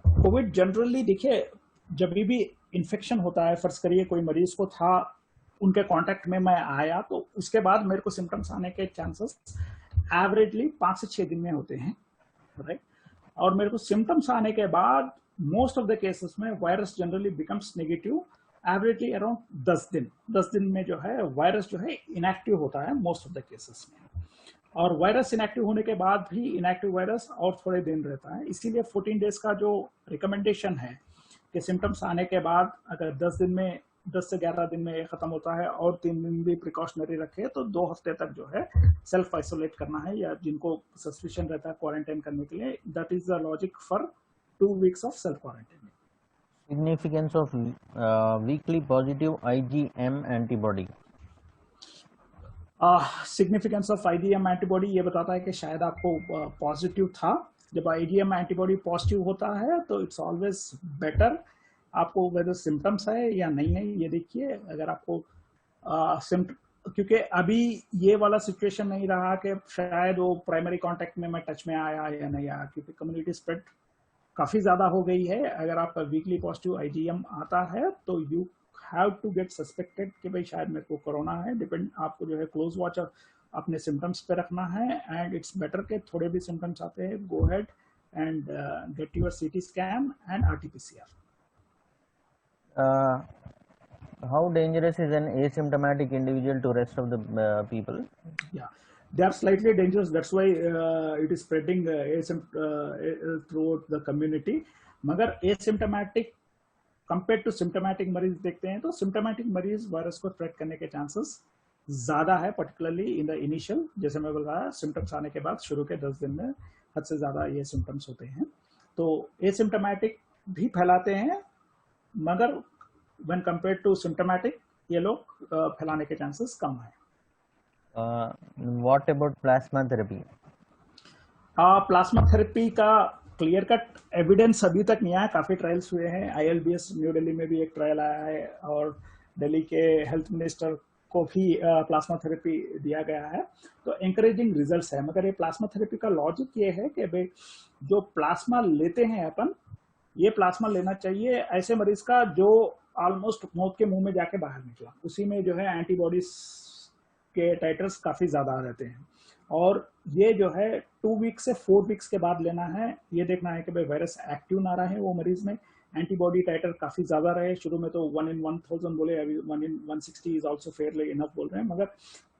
Covid generally देखिए, जब भी इन्फेक्शन होता है, फर्ज करिए कोई मरीज को था, उनके कांटेक्ट में मैं आया, तो उसके बाद मेरे को सिम्टम्स आने के चांसेस एवरेजली 5 से 6 दिन में होते हैं, राइट। और मेरे को सिम्टम्स आने के बाद मोस्ट ऑफ द केसेस में virus generally becomes negative averagely around 10 दिन में जो है वायरस जो है इनएक्टिव होता है मोस्ट ऑफ द केसेस में। और वायरस इनएक्टिव होने के बाद भी इनएक्टिव वायरस और थोड़े दिन रहता है, इसीलिए 14 डेज का जो रिकमेंडेशन है कि सिम्टम्स आने के बाद अगर 10 से 11 दिन में ये खत्म होता है और 3 दिन भी प्रिकॉशनरी रखे तो 2 हफ्ते तक जो है सेल्फ आइसोलेट करना है, या जिनको सस्पिशन रहता है क्वारंटाइन करने के लिए, that is the logic for 2 weeks of self quarantine. Significance of weekly positive IgM antibody. Significance of IgM antibody ये बताता है कि शायद आपको पॉजिटिव था। जब IgM एंटीबॉडी पॉजिटिव होता है तो इट्स ऑलवेज बेटर, आपको वेदर सिम्टम्स है या नहीं है ये देखिए। अगर आपको क्योंकि अभी ये वाला सिचुएशन नहीं रहा कि शायद वो प्राइमरी कांटेक्ट में मैं टच में आया या नहीं आया, क्योंकि कम्युनिटी स्प्रेड काफी ज्यादा हो गई है। अगर आपका वीकली पॉजिटिव IgM आता है तो you have to get suspected कि भाई शायद मेरे को कोरोना है। डिपेंड, आपको जो है क्लोज वॉच अपने सिम्टम्स पे रखना है, एंड इट्स बेटर के थोड़े भी सिम्टम्स आते हैं, go head and get your CT scan and RT-PCR. How dangerous is an asymptomatic individual to rest of the people? Yeah, they are slightly dangerous. That's why it is spreading throughout the community. मगर asymptomatic कंपेयर टू सिम्टोमेटिक मरीज देखते हैं तो सिम्टोमेटिक मरीज वायरस को स्प्रेड करने के चांसेस ज्यादा है, पर्टिकुलरली इन द इनिशियल, जैसे मैं बोल रहा, सिम्टम्स आने के बाद शुरू के 10 दिन में हद से ज्यादा ये सिम्टम्स होते हैं। तो एसिम्टोमेटिक भी फैलाते हैं, मगर व्हेन कंपेयर टू सिम्टोमेटिक ये लोग फैलाने के चांसेस कम है। What about plasma therapy? Plasma therapy का क्लियर कट एविडेंस अभी तक नहीं आया, काफी ट्रायल्स हुए हैं। ILBS न्यू दिल्ली में भी एक ट्रायल आया है और दिल्ली के हेल्थ मिनिस्टर को भी प्लाज्मा थेरेपी दिया गया है, तो एंकरेजिंग रिजल्ट्स है। मगर ये प्लाज्मा थेरेपी का लॉजिक ये है कि भाई जो प्लाज्मा लेते हैं अपन, ये प्लाज्मा लेना चाहिए ऐसे मरीज का जो ऑलमोस्ट मौत के मुंह में जाके बाहर निकला, उसी में जो है एंटीबॉडीज के टाइटर्स काफी ज्यादा रहते हैं। और ये जो है 2 वीक से 4 वीक्स के बाद लेना है, ये देखना है कि भाई वायरस एक्टिव ना रहे वो मरीज में, एंटीबॉडी टाइटर काफी ज्यादा रहे। शुरू में तो 1 in 1000 बोले, अभी 1 in 160 is also Fairlie enough बोल रहे हैं, मगर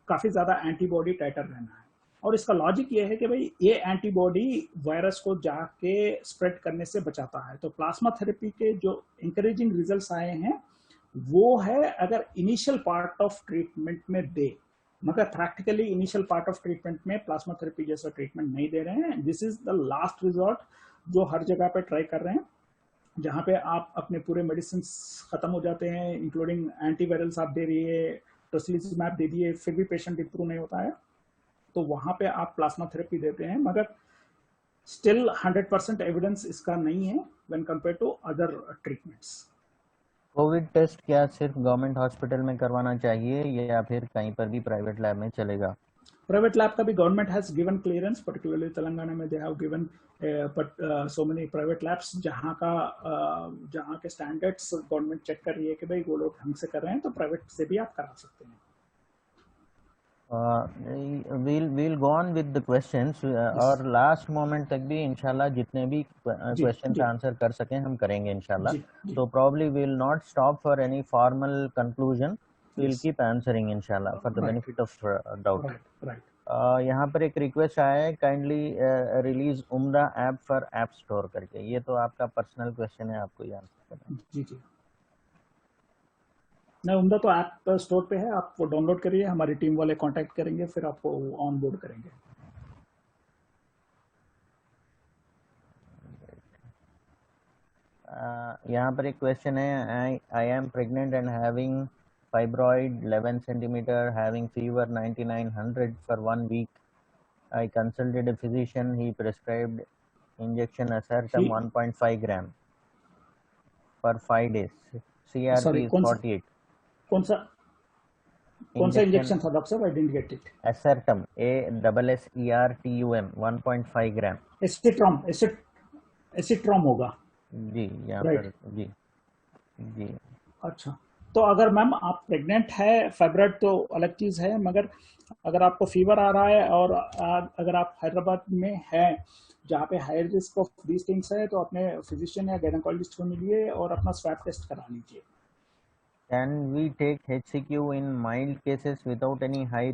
काफी ज्यादा एंटीबॉडी टाइटर रहना है। और इसका लॉजिक ये है कि भाई ये एंटीबॉडी वायरस को जाके स्प्रेड करने से बचाता है। तो प्लाज्मा थेरेपी के जो इंकरेजिंग रिजल्ट्स आए हैं वो है अगर इनिशियल पार्ट ऑफ ट्रीटमेंट में दे, मगर practically initial part of treatment में प्लाज्मा थेरेपी जैसा ट्रीटमेंट नहीं दे रहे हैं। This is the last resort जो हर जगह पे ट्राई कर रहे हैं, जहां पे आप अपने पूरे मेडिसिन खत्म हो जाते हैं, इंक्लूडिंग एंटीवायरल्स आप दे रही है, टोसिलिजुमैब दे दिए, फिर भी पेशेंट इंप्रूव नहीं होता है, तो वहां पे आप प्लाज्मा थेरेपी देते हैं। मगर स्टिल 100% एविडेंस इसका नहीं है when compare to other treatments. COVID test क्या सिर्फ गवर्नमेंट हॉस्पिटल में करवाना चाहिए या फिर कहीं पर भी प्राइवेट लैब में चलेगा? प्राइवेट लैब का भी government has given clearance, particularly Telangana में they have given so many private labs जहां के स्टैंडर्ड्स गवर्नमेंट चेक कर रही है कि भाई वो लोग ढंग से कर रहे हैं, तो प्राइवेट से भी आप करा सकते हैं। we'll go on with the questions और लास्ट मोमेंट तक भी इंशाल्लाह जितने भी क्वेश्चंस आंसर कर सकें हम करेंगे इंशाल्लाह। तो probably we'll not stop for any formal conclusion, we'll keep answering इंशाल्लाह for the benefit of doubt. यहाँ पर एक रिक्वेस्ट आया है, काइंडली रिलीज उम्दा ऐप फॉर ऐप स्टोर करके। ये तो आपका पर्सनल क्वेश्चन है, आपको ये आंसर करना है। जी जी, नहीं, उम्दा तो ऐप स्टोर पे है, आप वो डाउनलोड करिए, हमारी टीम वाले कांटेक्ट करेंगे, फिर आपको ऑन बोर्ड करेंगे। यहाँ पर एक क्वेश्चन है, I am pregnant and having fibroid 11 centimeter, having fever 9900 for 1 week. I consulted a physician, he prescribed injection Asertum 1.5 gram for 5 days. CRP is 48. कौन सा इंजेक्शन था डॉक्टर साहब? I didn't get it. Asertum, ASSERTUM 1.5 ग्राम। एसिट्रॉम होगा जी, यहाँ राइट? पर जी जी। अच्छा, तो अगर मैम आप प्रेग्नेंट है, फाइब्रॉइड तो अलग चीज है, मगर अगर आपको फीवर आ रहा है और अगर आप हैदराबाद में हैं जहाँ पे high risk of these things है, तो अपने फिजिशियन या गायनेकोलॉजिस्ट को मिलिए और अपना स्वैब टेस्ट करा लीजिए। Can we take HCQ in mild cases without any high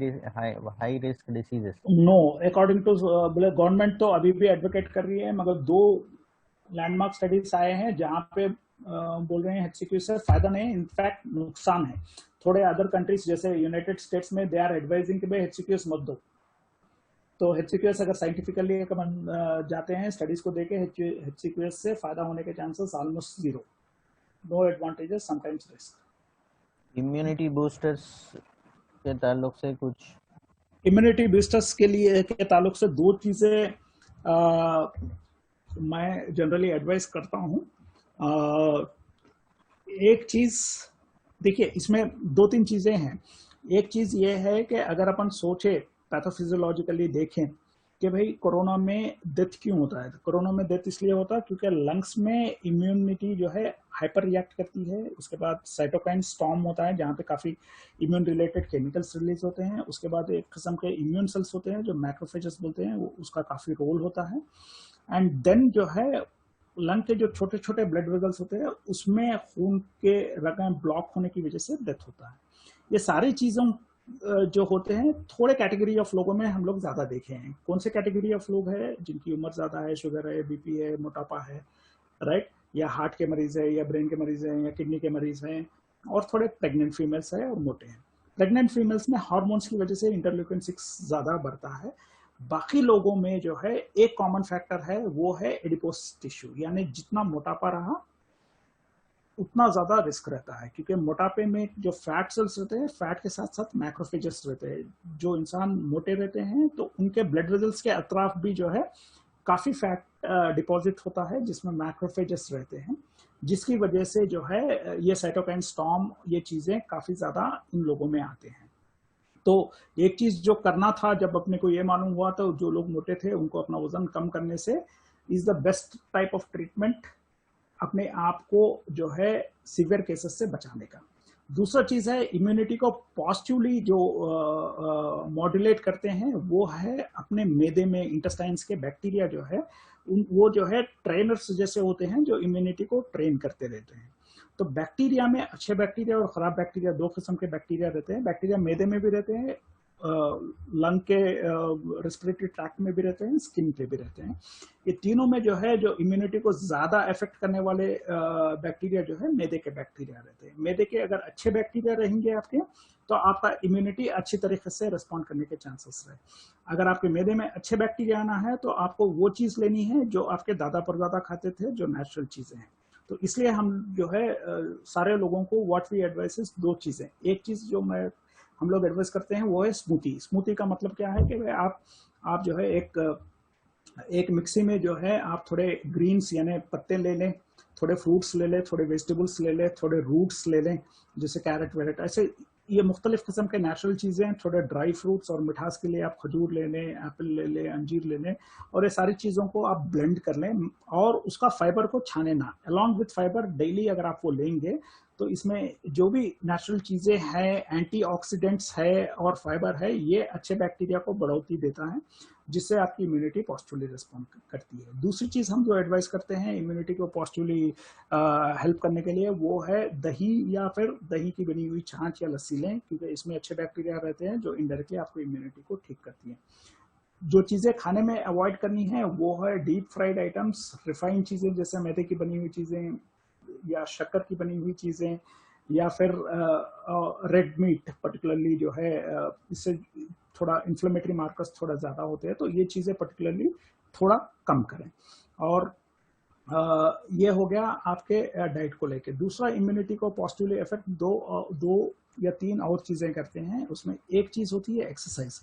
risk diseases? No, according to बोले गवर्नमेंट तो अभी भी एडवोकेट कर रही है, मगर 2 लैंडमार्क स्टडीज आए हैं जहां पे बोल रहे हैं एचसीक्यू से फायदा नहीं, इनफैक्ट नुकसान है। थोड़े अदर कंट्रीज जैसे यूनाइटेड स्टेट्स में दे आर एडवाइजिंग कि भाई एचसीक्यूएस मत दो। तो एचसीक्यूएस अगर साइंटिफिकली जाते हैं स्टडीज को देखे, एचसीक्यूएस से फायदा होने के chances almost 0, no advantages, sometimes risk. Immunity boosters के ताल्लुक से कुछ? इम्यूनिटी बूस्टर्स के लिए के ताल्लुक से 2 चीजें मैं जनरली एडवाइस करता हूँ। एक चीज देखिए, इसमें 2-3 चीजें हैं। एक चीज ये है कि अगर अपन सोचे पैथोफिजियोलॉजिकली देखें कि भाई कोरोना में डेथ क्यों होता है, कोरोना में डेथ इसलिए होता है क्योंकि लंग्स में इम्यूनिटी जो है हाइपर रिएक्ट करती है। उसके बाद साइटोकाइन स्टॉर्म होता है जहाँ पे काफी इम्यून रिलेटेड केमिकल्स रिलीज होते हैं। उसके बाद एक किस्म के इम्यून सेल्स होते हैं जो मैक्रोफेजेस बोलते हैं, वो उसका काफी रोल होता है। एंड देन जो है लंग के जो छोटे छोटे ब्लड वेजल्स होते हैं उसमें खून के रगें ब्लॉक होने की वजह से डेथ होता है। ये सारी चीजों जो होते हैं थोड़े कैटेगरी ऑफ लोगों में हम लोग ज्यादा देखे हैं। कौन से कैटेगरी ऑफ लोग है? जिनकी उम्र ज्यादा है, शुगर है, बीपी है, मोटापा है, राइट, या हार्ट के मरीज है, या ब्रेन के मरीज है, या किडनी के मरीज हैं, और थोड़े प्रेग्नेंट फीमेल्स है और मोटे हैं। प्रेग्नेंट फीमेल्स में हार्मोन्स की वजह से इंटरल्यूकिन 6 ज्यादा बढ़ता है। बाकी लोगों में जो है एक कॉमन फैक्टर है, वो है एडिपोस टिश्यू, यानी जितना मोटापा रहा उतना ज्यादा रिस्क रहता है, क्योंकि मोटापे में जो फैट सेल्स रहते हैं, फैट के साथ साथ मैक्रोफेजेस रहते हैं। जो इंसान मोटे रहते हैं तो उनके ब्लड वेजल्स के अतराफ भी जो है काफी फैट डिपॉजिट होता है जिसमें मैक्रोफेजेस रहते हैं, जिसकी वजह से जो है ये साइटोकाइन स्टॉर्म, ये चीजें काफी ज्यादा इन लोगों में आते हैं। तो एक चीज जो करना था जब अपने को ये मालूम हुआ, तो जो लोग मोटे थे उनको अपना वजन कम करने से is the best type of treatment अपने आप को जो है सीवियर केसेस से बचाने का। दूसरा चीज है इम्यूनिटी को पॉजिटिवली जो मॉड्यूलेट करते हैं, वो है अपने मैदे में इंटेस्टाइन्स के बैक्टीरिया जो है वो जो है ट्रेनर्स जैसे होते हैं जो इम्यूनिटी को ट्रेन करते रहते हैं। तो बैक्टीरिया में अच्छे बैक्टीरिया और खराब बैक्टीरिया, 2 किस्म के बैक्टीरिया रहते हैं। बैक्टीरिया मैदे में भी रहते हैं, लंग के रेस्पिरेटरी ट्रैक्ट में भी रहते हैं, स्किन पे भी रहते हैं। ये तीनों में जो है जो इम्यूनिटी को ज्यादा इफेक्ट करने वाले बैक्टीरिया जो है मैदे के बैक्टीरिया रहते हैं। मैदे के अगर अच्छे बैक्टीरिया रहेंगे आपके, तो आपका इम्यूनिटी अच्छी तरीके से रिस्पॉन्ड करने के चांसेस रहे। अगर आपके मैदे में अच्छे बैक्टीरिया आना है तो आपको वो चीज लेनी है जो आपके दादा परदादा खाते थे, जो नेचुरल चीजें हैं। तो इसलिए हम जो है सारे लोगों को व्हाट वी एडवाइस इज 2 चीजें। एक चीज जो हम लोग एडवाइस करते हैं वो है स्मूथी। स्मूथी का मतलब क्या है कि आप जो है एक मिक्सी में जो है आप थोड़े ग्रीन्स यानी पत्ते ले लें, थोड़े फ्रूट्स ले लें, थोड़े वेजिटेबल्स ले लें, थोड़े रूट्स ले लें जैसे कैरेट वेरेट, ऐसे ये मुख्तलिफ किस्म के नेचुरल चीजें हैं। थोड़े ड्राई फ्रूट्स और मिठास के लिए आप खजूर ले लें, एप्पल ले लें, अंजीर ले लें, और ये सारी चीजों को आप ब्लेंड कर लें और उसका फाइबर को छाने ना। अलॉन्ग विथ फाइबर डेली अगर आप वो लेंगे तो इसमें जो भी नेचुरल चीजें हैं, एंटीऑक्सीडेंट्स है और फाइबर है, ये अच्छे बैक्टीरिया को बढ़ोतरी देता है, जिससे आपकी इम्यूनिटी पॉजिटिवली रिस्पॉन्ड करती है। दूसरी चीज हम जो एडवाइस करते हैं इम्यूनिटी को पॉजिटिवली हेल्प करने के लिए, वो है दही या फिर दही की बनी हुई छाछ या लस्सी लें, क्योंकि इसमें अच्छे बैक्टीरिया रहते हैं जो इनडायरेक्टली आपको इम्यूनिटी को ठीक करती है। जो चीजें खाने में अवॉइड करनी है वो है डीप फ्राइड आइटम्स, रिफाइंड चीजें जैसे मैदे की बनी हुई चीजें या शक्कर की बनी हुई चीजें, या फिर रेड मीट पर्टिकुलरली जो है इससे थोड़ा इन्फ्लेमेटरी मार्कर्स थोड़ा ज्यादा होते हैं, तो ये चीजें पर्टिकुलरली थोड़ा कम करें। और ये हो गया आपके डाइट को लेके। दूसरा इम्यूनिटी को पॉजिटिवली इफेक्ट दो या 3 और चीजें करते हैं। उसमें एक चीज होती है एक्सरसाइज।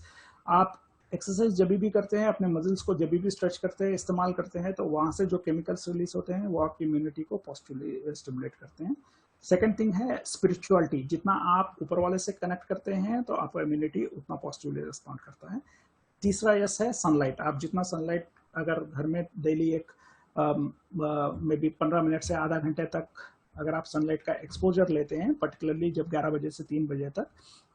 आप एक्सरसाइज जब भी करते हैं, अपने मसल्स को जब भी स्ट्रेच करते हैं, इस्तेमाल करते हैं, तो वहां से जो केमिकल्स रिलीज होते हैं वो आपकी इम्यूनिटी को पॉजिटिवली स्टिमुलेट करते हैं। सेकंड थिंग है स्पिरिचुअलिटी, जितना आप ऊपर वाले से कनेक्ट करते हैं तो आपका इम्यूनिटी उतना पॉजिटिवली रिस्पॉन्ड करता है। तीसरा यस है सनलाइट, आप जितना सनलाइट अगर घर में डेली एक मे बी 15 मिनट से आधा घंटे तक अगर आप सनलाइट का एक्सपोजर लेते हैं, पर्टिकुलरली जब 11 बजे से 3 बजे तक,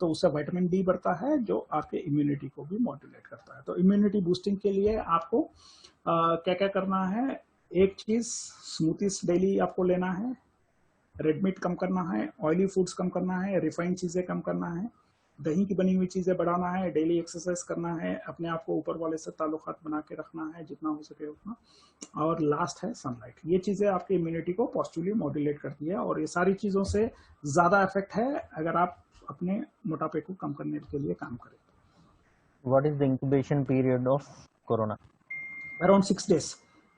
तो उससे विटामिन डी बढ़ता है जो आपके इम्यूनिटी को भी मॉड्यूलेट करता है। तो इम्यूनिटी बूस्टिंग के लिए आपको क्या क्या करना है, एक चीज स्मूथीज डेली आपको लेना है, रेड मीट कम करना है, ऑयली फूड्स कम करना है, रिफाइंड चीजें कम करना है, दही की बनी हुई चीजें बढ़ाना है, डेली एक्सरसाइज करना है, अपने आप को ऊपर वाले से ताल्लुकात बना के रखना है जितना हो सके उतना, और लास्ट है सनलाइट। ये चीजें आपकी इम्यूनिटी को पॉजिटिवली मॉड्यूलेट करती है और ये सारी चीजों से ज्यादा इफेक्ट है अगर आप अपने मोटापे को कम करने के लिए काम करें। What is the incubation period of corona? Around 6 days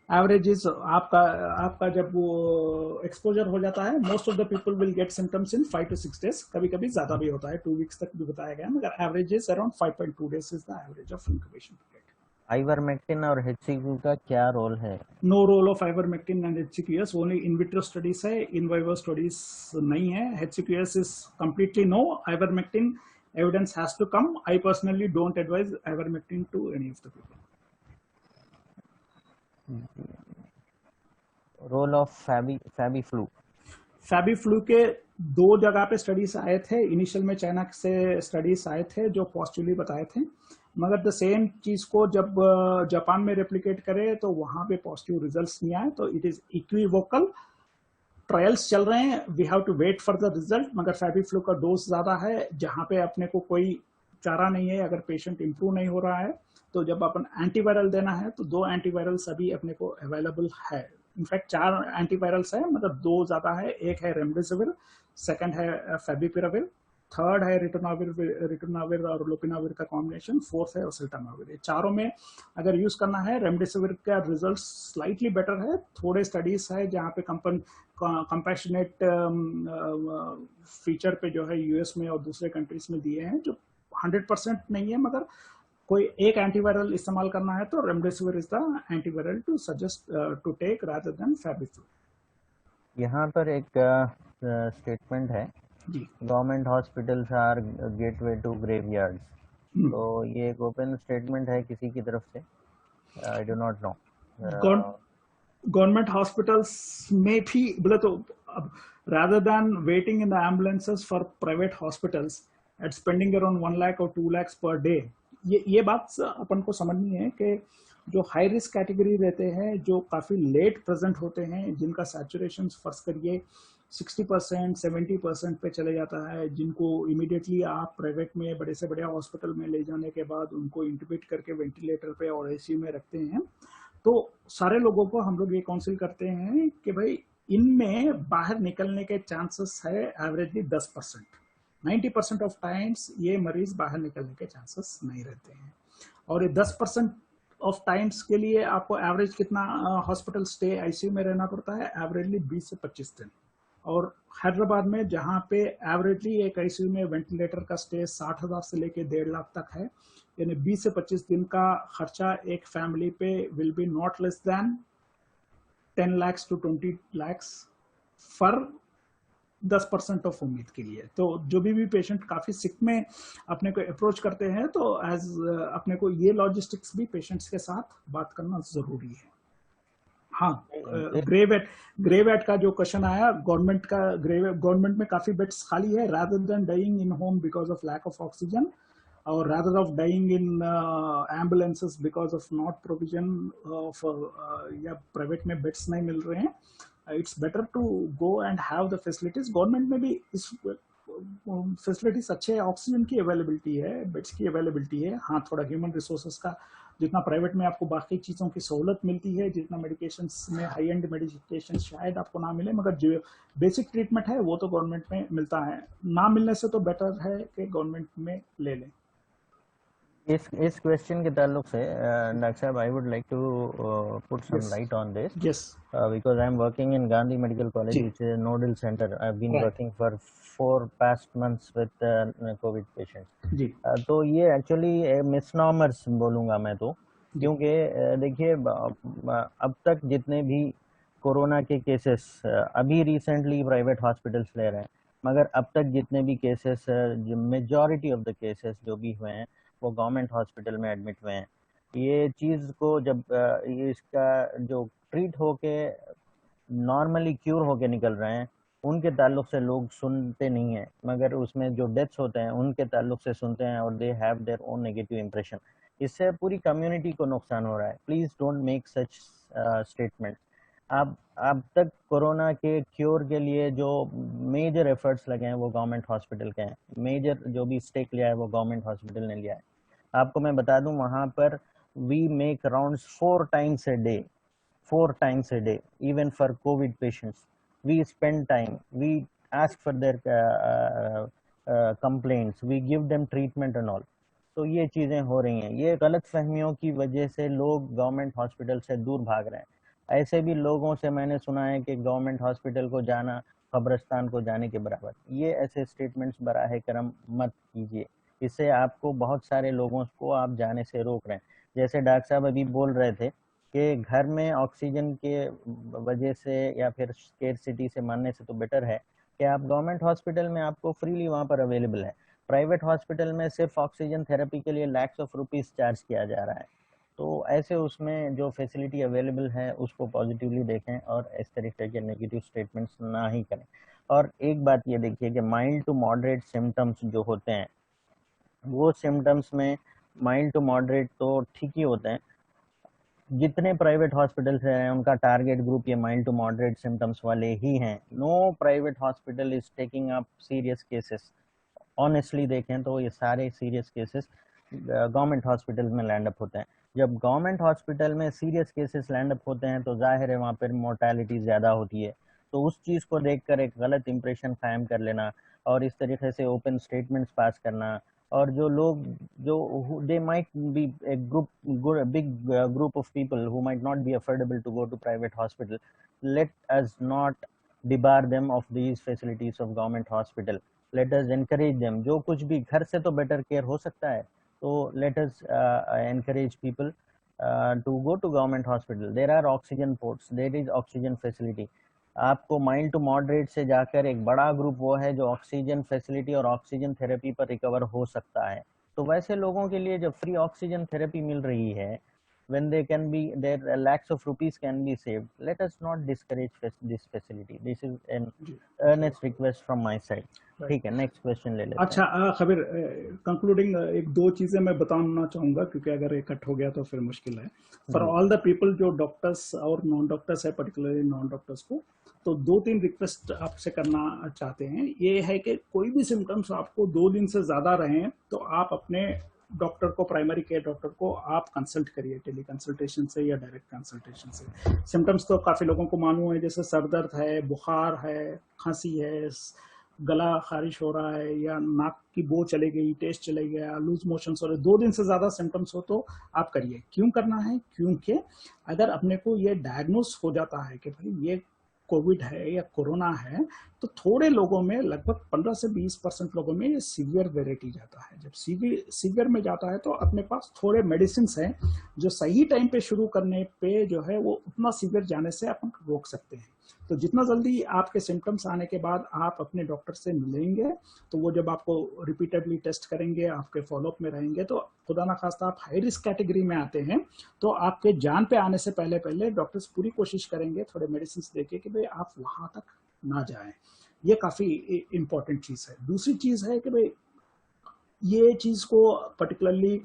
average is आपका जब वो एक्सपोजर हो जाता है, most of the people will get symptoms in 5 to 6 days, कभी कभी ज्यादा भी होता है, 2 weeks तक भी बताया गया, मगर average is around 5.2 days is the average of incubation period. Ivermectin और HCQ का क्या रोल है? No role of ivermectin and HCQS, only in vitro studies है, इन वाइवो स्टडीज नहीं है। HCQS is completely no, ivermectin evidence has to come. I personally don't advise ivermectin to any of the people. Role of FabiFlu. FabiFlu के 2 जगह पे स्टडीज आए थे, इनिशियल में चाइना से स्टडीज आए थे जो पॉजिटिवली बताए थे, मगर द सेम चीज को जब जापान में रेप्लिकेट करे तो वहां पे पॉजिटिव रिजल्ट्स नहीं आए। तो इट इज इक्विवोकल, ट्रायल्स चल रहे हैं, we have to wait for the result. मगर फैबी फ्लू का डोज ज्यादा है, जहां पे अपने को कोई चारा नहीं है, अगर पेशेंट इंप्रूव नहीं हो रहा है तो जब अपन एंटीवायरल देना है तो 2 एंटीवायरल्स अभी अपने को अवेलेबल है। इनफैक्ट 4 एंटीवायरल्स है, मतलब 2 ज्यादा है, एक है रेमडेसिविर, सेकंड है फेविपिराविर, थर्ड है रिटोनाविर और लोपिनाविर का कॉम्बिनेशन, फोर्थ है ओसेल्टामाविर। ये चारों में अगर यूज करना है, रेमडेसिविर का रिजल्ट स्लाइटली बेटर है। थोड़े स्टडीज है जहाँ पे कंपैशनेट फीचर पे जो है यूएस में और दूसरे कंट्रीज में दिए हैं, जो 100% नहीं है, मगर कोई एक एंटीवायरल इस्तेमाल करना है तो remdesivir is the antiviral to suggest to take rather than Fabiflu. यहाँ पर एक स्टेटमेंट है, government hospitals are gateway to graveyards, तो ये एक ओपन स्टेटमेंट है किसी की तरफ से, I do not know. Government hospitals में भी बोले तो अब rather than waiting in the ambulances for private hospitals at spending around 1 lakh or 2 lakhs per day, ये बात अपन को समझनी है कि जो हाई रिस्क कैटेगरी रहते हैं, जो काफी लेट प्रेजेंट होते हैं, जिनका सैचुरेशन फर्ज करिए 60% 70% पे चले जाता है, जिनको इमीडिएटली आप प्राइवेट में बड़े से बड़े हॉस्पिटल में ले जाने के बाद उनको इंटुबेट करके वेंटिलेटर पे और एसी में रखते हैं, तो सारे लोगों को हम लोग ये काउंसिल करते हैं कि भाई इनमें बाहर निकलने के चांसेस है एवरेजली 10%। 90% ऑफ टाइम्स ये मरीज बाहर निकलने के चांसेस नहीं रहते हैं, और ये 10% ऑफ टाइम्स के लिए आपको एवरेज कितना हॉस्पिटल स्टे आईसीयू में रहना पड़ता है, एवरेजली 20 से 25 दिन। और हैदराबाद में जहाँ पे एवरेजली एक आईसीयू में वेंटिलेटर का स्टे 60,000 से लेके 1.5 लाख तक है, यानी 20 से 25 दिन का खर्चा एक फैमिली पे will be not less than 10 lakhs to 20 lakhs for 10% of उम्मीद के लिए। तो जो भी पेशेंट काफी सिक में अपने को अप्रोच करते हैं, तो एज अपने को ये लॉजिस्टिक्स भी पेशेंट्स के साथ बात करना जरूरी है। हाँ, ग्रेवेट का जो क्वेश्चन आया, गवर्नमेंट में काफी बेड्स खाली है, rather than dying in home because of lack of oxygen or rather of dying in ambulances because of not provision of या private में beds नहीं मिल रहे हैं, it's better to go and have the facilities। Government में भी इस फैसिलिटीज अच्छे, ऑक्सीजन की अवेलेबिलिटी है, बेड्स की अवेलेबिलिटी है। हाँ, थोड़ा ह्यूमन रिसोर्सेज का, जितना प्राइवेट में आपको बाकी चीज़ों की सहूलत मिलती है, जितना मेडिकेशन में हाई एंड मेडिकेशन शायद आपको ना मिले, मगर जो बेसिक ट्रीटमेंट है वो तो गवर्नमेंट में मिलता है। ना मिलने से तो बेटर है कि गवर्नमेंट में ले लें। इस क्वेश्चन के ताल्लुक से डॉक्टर साहब, I would like to put some light on this, because I am working in Gandhi Medical College, which is a nodal center. I have been working for 4 past months with COVID patients. तो ये एक्चुअली मिसनॉमर्स बोलूँगा मैं तो, क्योंकि देखिए अब तक जितने भी कोरोना के केसेस अभी रिसेंटली प्राइवेट हॉस्पिटल्स ले रहे हैं, मगर अब तक जितने भी cases, majority of the cases जो भी हुए हैं वो गवर्नमेंट हॉस्पिटल में एडमिट हुए हैं। ये चीज़ को जब इसका जो ट्रीट होके नॉर्मली क्यूर होके निकल रहे हैं उनके ताल्लुक से लोग सुनते नहीं हैं, मगर उसमें जो डेथ्स होते हैं उनके ताल्लुक से सुनते हैं और they have their own negative impression. इससे पूरी कम्युनिटी को नुकसान हो रहा है। Please don't make such statement. आप अब तक कोरोना के क्योर के लिए जो मेजर एफर्ट्स लगे हैं वो गवर्नमेंट हॉस्पिटल के हैं, मेजर जो भी स्टेक लिया है वो गवर्नमेंट हॉस्पिटल ने लिया है। आपको मैं बता दूं वहाँ पर we make rounds 4 times a day, 4 times a day, even for COVID patients. We spend time, we ask for their complaints, we give them treatment and all. तो ये चीज़ें हो रही हैं। ये गलत फहमियों की वजह से लोग गवर्नमेंट हॉस्पिटल से दूर भाग रहे हैं। ऐसे भी लोगों से मैंने सुना है कि गवर्नमेंट हॉस्पिटल को जाना कब्रिस्तान को जाने के बराबर। ये ऐसे स्टेटमेंट्स बराह करम मत कीजिए, इससे आपको बहुत सारे लोगों को आप जाने से रोक रहे हैं। जैसे डॉक्टर साहब अभी बोल रहे थे कि घर में ऑक्सीजन के वजह से या फिर स्केर्सिटी से मरने से तो बेटर है कि आप गवर्नमेंट हॉस्पिटल में आपको फ्रीली वहाँ पर अवेलेबल है। प्राइवेट हॉस्पिटल में सिर्फ ऑक्सीजन थेरेपी के लिए lakhs of rupees चार्ज किया जा रहा है। तो ऐसे उसमें जो फैसिलिटी अवेलेबल है उसको पॉजिटिवली देखें और इस तरीके के नेगेटिव स्टेटमेंट्स ना ही करें। और एक बात ये देखिए कि माइल्ड टू मॉडरेट सिम्टम्स जो होते हैं वो सिम्टम्स में माइल्ड टू मॉडरेट तो ठीक ही होते हैं। जितने प्राइवेट हॉस्पिटल्स हैं उनका टारगेट ग्रुप ये माइल्ड टू मॉडरेट सिम्टम्स वाले ही हैं। No private hospital is taking up serious cases. Honestly देखें तो ये सारे सीरियस केसेस गवर्नमेंट हॉस्पिटल में लैंड अप होते हैं। जब गवर्नमेंट हॉस्पिटल में सीरियस केसेस लैंड अप होते हैं तो जाहिर है वहाँ पर मोर्टेलिटी ज़्यादा होती है। तो उस चीज़ को देखकर एक गलत इंप्रेशन कायम कर लेना और इस तरीके से ओपन स्टेटमेंट्स पास करना, और जो लोग जो they might be a big group of people who might not be affordable to go to private hospital, let us not debar them of these facilities of government hospital. Let us encourage them. जो कुछ भी घर से तो बेटर केयर हो सकता है, तो let us encourage people to go to government hospital. There are oxygen ports, there is oxygen facility. आपको माइल्ड टू मॉडरेट से जाकर एक बड़ा ग्रुप वो है जो ऑक्सीजन फैसिलिटी और ऑक्सीजन थेरेपी पर रिकवर हो सकता है। तो वैसे लोगों के लिए जब फ्री ऑक्सीजन थेरेपी मिल रही है, when they can be their lakhs of rupees can be saved, let us not discourage this facility. This is an earnest request from my side. ठीक है, नेक्स्ट क्वेश्चन ले लेते हैं। अच्छा खबीर, कंक्लूडिंग एक दो चीजें मैं बताना चाहूंगा क्योंकि अगर एक कट हो गया तो फिर मुश्किल है फॉर ऑल द पीपल जो डॉक्टर्स और नॉन डॉक्टर्स है, पर्टिकुलरली नॉन डॉक्टर्स को। तो दो तीन रिक्वेस्ट आपसे करना चाहते हैं। ये है कि कोई भी सिम्टम्स आपको 2 दिन से ज्यादा रहे तो आप अपने डॉक्टर को, प्राइमरी केयर डॉक्टर को आप कंसल्ट करिए, टेली कंसल्टेशन से या डायरेक्ट कंसल्टेशन से। सिम्टम्स तो काफी लोगों को मालूम है, जैसे सर दर्द है, बुखार है, खांसी है, गला खारिश हो रहा है, या नाक की बो चली गई, टेस्ट चले गया, लूज मोशन हो रहे, 2 दिन से ज्यादा सिम्टम्स हो तो आप करिए। क्यों करना है? क्योंकि अगर अपने को ये डायग्नोस हो जाता है कि भाई ये कोविड है या कोरोना है, तो थोड़े लोगों में, लगभग 15 से 20% लोगों में ये सीवियर वेराइटी जाता है। जब सीवियर में जाता है तो अपने पास थोड़े मेडिसिन हैं जो सही टाइम पे शुरू करने पे जो है वो उतना सीवियर जाने से अपन रोक सकते हैं। तो जितना जल्दी आपके सिम्टम्स आने के बाद आप अपने डॉक्टर से मिलेंगे, तो वो जब आपको रिपीटेडली टेस्ट करेंगे, आपके फॉलोअप में रहेंगे, तो खुदा ना खास्ता आप हाई रिस्क कैटेगरी में आते हैं तो आपके जान पे आने से पहले डॉक्टर्स पूरी कोशिश करेंगे थोड़े मेडिसिन देके कि भाई आप वहां तक ना जाएं। ये काफी इंपॉर्टेंट चीज है। दूसरी चीज है कि भाई ये चीज को पर्टिकुलरली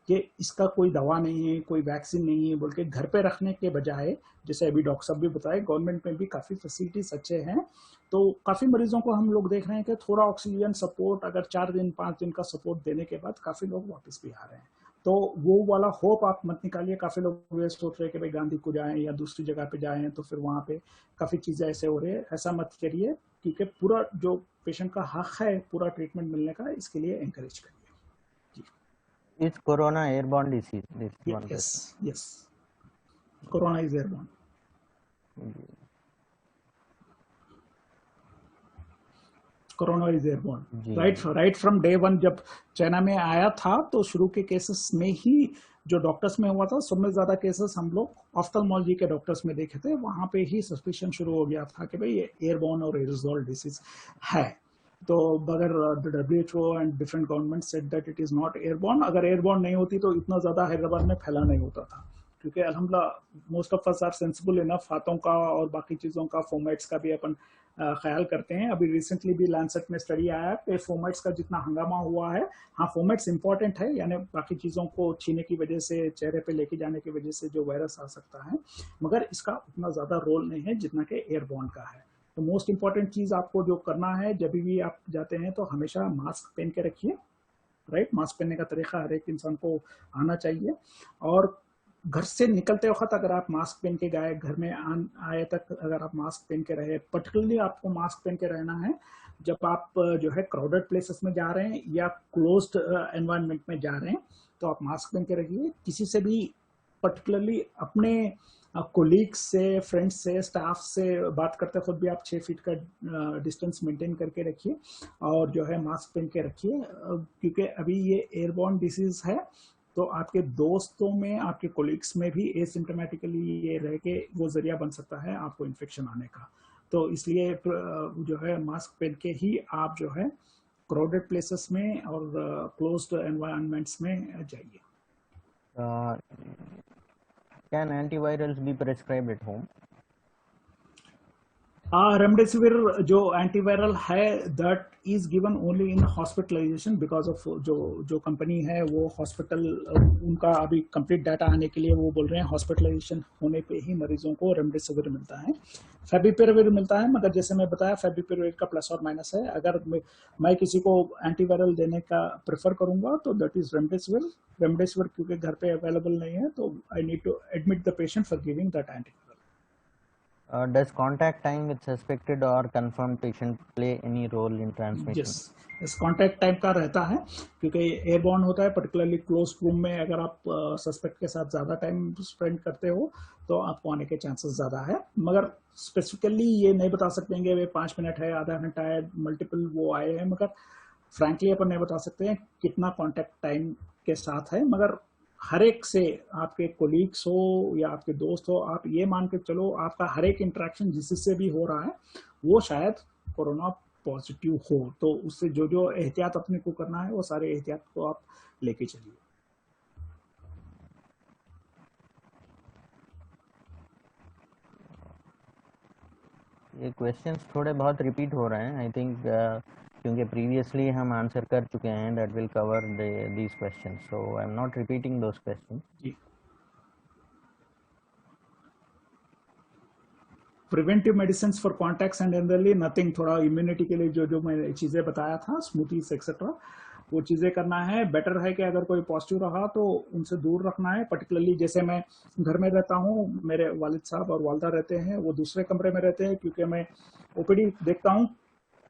कि इसका कोई दवा नहीं है, कोई वैक्सीन नहीं है बोल के घर पे रखने के बजाय, जैसे अभी डॉक्टर साहब भी बताए, गवर्नमेंट में भी काफी फैसिलिटीज अच्छे हैं। तो काफी मरीजों को हम लोग देख रहे हैं कि थोड़ा ऑक्सीजन सपोर्ट अगर 4 दिन 5 दिन का सपोर्ट देने के बाद काफी लोग वापस भी आ रहे हैं। तो वो वाला होप आप मत निकालिए। काफी लोग ये सोच रहे हैं कि भाई गांधी को जाएं या दूसरी जगह पे जाएं तो फिर वहां पे काफी चीजें ऐसे हो रही है। ऐसा मत करिए, क्योंकि पूरा जो पेशेंट का हक है पूरा ट्रीटमेंट मिलने का, इसके लिए एंकरेज करिए। Is corona airborne disease? This is one Yes, question. yes. Corona is airborne. Corona is airborne. Right from day 1 जब चाइना में आया था तो शुरू के केसेस में ही जो डॉक्टर्स में हुआ था सबसे ज्यादा केसेस हम लोग ऑफ्थल्मोलॉजी के डॉक्टर्स में देखे थे, वहां पे ही सस्पिशन शुरू हो गया था कि भाई ये एयरबोर्न और एरोसोल डिसीज है। तो बगैर WHO and different government said that it is not airborne, अगर एयरबोर्न नहीं होती तो इतना ज्यादा हैदराबाद में फैला नहीं होता था, क्योंकि अल्हम्दुलिल्लाह most of us are sensible enough, हाथों का और बाकी चीजों का, फॉर्मेट्स का भी अपन ख्याल करते हैं। अभी रिसेंटली भी लैंसेट में स्टडी आया है कि फॉर्मेट्स का जितना हंगामा हुआ है, हाँ फॉर्मेट्स इंपॉर्टेंट है, यानी बाकी चीजों को छीने की वजह से, चेहरे पे लेके जाने की वजह से जो वायरस आ सकता है, मगर इसका उतना ज्यादा रोल नहीं है जितना कि एयरबोर्न का है। तो मोस्ट इंपॉर्टेंट चीज आपको जो करना है, जब भी आप जाते हैं तो हमेशा मास्क पहन के रखिए, राइट। मास्क पहनने का तरीका हर एक इंसान को आना चाहिए, और घर से निकलते वक्त अगर आप मास्क पहन के गए, घर में आए तक अगर आप मास्क पहन के रहे, पर्टिकुलरली आपको मास्क पहन के रहना है जब आप जो है क्राउडेड प्लेसेस में जा रहे हैं या क्लोज्ड एनवायरनमेंट में जा रहे हैं, तो आप मास्क पहन के रखिए। किसी से भी, पर्टिकुलरली अपने कोलीग्स से, फ्रेंड्स से, स्टाफ से बात करते खुद भी आप 6 फीट का डिस्टेंस मेंटेन करके रखिए, और जो है मास्क पहन के रखिए, क्योंकि अभी ये एयरबोर्न डिसीज है, तो आपके दोस्तों में, आपके कोलीग्स में भी एसिम्टोमेटिकली ये रह के वो जरिया बन सकता है आपको इन्फेक्शन आने का। तो इसलिए जो है मास्क पहन के ही आप जो है क्राउडेड प्लेसेस में और क्लोज्ड एनवायरनमेंट्स में जाइए। Can antivirals be prescribed at home? Remdesivir जो एंटीवायरल है, that is given only in hospitalization, because of जो कंपनी है वो हॉस्पिटल, उनका अभी कंप्लीट डाटा आने के लिए वो बोल रहे हैं हॉस्पिटलाइजेशन होने पे ही मरीजों को रेमडेसिविर मिलता है। फेविपिराविर मिलता है, मगर जैसे मैं बताया फेविपिराविर का प्लस और माइनस है। अगर मैं किसी को एंटीवायरल देने का प्रेफर करूंगा तो दैट इज रेमडेसिविर। रेमडेसिविर क्योंकि घर पे अवेलेबल नहीं है, तो I need to admit the patient for giving that antiviral. Does contact time with suspected or confirmed patient play any role in transmission? इस कॉन्टैक्ट टाइम का रहता है, क्योंकि एयरबॉर्न होता है, पर्टिकुलरली क्लोज रूम में अगर आप सस्पेक्ट के साथ ज्यादा टाइम स्पेंड करते हो तो आपको आने के चांसेस ज्यादा है। मगर स्पेसिफिकली ये नहीं बता सकते हैं वे 5 मिनट है, आधा घंटा है, मल्टीपल वो आए हैं, मगर फ्रैंकली अपन नहीं बता सकते हैं कितना कॉन्टैक्ट टाइम के साथ है। मगर हर एक से, आपके कोलीग्स हो या आपके दोस्त हो, आप ये मान के चलो आपका हर एक इंटरेक्शन जिससे भी हो रहा है वो शायद कोरोना पॉजिटिव हो, तो उससे जो जो एहतियात अपने को करना है वो सारे एहतियात को आप लेके चलिए। ये क्वेश्चंस थोड़े बहुत रिपीट हो रहे हैं, आई थिंक क्योंकि प्रीवियसली हम आंसर कर चुके हैं, that will cover these questions, so I am not repeating those questions. जी, preventive medicine for contacts and elderly nothing. थोड़ा इम्यूनिटी के लिए जो जो मैं चीजें बताया था, स्मूथीज एक्सेट्रा, वो चीजें करना है। बेटर है कि अगर कोई पॉजिटिव रहा तो उनसे दूर रखना है। पर्टिकुलरली जैसे मैं घर में रहता हूँ, मेरे वालिद साहब और वालदा रहते हैं, वो दूसरे कमरे में रहते हैं, क्योंकि मैं ओपीडी देखता हूँ,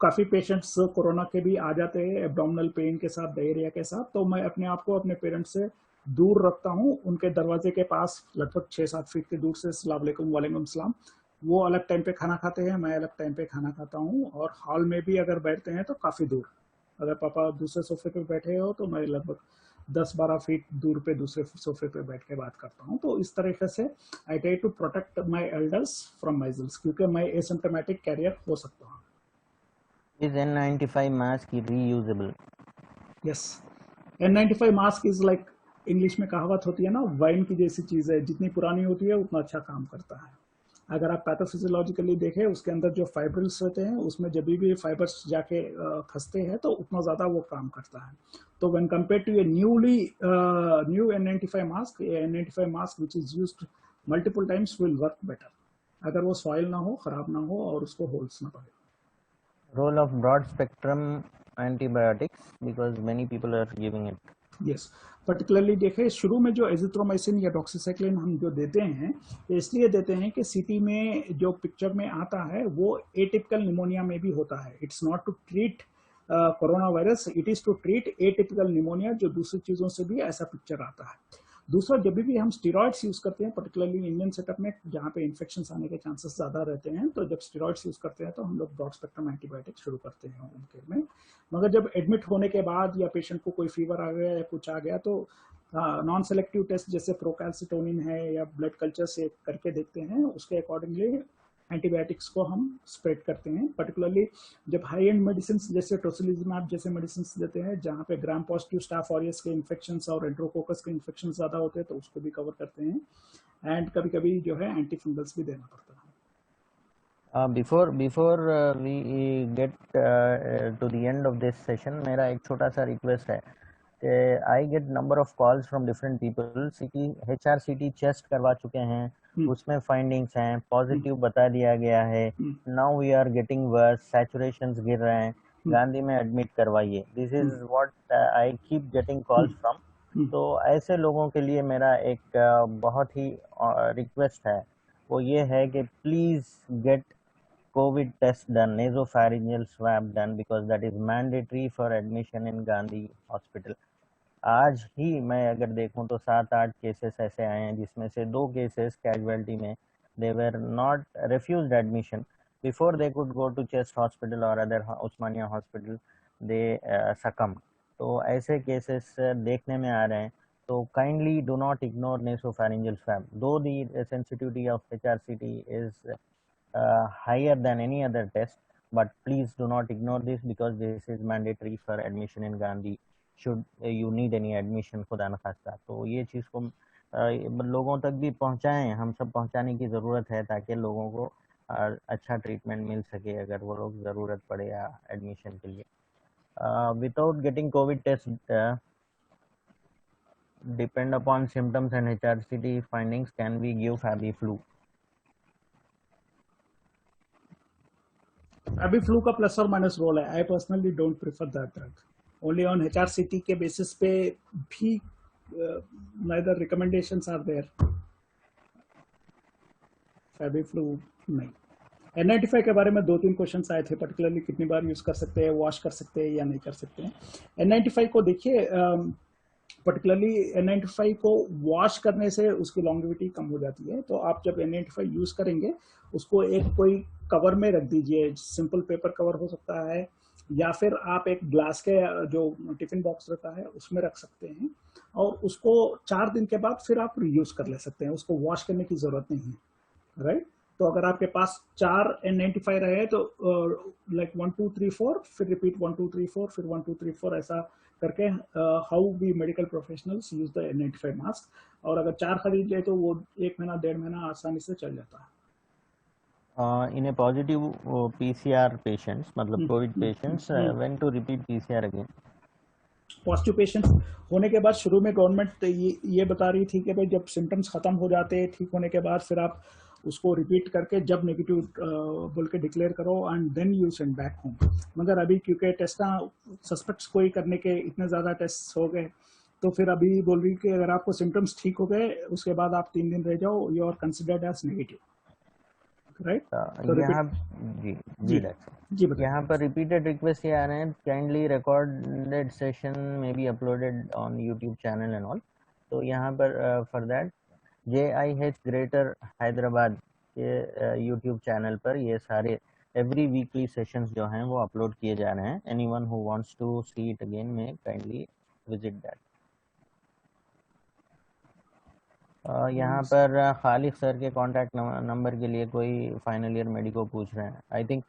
काफी पेशेंट्स कोरोना के भी आ जाते हैं एब्डोमिनल पेन के साथ, डायरिया के साथ, तो मैं अपने आप को अपने पेरेंट्स से दूर रखता हूँ। उनके दरवाजे के पास लगभग 6-7 फीट के दूर से, अस्सलाम वालेकुम, वालेकुम सलाम। वो अलग टाइम पे खाना खाते हैं, मैं अलग टाइम पे खाना खाता हूँ, और हॉल में भी अगर बैठते हैं तो काफी दूर। अगर पापा दूसरे सोफे पे बैठे हो तो मैं लगभग 10-12 फीट दूर पे दूसरे सोफे पे बैठ के बात करता हूँ। तो इस तरीके से I try to protect my elders from measles, क्योंकि मैं एसिम्प्टोमेटिक कैरियर हो सकता हूँ। Is N95 mask reusable? Yes, N95 mask is like, English में कहावत होती है ना, वाइन की जैसी चीज है, जितनी पुरानी होती है उतना अच्छा काम करता है। अगर आप पैथोफिजियोलॉजिकली देखें, उसके अंदर जो फाइब्रिल्स रहते हैं, उसमें जब भी फाइबर्स जाके फंसते हैं तो उतना ज्यादा वो काम करता है। तो when compare to a new N95 mask, N95 mask which is used multiple times will work better, अगर वो सॉइल ना हो, खराब ना हो और उसको होल्स ना पड़े। Role of broad spectrum antibiotics, because many people are giving it. Yes, particularly देखें, शुरू में जो एजिथ्रोमाइसिन या डॉक्सीसाइक्लिन हम जो देते हैं, इसलिए देते हैं कि सीटी में जो पिक्चर में आता है वो एटिपिकल निमोनिया में भी होता है। It's not to treat corona virus, it is to treat atypical pneumonia, जो दूसरी चीजों से भी ऐसा पिक्चर आता है। दूसरा, जब भी हम स्टेरॉइड्स यूज करते हैं, पर्टिकुलरली इंडियन सेटअप में जहाँ पे इन्फेक्शन आने के चांसेस ज्यादा रहते हैं, तो जब स्टेरॉइड्स यूज करते हैं तो हम लोग ब्रॉड स्पेक्ट्रम एंटीबायोटिक शुरू करते हैं उनके में। मगर जब एडमिट होने के बाद या पेशेंट को कोई फीवर आ गया या कुछ आ गया, तो नॉन सेलेक्टिव टेस्ट जैसे प्रोकैल्सिटोनिन है या ब्लड कल्चर से करके देखते हैं, उसके अकॉर्डिंगली एंटीबायोटिक्स को हम स्प्रेड करते हैं। पर्टिकुलरली जब हाई एंड मेडिसिन जैसे टोसिलिजुमैब जैसे मेडिसिन देते हैं जहाँ पे ग्राम पॉजिटिव स्टाफ ऑरियस के इन्फेक्शन और एंट्रोकोकस के इन्फेक्शन ज्यादा होते हैं, तो उसको भी कवर करते हैं। एंड कभी कभी जो है एंटी फंगल्स भी देना पड़ता है। Before we get to the end of this session, मेरा एक छोटा सा request है कि I get number of calls from different people कि HRCT chest करवा चुके हैं, उसमें findings हैं, positive बता दिया गया है, now we are getting worse, saturations गिर रहे हैं, गांधी में admit करवाइए। This is what I keep getting calls from। तो ऐसे लोगों के लिए मेरा एक बहुत ही request है, वो ये है कि please get COVID test done, nasopharyngeal swab done, because that is mandatory for admission in Gandhi Hospital। आज ही मैं अगर देखूं तो 7-8 केसेस ऐसे आए हैं जिसमें से 2 केसेस कैजुअलिटी में they were not refused admission before they could go to chest hospital or other Osmania hospital, they succumb। तो ऐसे केसेस देखने में आ रहे हैं। तो kindly do not ignore nasopharyngeal swab, though the sensitivity of HRCT is higher than any other test, but please do not ignore this because this is mandatory for admission in Gandhi should you need any admission खुदा न खास्ता। तो ये चीज़ को लोगों तक भी पहुंचाएं, हम सब पहुंचाने की ज़रूरत है ताकि लोगों को अच्छा ट्रीटमेंट मिल सके अगर वो लोग ज़रूरत पड़े या एडमिशन के लिए। Without getting covid test depend upon symptoms and HRCT findings, can we give FabiFlu? FabiFlu का प्लस और माइनस रोल है। I personally don't prefer that drug, only on HRCT के बेसिस पे भी neither recommendations are there। FabiFlu नहीं। N95 के बारे में 2-3 क्वेश्चंस आए थे, पर्टिकुलरली कितनी बार यूज कर सकते हैं, वॉश कर सकते हैं या नहीं कर सकते हैं। N95 को देखिए, पर्टिकुलरली N95 को वॉश करने से उसकी लॉन्गेविटी कम हो जाती है। तो आप जब N95 यूज करेंगे उसको एक कोई कवर में रख दीजिए, सिंपल पेपर कवर हो सकता है या फिर आप एक ग्लास के जो टिफिन बॉक्स रहता है उसमें रख सकते हैं, और उसको 4 दिन के बाद फिर आप रीयूज कर ले सकते हैं, उसको वॉश करने की जरूरत नहीं है, राइट। तो अगर आपके पास 4 N95 रहे तो लाइक 1 2 3 4 फिर रिपीट 1 2 3 4 फिर 1 2 3 4 ऐसा करके how we medical professionals use the N95 mask. और अगर 4 खरीद ले तो वो 1 महीना 1.5 महीना आसानी से चल जाता है। In a positive PCR patients, मतलब COVID patients, when to repeat PCR again? Positive patients होने के बाद शुरू में गवर्नमेंट ये बता रही थी कि भाई जब सिम्टम्स खत्म हो जाते हैं, ठीक होने के बाद फिर आप उसको रिपीट करके जब नेगेटिव बोल के डिक्लेयर करो and then you send back home. मगर अभी क्योंकि टेस्ट सस्पेक्ट्स कोई करने के इतने ज़्यादा टेस्ट हो गए, तो फिर अभी बोल रही कि अगर आपको सिम्टम्स ठीक हो गए उसके बाद आप 3 दिन रह जाओ, you are considered as negative, right. तो यहाँ पर रिपीटेड रिक्वेस्ट ये आ रहे हैं, काइंडली रिकॉर्डेड सेशन में be uploaded on YouTube channel and all. तो यहाँ पर for that JIH greater Hyderabad के यूट्यूब चैनल पर ये सारे एवरी वीकली सेशंस जो हैं वो अपलोड किए जा रहे हैं। Anyone who wants to see it again may kindly visit that. यहाँ पर खालिद सर के कॉन्टैक्ट नंबर के लिए कोई फाइनल ईयर मेडिको पूछ रहे हैं। आई थिंक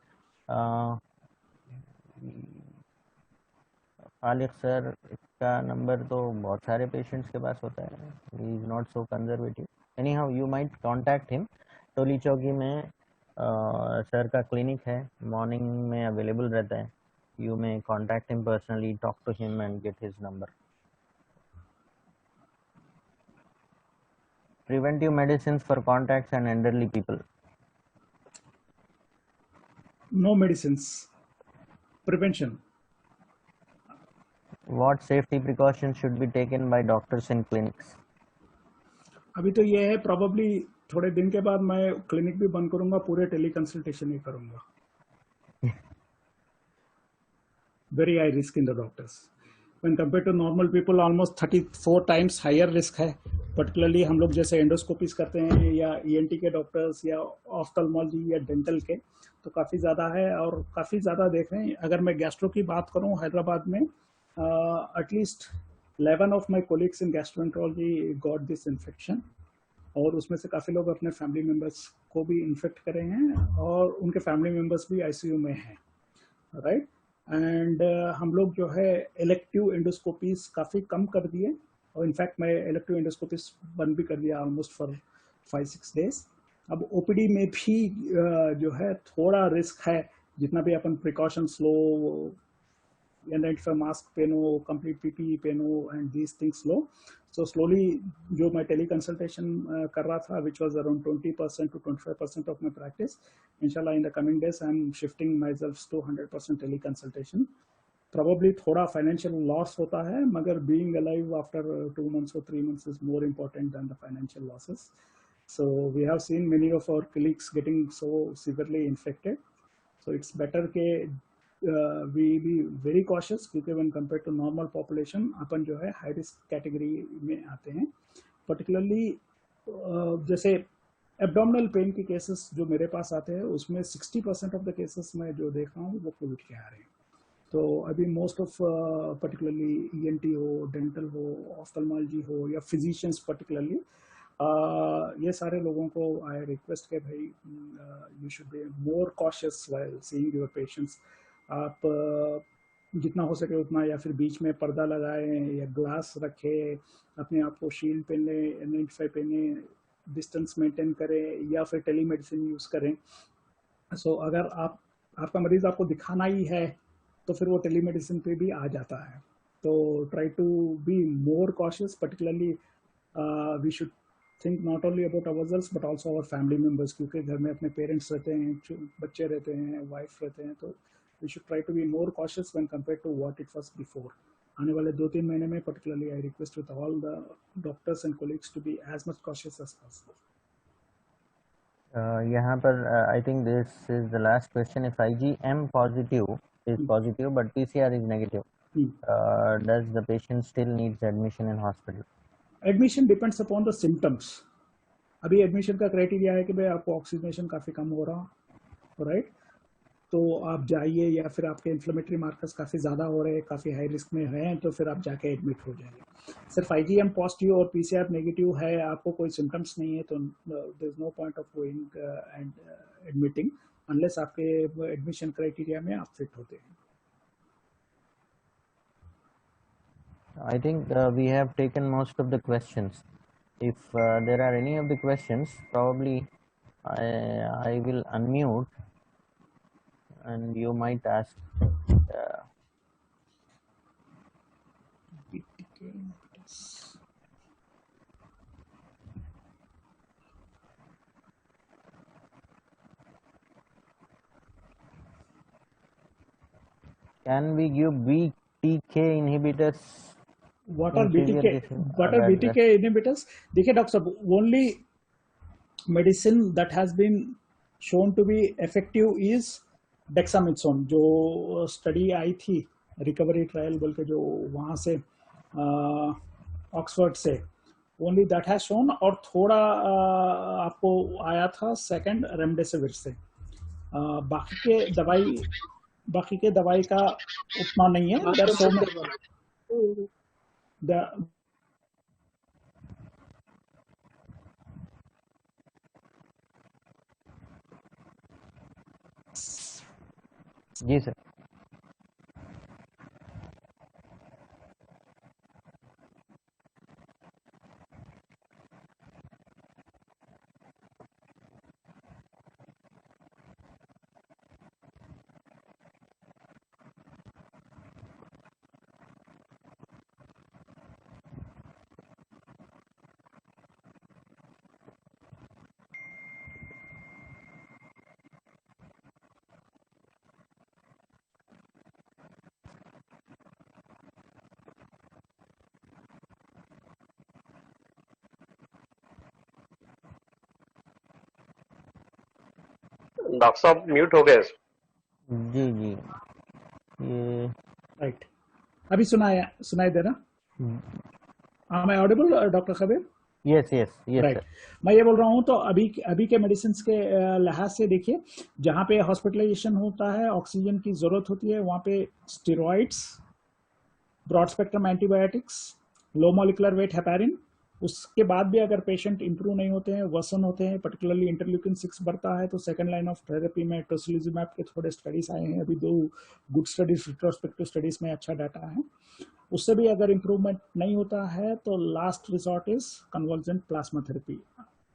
खालिद सर का नंबर तो बहुत सारे पेशेंट्स के पास होता है, he is not so conservative. Anyhow you might contact him. Toli Chowki में सर का क्लिनिक है, मॉर्निंग में अवेलेबल रहता है। You may contact him personally, talk to him and get his number. Preventive medicines for contacts and elderly people. No medicines. Prevention. What safety precautions should be taken by doctors in clinics? अभी तो ये है, probably थोड़े दिन के बाद मैं क्लिनिक भी बंद करूंगा, पूरे टेली कंसल्टेशन ही करूंगा। Very high risk in the doctors. When compared to normal people, almost 34 times higher risk है। पर्टिकुलरली हम लोग जैसे एंडोस्कोपीज करते हैं या ENT के डॉक्टर्स या ऑफ्थल्मोलॉजी या डेंटल के, तो काफ़ी ज़्यादा है और काफ़ी ज़्यादा देख रहे हैं। अगर मैं गैस्ट्रो की बात करूं हैदराबाद में, at least 11 of my colleagues in gastroenterology got this infection, और उसमें से काफ़ी लोग अपने फैमिली मेम्बर्स को भी इन्फेक्ट करे हैं और उनके फैमिली मेम्बर्स भी आईसीयू में हैं, राइट। एंड हम लोग जो है इलेक्टिव एंडोस्कोपीज काफ़ी कम कर दिए, और इनफैक्ट मैं इलेक्टिव एंडोस्कोपीज बंद भी कर दिया ऑलमोस्ट फॉर 5-6 डेज। अब ओपीडी में भी जो है थोड़ा रिस्क है, जितना भी अपन प्रिकॉशंस लो, N95 मास्क पहनो, कंप्लीट पीपीई पहनो एंड दीज थिंग्स लो। सो स्लोली जो मैं टेली कंसल्टेशन कर रहा था, which was around 20% to 25% of my practice, इंशाल्लाह in the coming days I am shifting myself to 100% tele consultation. Probably थोड़ा फाइनेंशियल लॉस होता है, मगर being alive after 2 months or 3 months is more important then the financial losses. So we have seen many of our colleagues getting so severely infected. So it's better के we be very cautious, क्योंकि when compared to normal population अपन जो है high risk category में आते हैं। Particularly जैसे abdominal pain के cases जो मेरे पास आते हैं, उसमें 60% of the cases मैं जो देख रहा हूँ वो कोविड के आ रहे हैं। तो अभी मोस्ट ऑफ पर्टिकुलरली ENT हो, डेंटल हो, ऑफ्थल्मोलॉजी हो, या फिजिशियंस पर्टिकुलरली, ये सारे लोगों को आई रिक्वेस्ट के भाई you should be more cautious while seeing your patients. आप जितना हो सके उतना, या फिर बीच में पर्दा लगाएं या ग्लास रखें, अपने आप को शील्ड पहने, N95 पहने, डिस्टेंस मेंटेन करें, या फिर टेलीमेडिसिन यूज़ करें। सो अगर आपका मरीज आपको दिखाना ही है तो फिर वो टेलीमेडिसिन पे भी आ जाता है। तो try to be more cautious, particularly we should think not only about ourselves but also our family members, क्योंकि घर में अपने पेरेंट्स रहते हैं, बच्चे रहते हैं, वाइफ रहते हैं, तो we should try to be more cautious when compare to what it was before. आने वाले 2-3 महीने में particularly I request with all the doctors and colleagues to be as much cautious as possible. यहाँ पर I think this is the last question. If IgM positive is positive but PCR is negative, does the patient still needs admission in hospital? Admission depends upon the symptoms. अभी एडमिशन का क्राइटेरिया है कि भाई आपको ऑक्सीजनेशन काफ़ी कम हो रहा, राइट, तो आप जाइए, या फिर आपके इन्फ्लेमेटरी मार्कर्स काफ़ी ज़्यादा हो रहे हैं, काफ़ी हाई रिस्क में हैं, तो फिर आप जाके एडमिट हो जाइए। सिर्फ IgM पॉजिटिव और PCR नेगेटिव है, आपको कोई सिम्टम्स नहीं है, तो there is no point of going and admitting unless आपके एडमिशन क्राइटेरिया में आप फिट होते हैं। I think we have taken most of the questions. If there are any of the questions, probably I will unmute and you might ask. Can we give BTK inhibitors? What are BTK inhibitors? देखिए डॉक्टर साहब, only medicine that has been shown to be effective is dexamethasone. जो स्टडी आई थी रिकवरी ट्रायल बोल के, जो वहाँ से ऑक्सफोर्ड से, ओनली दैट हैज शोन, और थोड़ा आपको आया था सेकंड रेमडेसिविर से। बाकी के दवाई का उतना नहीं है। जी सर। डॉक्टर साहब म्यूट हो गए। जी ये राइट, अभी सुनाई दे रहा? Am I audible, doctor Khabir? Yes right. मैं ये बोल रहा हूँ, तो अभी के मेडिसिन के लिहाज से देखिए, जहाँ पे हॉस्पिटलाइजेशन होता है, ऑक्सीजन की जरूरत होती है, वहाँ पे steroids, broad spectrum antibiotics, low molecular weight heparin, उसके बाद भी अगर पेशेंट इंप्रूव नहीं होते हैं, वर्सन होते हैं, पर्टिकुलरली इंटरल्यूकिन 6 बढ़ता है, तो सेकंड लाइन ऑफ थेरेपी में टोसिलिजुमैब के थोड़े स्टडीज आए हैं, अभी 2 गुड स्टडीज, रिट्रोस्पेक्टिव स्टडीज में अच्छा डाटा है। उससे भी अगर इंप्रूवमेंट नहीं होता है तो last resort is convergent plasma therapy.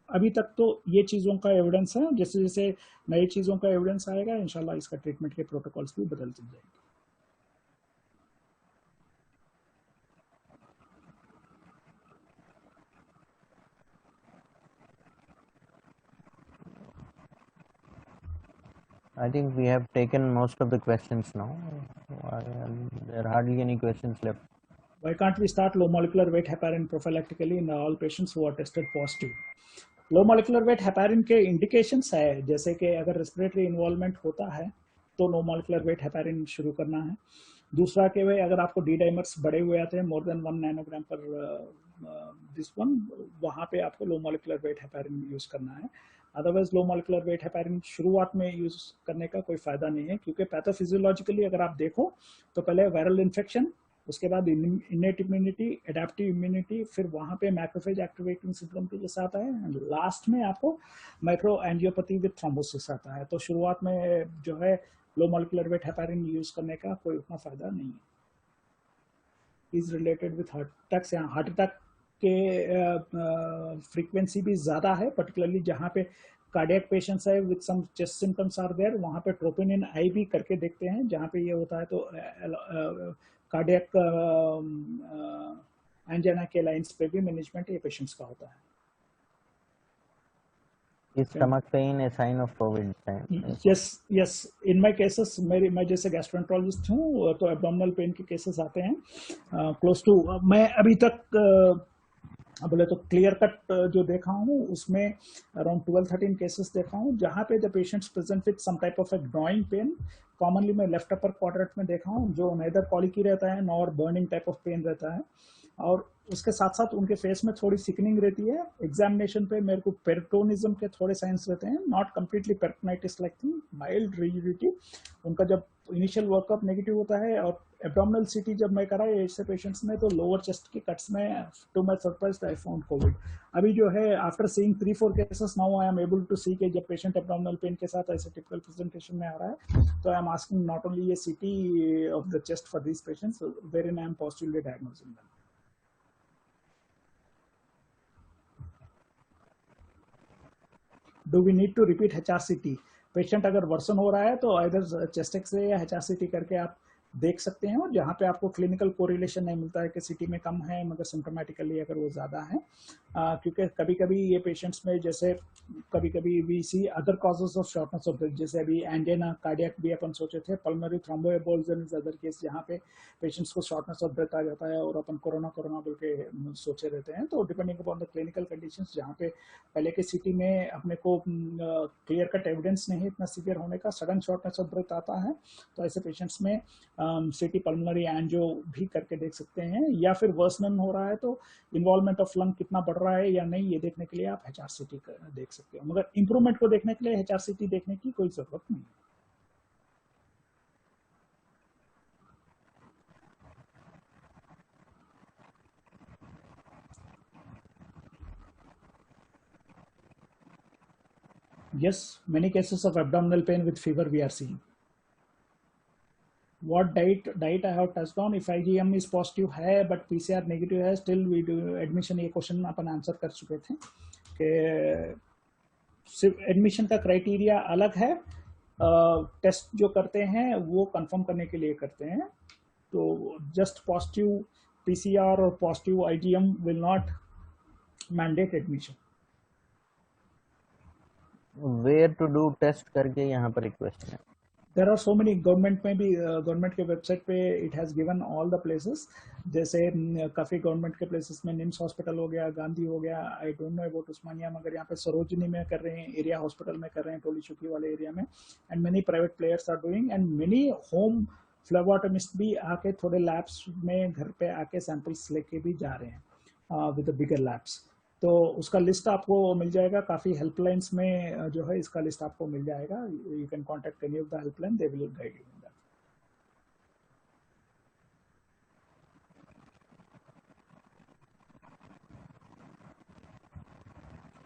अभी तक तो ये चीज़ों का एविडेंस है, जैसे जैसे नई चीज़ों का एविडेंस आएगा इंशाल्लाह इसका ट्रीटमेंट के प्रोटोकॉल्स भी बदलते जाएंगे। I think we have taken most of the questions now. There are hardly any questions left. Why can't we start low molecular weight heparin prophylactically in all patients who are tested positive? Low molecular weight heparin के इंडिकेशंस है, जैसे कि अगर रेस्पिरेटरी इन्वॉल्वमेंट होता है तो लो मॉलिकुलर वेट हेपारिन शुरू करना है। दूसरा कि भाई अगर आपको डी डाइमर्स बढ़े हुए आते हैं मोर देन 1 नैनोग्राम पर दिस वन, वहाँ पे आपको लो मॉलिकुलर वेट हेपारिन यूज करना है। अदरवाइज लो मॉलिकुलर वेट हेपारिन शुरुआत में यूज करने का कोई फायदा नहीं है, क्योंकि पैथोफिजियोलॉजिकली अगर आप देखो तो पहले वायरल इन्फेक्शन, उसके बाद इनेट इम्यूनिटी, एडेप्टिव इम्यूनिटी, फिर वहां पे मैक्रोफेज एक्टिवेटिंग सिंड्रोम के जैसा आता है, एंड लास्ट में आपको माइक्रो एंजियोपैथी विद थ्रोम्बोसिस आता है। तो शुरुआत में जो है low molecular weight heparin use करने का कोई उतना फायदा नहीं है। Is related with heart attacks, यहाँ हार्ट अटैक के फ्रीक्वेंसी भी ज़्यादा है, पर्टिकुलरली जहाँ पे कार्डियक पेशेंट्स है with some chest symptoms are there, वहाँ पे ट्रोपोनिन आई भी करके देखते हैं, जहाँ पे ये होता है तो कार्डियक एंजाइना के लाइंस पे भी मैनेजमेंट ये पेशेंट्स का होता है। Is stomach pain a sign of COVID? Yes, in my cases, मैं जैसे गैस्ट्रोएंटरोलॉजिस्ट हूँ तो एब्डोमिनल पेन के केसेस आते हैं क्लोज टू, मैं अभी तक बोले तो क्लियर कट जो देखा हूँ उसमें अराउंड 12-13 केसेस देखा हूँ, जहाँ पे the patients present with some type of a gnawing pain. Commonly मैं लेफ्ट अपर क्वाड्रेंट में देखा हूँ, जो नेदर कॉलिकी रहता है nor burning type of pain रहता है, और उसके साथ साथ उनके फेस में थोड़ी सिकनिंग रहती है। एग्जामिनेशन पे मेरे को पेरिटोनिज्म के थोड़े साइंस रहते हैं, not completely peritonitis like thing, mild rigidity. उनका जब इनिशियल वर्कअप नेगेटिव होता है, और एब्डोमिनल सीटी जब मैं करा ऐसे पेशेंट्स में तो लोअर चेस्ट के कट्स में to my surprise I found covid. अभी जो है after seeing 3-4 cases now I am able to see के जब पेशेंट एब्डोमिनल पेन के साथ ऐसे टिपिकल प्रेजेंटेशन में आ रहा है, तो I am asking not only a CT of the chest for these patients wherein I am positively diagnosing them. Do we need to repeat HRCT? Patient अगर वर्सन हो रहा है तो इधर चेस्ट एक्सरे या HRCT करके आप देख सकते हैं, और जहाँ पे आपको क्लिनिकल कोरिलेशन नहीं मिलता है कि सिटी में कम है मगर सिम्टोमेटिकली अगर वो ज़्यादा है, क्योंकि कभी कभी ये पेशेंट्स में जैसे कभी कभी we see other causes of shortness of breath, जैसे अभी एंजाइना कार्डियक भी अपन सोचे थे, pulmonary thromboembolism is other case, जहाँ पे पेशेंट्स को शॉर्टनेस ऑफ ब्रेथ आ जाता है और अपन कोरोना बोल के सोचे रहते हैं। तो depending upon the clinical conditions, जहाँ पे पहले के सिटी में अपने को क्लियर कट एविडेंस नहीं है इतना सीवियर होने का, सडन शॉर्टनेस ऑफ ब्रेथ आता है, तो ऐसे पेशेंट्स में सिटी पल्मोनरी एंजियो भी करके देख सकते हैं, या फिर वर्सनन हो रहा है तो इन्वॉल्वमेंट ऑफ लंग कितना बढ़ रहा है या नहीं, ये देखने के लिए आप HRCT देख सकते हो, मगर इंप्रूवमेंट को देखने के लिए HRCT देखने की कोई जरूरत नहीं है। Yes, many cases of abdominal pain with fever we are seeing. What diet I have touched on, if IgM is positive है but PCR negative है, still we do admission, ये क्वेश्चन अपन आंसर कर चुके थे कि सिर्फ एडमिशन का क्राइटेरिया अलग है, टेस्ट जो करते हैं वो कंफर्म करने के लिए करते हैं, तो जस्ट पॉजिटिव PCR और positive IgM will not mandate admission. Where to do test करके यहाँ पर एक क्वेश्चन है। There are so many government में भी, गवर्नमेंट के वेबसाइट पे it has given all the places, जैसे काफ़ी गवर्नमेंट के प्लेसेस में निम्स हॉस्पिटल हो गया, गांधी हो गया, आई डोंट नो अबाउट उस्मानिया, मगर यहाँ पे सरोजनी में कर रहे हैं, एरिया हॉस्पिटल में कर रहे हैं, टोली चुकी वाले एरिया में, and many private players are doing, and many home phlebotomist भी आके थोड़े लैब्स में घर पे आके सैंपल्स लेके भी जा रहे हैं विद बिगर लैब्स। तो उसका लिस्ट आपको मिल जाएगा, काफ़ी हेल्पलाइंस में जो है इसका लिस्ट आपको मिल जाएगा, you can contact any of the helpline, they will guide you in that.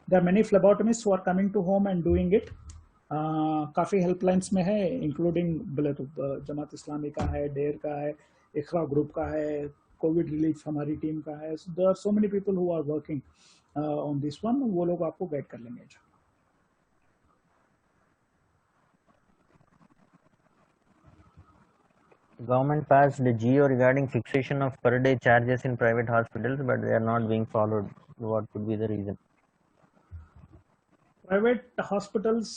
There are many phlebotomists who are coming to home and doing it. काफ़ी हेल्पलाइंस में है, इंक्लूडिंग बोले तो जमात इस्लामी का है, डेयर का है, इखरा ग्रुप का है, कोविड रिलीफ हमारी टीम का है. There are so many people who are working on this one. वो लोग आपको गाइड कर लेंगे. Government passed the GO regarding fixation of per day charges in private hospitals, but they are not being followed. What could be the reason? Private hospitals,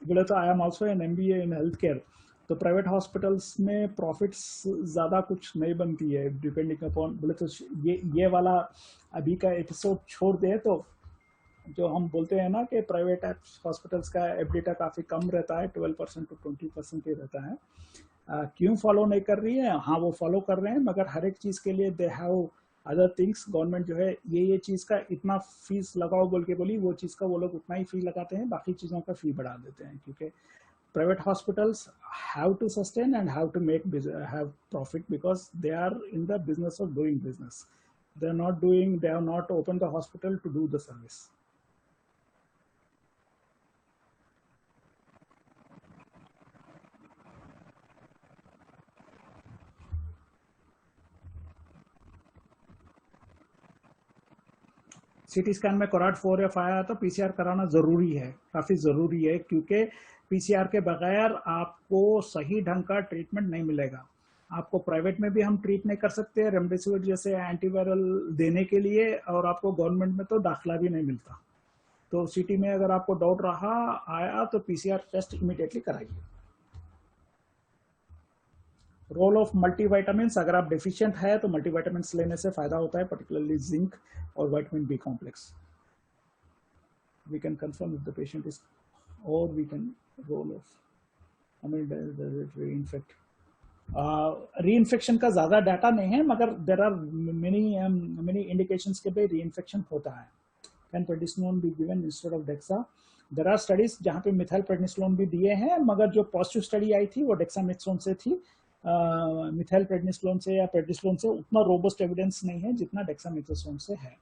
बोले तो I am also an MBA in health care. तो प्राइवेट हॉस्पिटल्स में प्रॉफिट्स ज़्यादा कुछ नहीं बनती है, डिपेंडिंग अपॉन. बोले तो ये वाला अभी का एपिसोड छोड़ दे तो जो हम बोलते हैं ना कि प्राइवेट हॉस्पिटल्स का एफडीटा काफ़ी कम रहता है, 12% to 20% ही रहता है. क्यों फॉलो नहीं कर रही है? हाँ, वो फॉलो कर रहे हैं, मगर हर एक चीज़ के लिए they have other things. Government जो है ये चीज़ का इतना फीस लगाओ बोल के बोली, वो चीज़ का वो लोग उतना ही फी लगाते हैं, बाकी चीज़ों का फी बढ़ा देते हैं. क्योंकि private hospitals have to sustain and have to have profit because they are in the business of doing business. They have not opened the hospital to do the service. CT scan में कोराट 4 या 5 आया तो पीसीआर कराना जरूरी है, काफी जरूरी है, क्योंकि पीसीआर के बगैर आपको सही ढंग का ट्रीटमेंट नहीं मिलेगा. आपको प्राइवेट में भी हम ट्रीट नहीं कर सकते रेमडेसिविर जैसे एंटीवायरल देने के लिए, और आपको गवर्नमेंट में तो दाखिला भी नहीं मिलता. तो सीटी में अगर आपको डाउट रहा आया तो पीसीआर टेस्ट इमीडिएटली कराइए. रोल ऑफ मल्टीविटामिन्स, अगर आप डेफिशिएंट है तो मल्टीविटामिन्स लेने से फायदा होता है, पर्टिकुलरली जिंक और vitamin B complex. We can confirm if the patient is, और we can role of reinfection का ज्यादा डाटा नहीं है, मगर देर आर मेनी इंडिकेशंस के पे री-इन्फेक्शन होता है. Can prednisolone be given instead of dexa? There are studies जहाँ पे मिथाइल प्रेडनिसोलोन भी दिए हैं, मगर जो पॉजिटिव स्टडी आई थी वो डेक्सामेथासोन से थी. मिथाइल प्रेडनिसोलोन से या प्रेडिसोलोन से उतना रोबस्ट एविडेंस नहीं है जितना डेक्सामेथासोन से है.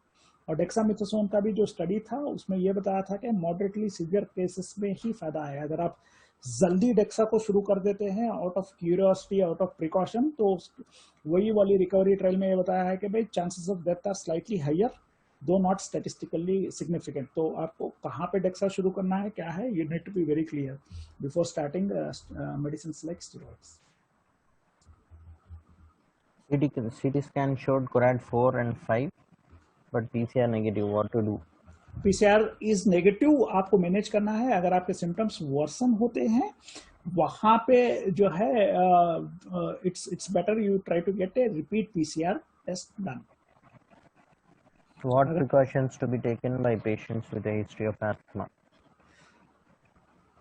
और डेक्सामेथासोन का भी जो स्टडी था उसमें ये बताया था कि मॉडरेटली सीवियर केसेस में ही फायदा है. अगर आप जल्दी डेक्सा को शुरू कर देते हैं out of curiosity, out of precaution, तो वही वाली रिकवरी ट्रायल में ये बताया है कि भाई chances of death are slightly higher, though not statistically significant. तो आपको कहाँ पे डेक्सा शुरू करना है, क्या है, you need to be very clear before starting medicine like steroids. CT scan showed Corat 4 and 5, but PCR negative. What to do? PCR is negative. आपको मैनेज करना है. अगर आपके सिम्टम्स वर्सन होते हैं वहां पे जो है it's better you try to get a repeat PCR test done. What precautions to be taken by patients with a history of asthma?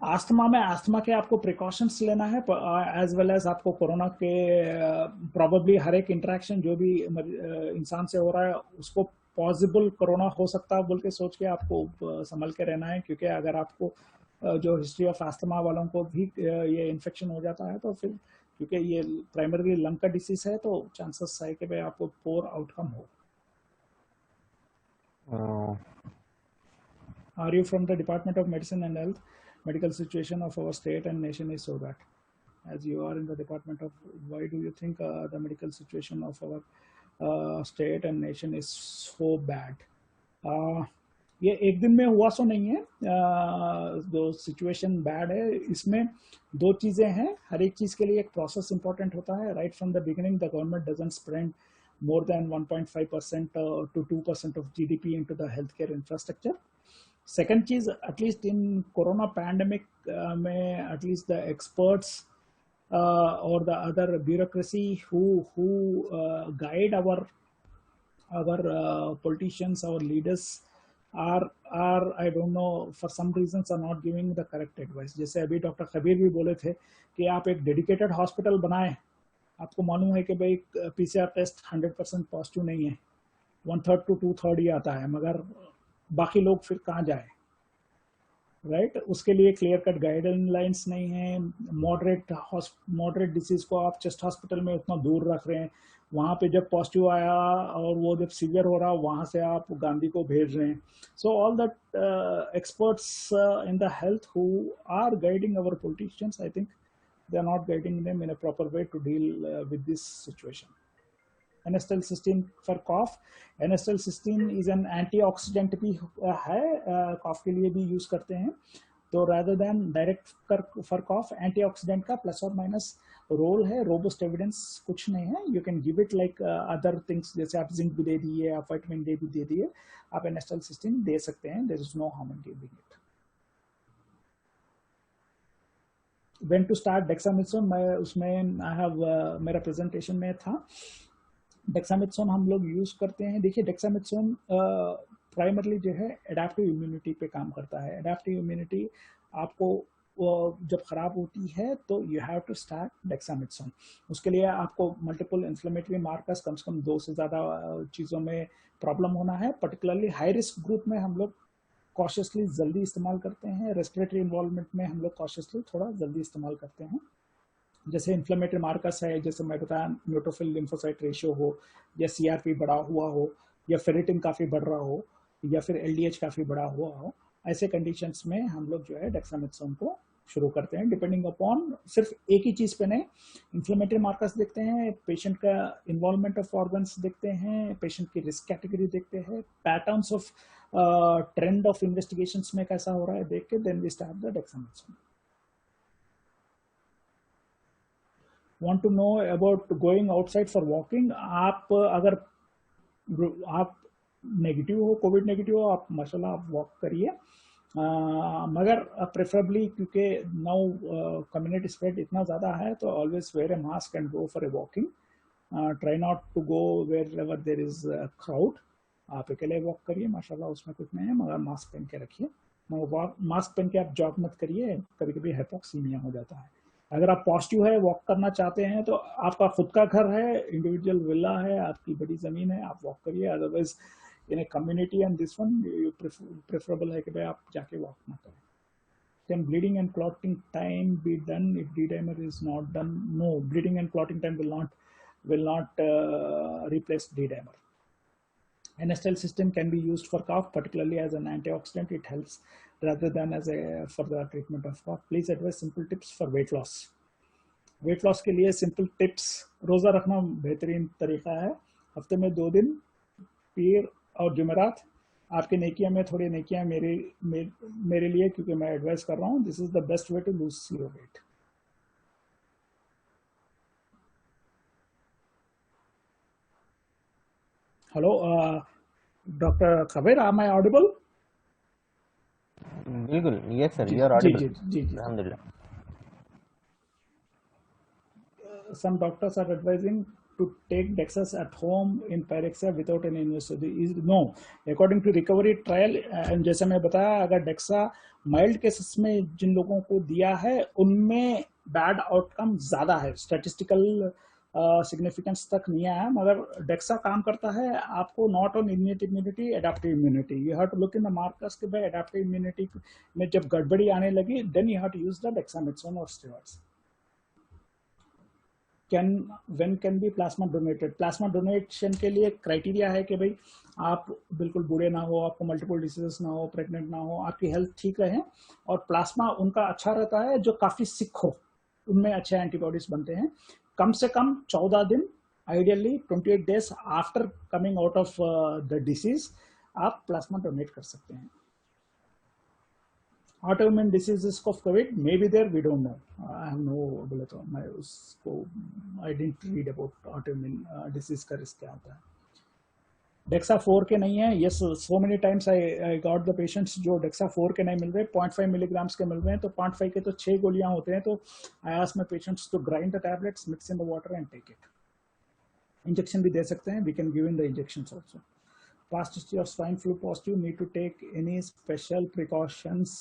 Asthma में आस्थमा के आपको प्रिकॉशंस लेना है, एज वेल एज आपको कोरोना के प्रॉबेबली हर एक इंटरेक्शन जो भी इंसान से हो रहा है उसको पॉसिबल कोरोना हो सकता है बोल के सोच के आपको संभल के रहना है. क्योंकि अगर आपको जो हिस्ट्री ऑफ आस्थमा वालों को भी ये इन्फेक्शन हो जाता है तो फिर, क्योंकि ये प्राइमरी लंग का डिसीज है, तो चांसेस है कि भाई आपको पोर आउटकम हो. Are you from the department of medicine and health? Medical situation of our state and nation is so bad. As you are in the department of, why do you think the medical situation of our state and nation is so bad? ये एक दिन में हुआ सो नहीं है. जो सिचुएशन बैड है इसमें दो चीजें हैं. हर एक चीज के लिए एक प्रोसेस इंपॉर्टेंट होता है. Right from the beginning the government doesn't spend more than 1.5% to 2% of GDP into the healthcare infrastructure. Second चीज, एटलीस्ट इन कोरोना पैंडेमिक में एटलीस्ट द एक्सपर्ट्स और the other bureaucracy who guide our politicians, our leaders are I don't know, for some reasons are not giving the correct advice. जैसे अभी डॉक्टर कबीर भी बोले थे कि आप एक डेडिकेटेड हॉस्पिटल बनाएं. आपको मालूम है कि भाई PCR टेस्ट 100% पॉजिटिव नहीं है, 1/3 to 2/3 ही आता है, मगर बाकी लोग फिर कहाँ जाए, राइट? उसके लिए क्लियर कट गाइडलाइंस नहीं है. मॉडरेट डिसीज को आप चेस्ट हॉस्पिटल में उतना दूर रख रहे हैं. वहाँ पे जब पॉजिटिव आया और वो जब सीवियर हो रहा वहाँ से आप गांधी को भेज रहे हैं. So all that experts in the health who are guiding our politicians, I think they are not guiding them in a proper way to deal with this situation. N-acetylcysteine for cough. N-acetylcysteine is an antioxidant भी है, cough के लिए भी यूज करते हैं. तो rather than direct for cough, antioxidant का plus or minus रोल है. रोबस्ट एविडेंस कुछ नहीं है. You can give it like other things, जैसे आप जिंक भी दे दिए, आप विटामिन डी भी दे दिए, आप N-acetylcysteine दे सकते हैं. There is no harm in giving it. When to start dexamethasone, मैं उसमें आई हैव मेरा प्रेजेंटेशन में था. डेक्सामेथासोन हम लोग यूज करते हैं. देखिए डेक्सामेथासोन प्राइमरली जो है एडेप्टिव इम्यूनिटी पे काम करता है. एडेप्टिव इम्यूनिटी आपको जब खराब होती है तो you have to start dexamethasone. उसके लिए आपको मल्टीपल इन्फ्लेमेटरी मार्कर्स, कम से कम 2 से ज़्यादा चीज़ों में प्रॉब्लम होना है. पर्टिकुलरली हाई रिस्क ग्रुप में हम लोग कॉशियसली जल्दी इस्तेमाल करते हैं. रेस्पिरेटरी इन्वॉल्वमेंट में हम लोग कॉशियसली थोड़ा जल्दी इस्तेमाल करते हैं. जैसे इन्फ्लेमेटरी मार्कर्स है, जैसे मैं बताया न्यूट्रोफिल लिम्फोसाइट रेशियो हो, या सीआरपी बढ़ा हुआ हो, या फेरेटिन काफ़ी बढ़ रहा हो, या फिर एलडीएच काफ़ी बढ़ा हुआ हो, ऐसे कंडीशंस में हम लोग जो है डेक्सामेथासोन को शुरू करते हैं. डिपेंडिंग अपॉन, सिर्फ एक ही चीज़ पे नहीं, इन्फ्लेमेटरी मार्कर्स देखते हैं, पेशेंट का इन्वॉल्वमेंट ऑफ ऑर्गन्स देखते हैं, पेशेंट की रिस्क कैटेगरी देखते हैं, patterns of trend of investigations में कैसा हो रहा है देख के then we start the dexamethasone. Want to know about going outside for walking? आप अगर आप नेगेटिव हो, कोविड नेगेटिव हो, आप माशाल्लाह आप वॉक करिए. मगर प्रेफरेबली, क्योंकि नाउ कम्युनिटी स्प्रेड इतना ज़्यादा है, तो always wear a mask and go for a walking. Try not to go wherever there is crowd. आप अकेले वॉक करिए, माशाल्लाह उसमें कुछ नहीं है, मगर मास्क पहन के रखिए. मगर मास्क पहन के आप जॉब मत करिए, कभी कभी हाइपोक्सीमिया हो जाता है. अगर आप पॉजिटिव है, वॉक करना चाहते हैं, तो आपका खुद का घर है, इंडिविजुअल विला है, आपकी बड़ी ज़मीन है, आप वॉक करिए. Otherwise in a community and this one preferable है कि भाई आप जाके वॉक ना करें. Can bleeding and clotting time be done if D-dimer is not done? No, bleeding and clotting time will not replace D-dimer. N-acetylcysteine can be used for cough, particularly as an antioxidant. It helps rather than as a for the treatment of cough. Please advise simple tips for weight loss. Weight loss के लिए simple tips, रोज़ा रखना बेहतरीन तरीका है. हफ्ते में 2 दिन, पीर और जुमेरात. आपके नेकियां में थोड़ी नेकियां मेरे लिए, क्योंकि मैं एडवाइस कर रहा हूँ. This is the best way to lose your weight. Hello doctor Khabir, am I audible? बिल्कुल, यस सर, यू आर जी ऑडिबल. जी जी जी. अल्हम्दुलिल्लाह. Some doctors are advising to take Dexas at home in pyrexia without any university. No, according to recovery trial, जैसे मैं बताया, अगर डेक्सा माइल्ड केसेस में जिन लोगों को दिया है उनमें बैड आउटकम ज़्यादा है. स्टैटिस्टिकल सिग्निफिकेंस तक नहीं आया, मगर डेक्सा काम करता है आपको not on innate immunity, adaptive immunity. You have to look in the markers के भाई एडेप्टिव इम्यूनिटी में जब गड़बड़ी आने लगी, then you have to use the dexamethasone और steroids. when can be plasma donated? Plasma donation के लिए क्राइटेरिया है कि भाई आप बिल्कुल बूढ़े ना हो, आपको मल्टीपल डिसीजेस ना हो, प्रेग्नेंट ना हो, आपकी हेल्थ ठीक रहे, और प्लाज्मा उनका अच्छा रहता है जो काफ़ी सिक हो, उनमें अच्छे एंटीबॉडीज बनते हैं. कम से कम 14 दिन, ideally 28 days after coming out of the disease आप प्लाज्मा डोनेट कर सकते हैं. Autoimmune diseases of COVID may be there, we don't know. I have no, बोले तो मैं उसको I didn't read about autoimmune disease का रिस्क क्या होता है. डेक्सा 4 के नहीं है. Yes, so many times I got the patients जो डेक्सा 4 के नहीं मिल रहे, 0.5 मिलीग्राम्स के मिल रहे हैं, तो 0.5 के तो 6 गोलियां होते हैं. तो I ask my patients to grind the tablets, mix in the water and take it. Injection भी दे सकते हैं, we can give in the injections also. Past history of swine flu positive, need to take any special precautions?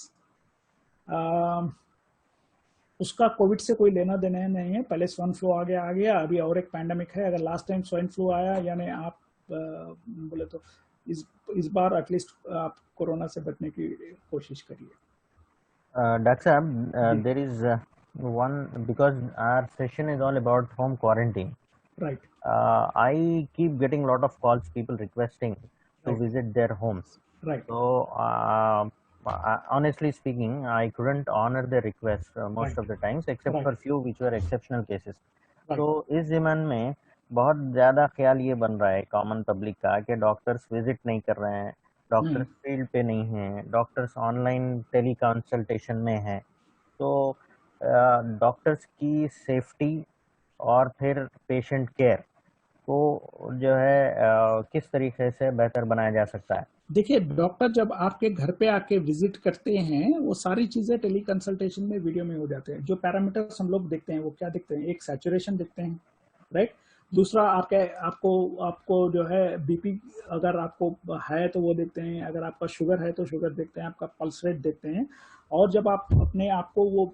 उसका कोविड से कोई लेना देना नहीं है. पहले स्वाइन फ्लू आ गया, अभी और एक पैंडेमिक है. अगर लास्ट टाइम स्वाइन फ्लू आया, यानी आप बोले तो इस बार एटलीस्ट आप कोरोना से बचने की कोशिश करिए. डॉक्टर साहब, there is one, because our session is all about home quarantine. Right. I keep getting a lot of calls, people requesting to Right. visit their homes. Right. So honestly speaking, I couldn't honor the request most Right. of the times, except Right. for few which were exceptional cases. Right. तो इस ज़माने में बहुत ज़्यादा ख्याल ये बन रहा है कॉमन पब्लिक का कि डॉक्टर्स विजिट नहीं कर रहे हैं, डॉक्टर्स फील्ड पे नहीं हैं, डॉक्टर्स ऑनलाइन टेली कंसल्टेशन में हैं। तो डॉक्टर्स की सेफ्टी और फिर पेशेंट केयर को जो है किस तरीके से बेहतर बनाया जा सकता है? देखिए, डॉक्टर जब आपके घर पे आके विजिट करते हैं, वो सारी चीजें टेली कंसल्टेशन में वीडियो में हो जाते हैं। जो पैरामीटर्स हम लोग देखते हैं वो क्या देखते हैं, एक सैचुरेशन देखते हैं, राइट। दूसरा आपको जो है बीपी अगर आपको है तो वो देखते हैं, अगर आपका शुगर है तो शुगर देखते हैं, आपका पल्स रेट देखते हैं। और जब आप अपने आप को वो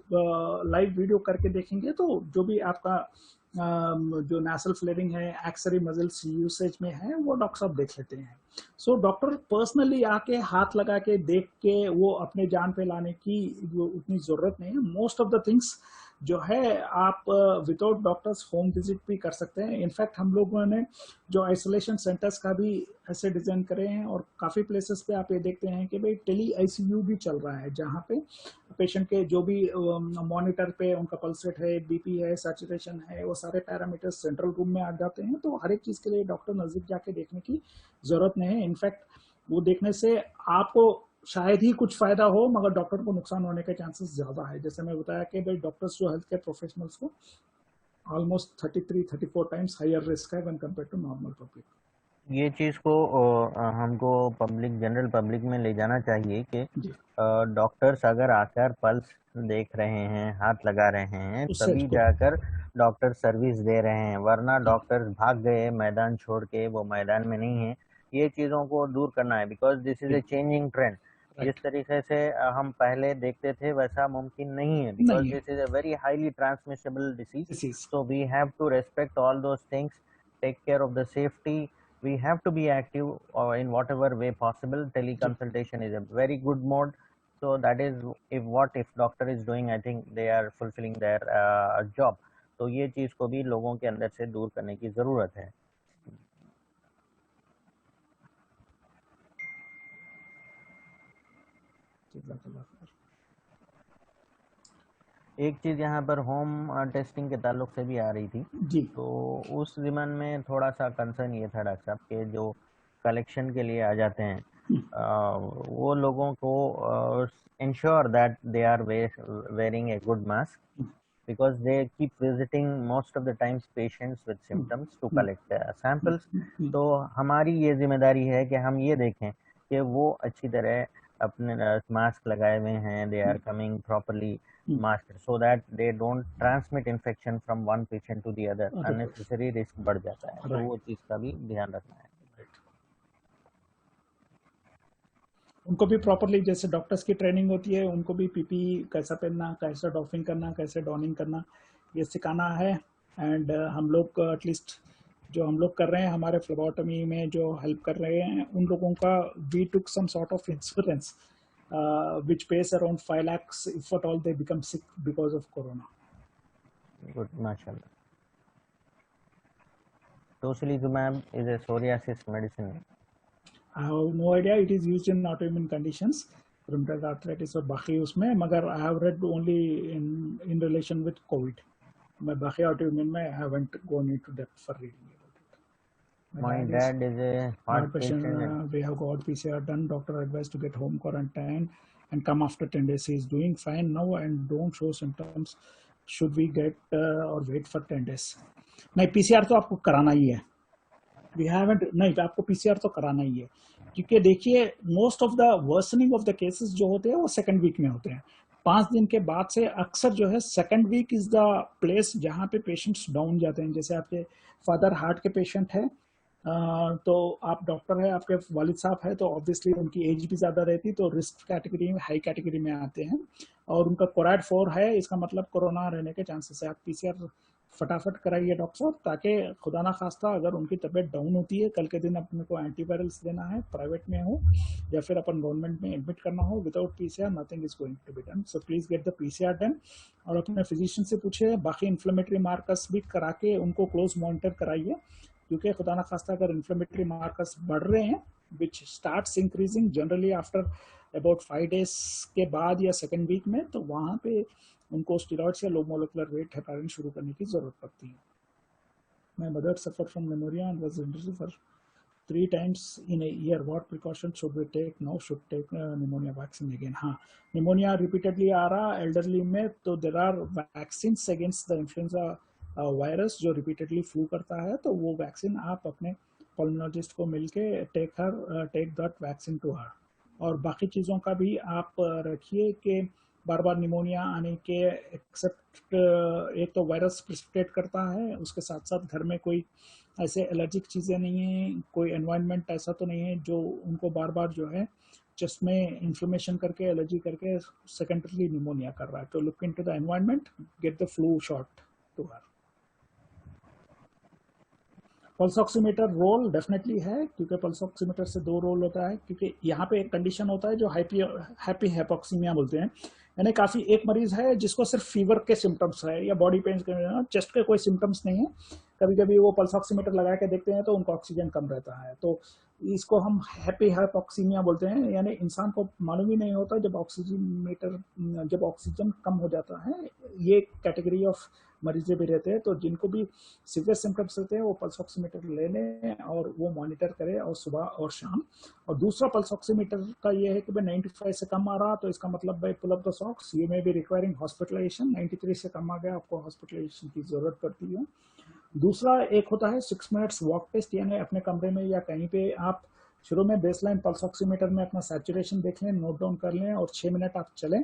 लाइव वीडियो करके देखेंगे तो जो भी आपका जो नेसल फ्लेरिंग है, एक्सरे मसल्स यूसेज में है, वो डॉक्टर साहब देख लेते हैं। सो डॉक्टर पर्सनली आके हाथ लगा के देख के वो अपने जान पे लाने की वो उतनी जरूरत नहीं है। मोस्ट ऑफ द थिंग्स जो है आप विदाउट डॉक्टर्स होम विजिट भी कर सकते हैं। इनफैक्ट हम लोगों ने जो आइसोलेशन सेंटर्स का भी ऐसे डिजाइन करे हैं, और काफी प्लेसेस पे आप ये देखते हैं कि भाई टेली आईसीयू भी चल रहा है, जहाँ पे पेशेंट के जो भी मॉनिटर पे उनका पल्स रेट है, बीपी है, सैचुरेशन है, वो सारे पैरामीटर्स सेंट्रल रूम में आ जाते हैं। तो हर एक चीज के लिए डॉक्टर नजदीक जाके देखने की जरूरत नहीं है। इनफैक्ट वो देखने से आपको शायद ही कुछ फायदा हो, मगर डॉक्टर को नुकसान होने के चांसेस ज्यादा है। जैसे मैं बताया कि भाई डॉक्टर्स जो हेल्थ केयर प्रोफेशनल्स को ऑलमोस्ट 33-34 टाइम्स हायर रिस्क है when compare to normal public. ये चीज़ को हमको पब्लिक, जनरल पब्लिक में ले जाना चाहिए कि डॉक्टर्स अगर आकर पल्स देख रहे हैं, हाथ लगा रहे हैं, तभी जाकर डॉक्टर सर्विस दे रहे हैं, वरना डॉक्टर्स भाग गए मैदान छोड़ के, वो मैदान में नहीं है। ये चीज़ों को दूर करना है, because this is a changing trend. जिस तरीके से हम पहले देखते थे वैसा मुमकिन नहीं है, because this is a very highly transmissible disease. So we have to respect all those things, take care of the safety. We have to be active in whatever way possible. Teleconsultation is a very good mode. So that is if doctor is doing, I think they are fulfilling their job. तो ये चीज को भी लोगों के अंदर से दूर करने की जरूरत है। एक चीज यहाँ पर होम टेस्टिंग के ताल्लुक से भी आ रही थी जी। तो उस ज़िमन में थोड़ा सा कंसर्न ये था डॉक्टर साहब के जो कलेक्शन के लिए आ जाते हैं वो लोगों को ensure that they are wearing a good mask, because they keep visiting most of the times patients with symptoms to collect samples. तो हमारी ये जिम्मेदारी है कि हम ये देखें कि वो अच्छी तरह अपने मास्क लगाए हुए हैं, they are coming properly masked, so that they don't transmit infection from one patient to the other. Unnecessary risk बढ़ जाता है, तो वो चीज़ का भी ध्यान रखना है। उनको भी प्रॉपरली, जैसे डॉक्टर्स की ट्रेनिंग होती है, उनको भी पीपी कैसा पहनना, कैसा डॉफिंग करना, कैसे डॉनिंग करना, ये सिखाना है। एंड हम लोग एटलीस्ट जो हम लोग कर रहे हैं हमारे फ्लेबोटमी में जो हेल्प कर रहे हैं उन लोगों का, we took some sort of insurance which pays around 5 lakhs if at all they become sick because of corona. Good, mashallah. Tocilizumab is a psoriasis medicine. I have no idea. It is used in autoimmune conditions, rheumatoid arthritis और बाकी उसमें, मगर I have read only in relation with COVID. मैं बाकी autoimmune में I haven't gone into depth for reading about it. My dad is a heart patient. We have got PCR done. Doctor advised to get home quarantine and come after 10 days. He is doing fine now and don't show symptoms. Should we get or wait for 10 days? नहीं, PCR तो आपको कराना ही है। We haven't, नहीं, आपको PCR तो कराना ही है, क्योंकि देखिए most of the worsening of the cases जो होते हैं वो सेकंड वीक में होते हैं। 5 दिन के बाद से अक्सर जो है second week is the place जहाँ पे पेशेंट्स डाउन जाते हैं। जैसे आपके फादर हार्ट के पेशेंट है, तो आप डॉक्टर है, आपके वालिद साहब है, तो ऑब्वियसली उनकी एज भी ज्यादा रहती, तो रिस्क कैटेगरी में, हाई कैटेगरी में आते हैं, और उनका कोराइड 4 है, इसका मतलब कोरोना रहने के चांसेस है। आप पीसीआर फटाफट कराइए डॉक्टर साहब, ताकि खुदा ना खास्ता अगर उनकी तबीयत डाउन होती है, कल के दिन अपने को एंटीवायरल्स देना है, प्राइवेट में हो या फिर अपन गवर्नमेंट में एडमिट करना हो, without PCR nothing is going to be done. So please get the PCR done और अपने फिजिशियन से पूछिए, बाकी इन्फ्लेमेटरी मार्कर्स भी करा के उनको क्लोज मॉनिटर कराइए, क्योंकि खुदा ना खास्ता अगर इन्फ्लेमेटरी मार्कर्स बढ़ रहे हैं विच starts increasing generally after about 5 days के बाद या सेकेंड वीक में, तो वहाँ पे उनको स्टेरॉइड्स या लो मोलिकुलर वेट हेपारिन शुरू करने की जरूरत पड़ती है। My mother suffered from pneumonia and was admitted for 3 times in a year. What precautions should we take now? Should take pneumonia vaccine again? हाँ, pneumonia repeatedly आ रहा elderly में, तो there are vaccines against the influenza virus जो repeatedly flu करता है, तो वो वैक्सीन आप अपने pulmonologist को मिलके take that vaccine to her। और बाकी चीज़ों का भी आप रखिए कि बार बार निमोनिया आने के एक्सेप्ट एक तो वायरस प्रिसिपिटेट करता है, उसके साथ साथ घर में कोई ऐसे एलर्जिक चीज़ें नहीं है, कोई एनवायरनमेंट ऐसा तो नहीं है जो उनको बार बार जो है चेस्ट में इन्फ्लेमेशन करके एलर्जी करके सेकेंडरी निमोनिया कर रहा है। तो look into the environment, get the flu shot to her. Pulse oximeter role definitely है, क्योंकि पल्स ऑक्सीमीटर से 2 रोल होता है, क्योंकि यहाँ पे एक कंडीशन होता है जो हैप्पी हाइपोक्सीमिया बोलते हैं, यानी काफी एक मरीज है जिसको सिर्फ फीवर के सिम्टम्स है या बॉडी पेन के, चेस्ट के कोई सिम्टम्स नहीं है, कभी कभी वो पल्स ऑक्सीमीटर लगा के देखते हैं तो उनको ऑक्सीजन कम रहता है, तो इसको हम हैप्पी हाइपोक्सीमिया बोलते हैं, यानी इंसान को मालूम ही नहीं होता जब ऑक्सीजन कम हो जाता है। ये कैटेगरी ऑफ मरीजें भी रहते हैं, तो जिनको भी सीवियर सिम्टम्स रहते हैं वो पल्स ऑक्सीमीटर ले लें और वो मॉनिटर करें, और सुबह और शाम। और दूसरा पल्स ऑक्सीमीटर का ये है कि भाई 95 से कम आ रहा तो इसका मतलब भाई पुल अप द सॉक्स, ये में भी रिक्वायरिंग हॉस्पिटलाइजेशन, 93 से कम आ गया आपको हॉस्पिटलाइजेशन की जरूरत पड़ती है। दूसरा एक होता है 6 मिनट्स वॉक टेस्ट, यानी अपने कमरे में या कहीं पे आप शुरू में बेसलाइन पल्स ऑक्सीमीटर में अपना सैचुरेशन देख लें, नोट डाउन कर लें और 6 मिनट आप चलें।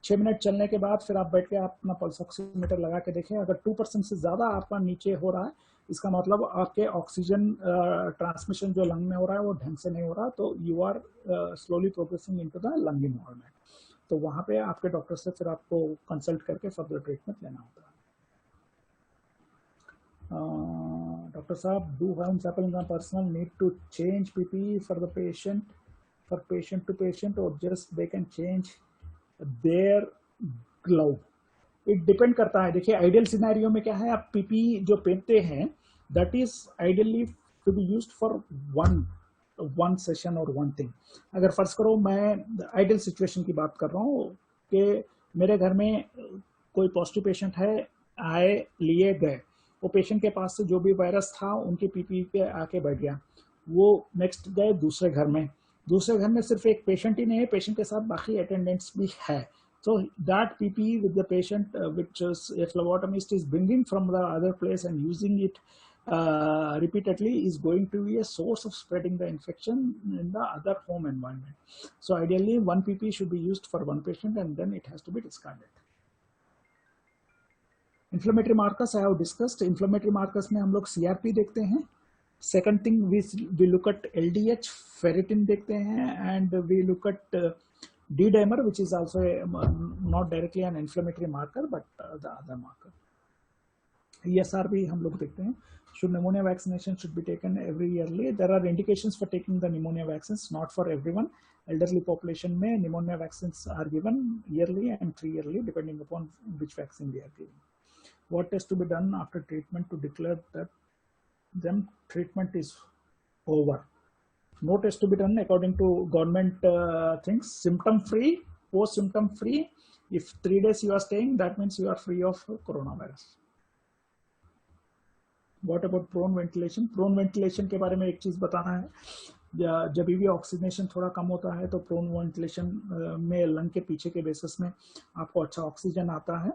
6 मिनट चलने के बाद फिर आप बैठ के आप अपना पल्स ऑक्सीमीटर लगा के देखें, अगर 2% से ज़्यादा आपका नीचे हो रहा है, इसका मतलब आपके ऑक्सीजन ट्रांसमिशन जो लंग में हो रहा है वो ढंग से नहीं हो रहा, तो you are slowly progressing into the lung environment. तो वहाँ पे आपके डॉक्टर से फिर आपको कंसल्ट करके फर्दर ट्रीटमेंट लेना होता है। डॉक्टर साहब, do homes applying personnel need to change PPE for the patient, for patient to patient, or just they can change their glove? It depend करता है। देखिए आइडियल सिनेरियो में क्या है, आप पीपीई जो पहनते हैं that is ideally to be used for one session और वन थिंग। अगर फर्ज करो, मैं आइडियल सिचुएशन की बात कर रहा हूँ कि मेरे घर में कोई पॉजिटिव पेशेंट है, आए लिए गए, वो पेशेंट के पास से जो भी वायरस था उनके पीपीई पे आके बैठ गया, वो नेक्स्ट गए दूसरे घर में, दूसरे घर में सिर्फ एक पेशेंट ही नहीं है, पेशेंट के साथ बाकी अटेंडेंट्स भी है। So that PPE with the patient, which is a phlebotomist is bringing from the other place and using it repeatedly, is going to be a source of spreading the infection in the other home environment. So ideally, one PPE should be used for one patient and then it has to be discarded. Inflammatory markers I have discussed. Inflammatory markers में हम लोग CRP देखते हैं. Second thing we look at LDH, ferritin देखते हैं, and we look at D-dimer, which is also not directly an inflammatory marker, but the other marker. ESR भी हम लोग देखते हैं. Should pneumonia vaccination should be taken every yearly? There are indications for taking the pneumonia vaccines, not for everyone. Elderly population में pneumonia vaccines are given yearly and 3 yearly, depending upon which vaccine they are giving. What has to be done after treatment to declare that then treatment is over? No test to be done according to government things. Symptom free, post symptom free. If 3 days you are staying, that means you are free of coronavirus. What about prone ventilation? Prone ventilation के बारे में एक चीज बताना है, जब भी ऑक्सीजनेशन थोड़ा कम होता है तो प्रोन वेंटिलेशन में लंग के पीछे के बेसिस में आपको अच्छा ऑक्सीजन आता है।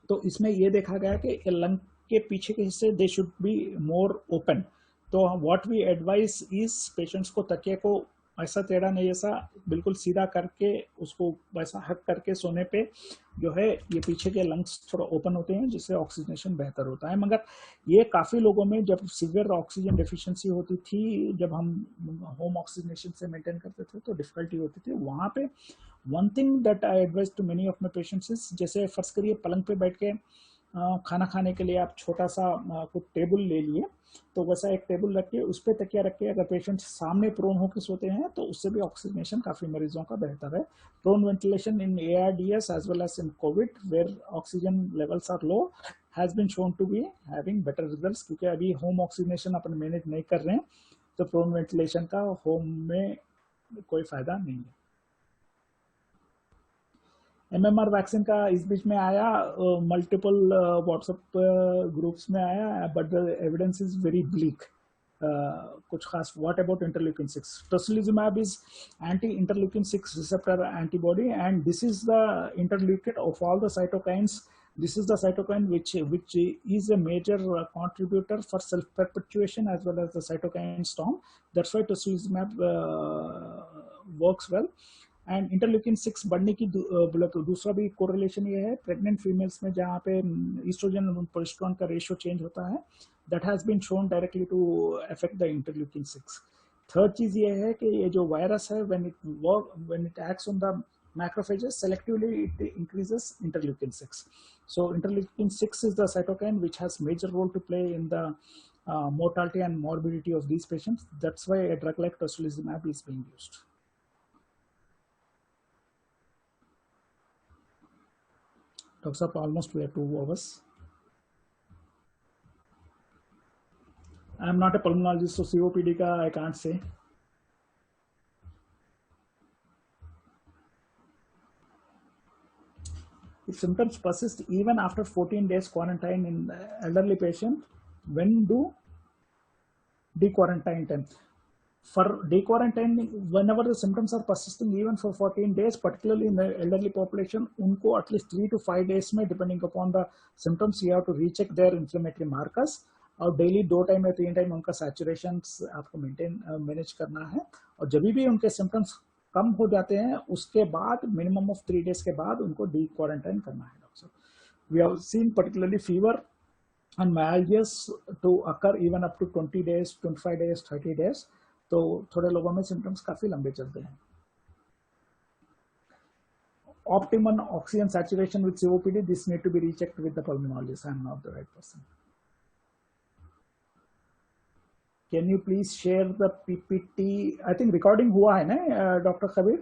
तो इसमें ये देखा गया कि लंग के पीछे के हिस्से they should be more open. तो what we advise is patients को तकिए को ऐसा टेढ़ा नहीं, ऐसा बिल्कुल सीधा करके उसको वैसा हक करके सोने पे जो है ये पीछे के लंग्स थोड़ा ओपन होते हैं, जिससे ऑक्सीजनेशन बेहतर होता है। मगर ये काफ़ी लोगों में जब सीवियर ऑक्सीजन डेफिशिएंसी होती थी, जब हम होम ऑक्सीजनेशन से मेंटेन करते थे तो डिफिकल्टी होती थी वहाँ पे। One thing that I advise to many of my patients is, जैसे फर्ज करिए पलंग पे बैठ के खाना खाने के लिए आप छोटा सा कुछ टेबल ले लिए, तो वैसा एक टेबल रख के उस पर तकिया रख के अगर पेशेंट सामने प्रोन होकर सोते हैं तो उससे भी ऑक्सीजनेशन काफ़ी मरीजों का बेहतर है. Prone ventilation in ARDS as well as in COVID where oxygen levels are low has been shown to be having better results, क्योंकि अभी होम ऑक्सीजनेशन अपन मैनेज नहीं कर रहे हैं, तो प्रोन वेंटिलेशन का होम में कोई फायदा नहीं है. MMR वैक्सीन का इस बीच में आया, मल्टीपल व्हाट्सएप ग्रुप्स में आया, but the evidence is very bleak. कुछ खास. What about interleukin 6? Tocilizumab is anti interleukin 6 receptor antibody and this is the interleukin of all the cytokines. This is the cytokine which is a major contributor for self perpetuation as well as the cytokine storm. That's why tocilizumab works well. And interleukin 6 बढ़ने की बोला तो दूसरा भी कोरिलेशन ये है, प्रेग्नेंट फीमेल्स में जहाँ पे ईस्ट्रोजन और प्रोजेस्टेरोन का रेशियो चेंज होता है, that has been shown directly to affect the interleukin 6. Third चीज ये है कि ये जो वायरस है when it acts on the macrophages selectively it increases interleukin 6. So interleukin 6 is the cytokine which has major role to play in the mortality and morbidity of these patients. That's why a drug like tocilizumab is being used. Talks up almost we have 2 hours. I am not a pulmonologist, so COPD ka I can't say. If symptoms persist even after 14 days quarantine in the elderly patient, when do de-quarantine time? For de-quarantine, whenever the symptoms are persisting even for 14 days, particularly in the elderly population, unko at least 3 to 5 days में depending upon the symptoms you have to recheck their inflammatory markers, और डेली 2 टाइम या 3 टाइम उनका सैचुरेशन आपको मैनेज करना है. और जब भी उनके सिम्टम्स कम हो जाते हैं उसके बाद मिनिमम ऑफ 3 डेज के बाद उनको डी क्वारंटाइन करना है. Doctor, we have seen particularly fever and myalgias to occur even up to 20 days, 25 days, 30 days. तो थोड़े लोगों में सिम्टम्स काफी लंबे चलते हैं. Optimum oxygen saturation with COPD, this need to be rechecked with the pulmonologist. I am not the right person. Can you please share the PPT? I think recording हुआ है ना, Dr. Khabir?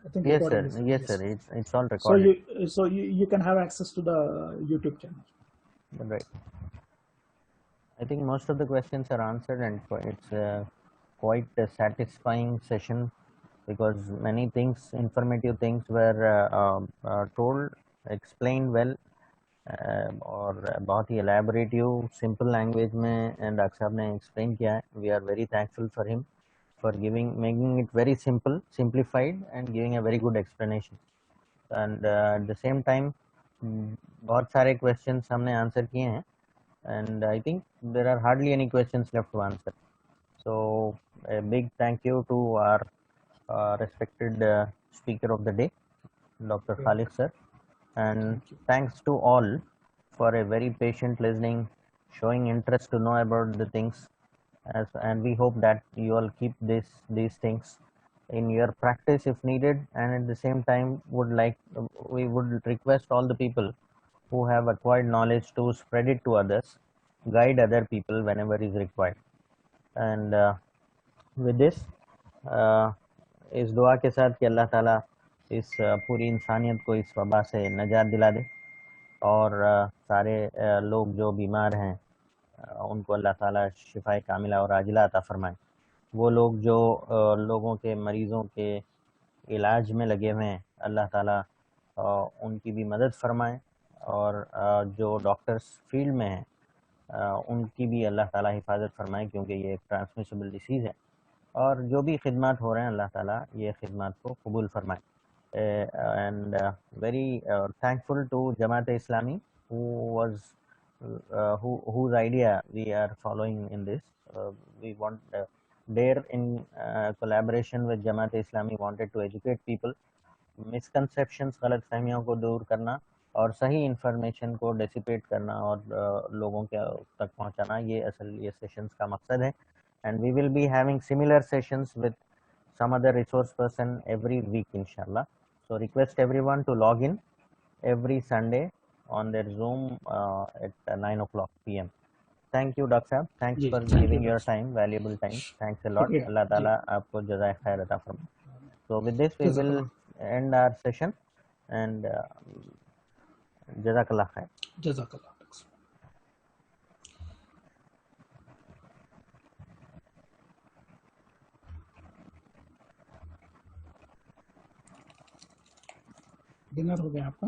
I think yes sir. Yes sir, it's all recorded. So you can have access to the YouTube channel. Right. I think most of the questions are answered, and it's quite a satisfying session because many things, informative things were told, explained well, और बहुत ही elaborative simple language में and डॉक्टर साहब ने explain किया है. We are very thankful for him for making it very simple, simplified and giving a very good explanation. And at the same time बहुत सारे questions हमने answer किए हैं, and I think there are hardly any questions left to answer. So a big thank you to our respected speaker of the day, Dr. Khalid sir, and thanks to all for a very patient listening, showing interest to know about the things, and we hope that you all keep these things in your practice if needed, and at the same time we would request all the people who have acquired knowledge to spread it to others, guide other people whenever is required. And with this इस दुआ के साथ कि अल्लाह ताला इस पूरी इंसानियत को इस वबा से नजात दिला दे, और सारे लोग जो बीमार हैं उनको अल्लाह ताला शिफाए कामिला और आजिला अता फरमाए. वो लोग जो लोगों के मरीज़ों के इलाज में लगे हुए हैं, अल्लाह ताला उनकी भी मदद फरमाए, और जो डॉक्टर्स फील्ड में हैं उनकी भी अल्लाह ताला हिफाजत फरमाए, क्योंकि ये एक ट्रांसमिसिबल डिसीज़ है. और जो भी खिदमत हो रहे हैं अल्लाह ताला ये खिदमत को कबूल फरमाए. And very thankful to Jamaat Islami whose idea we are following in this. We want there in collaboration with Jamaat Islami wanted to educate people, misconceptions, गलत फहमियों को दूर करना और सही इंफॉर्मेशन को डिसिपेट करना और लोगों के तक पहुंचाना, ये असल ये सेशंस का मकसद है. And we will be having similar sessions with some other resource person every week inshallah. So request everyone to log in every Sunday on their Zoom at 9 o'clock p.m. Thank you, Dr. Saab. Thanks जी for thank you giving your doctor, time, valuable time. Thanks a lot. शुक्रिया Allah जी, Ta'ala आपको जज़ाए खैर अता फरमाए. So with this we will जज़ाकल्लाह, end our session and Jazakallah khair. जज़ाकल्लाह। डिनर हो गया आपका?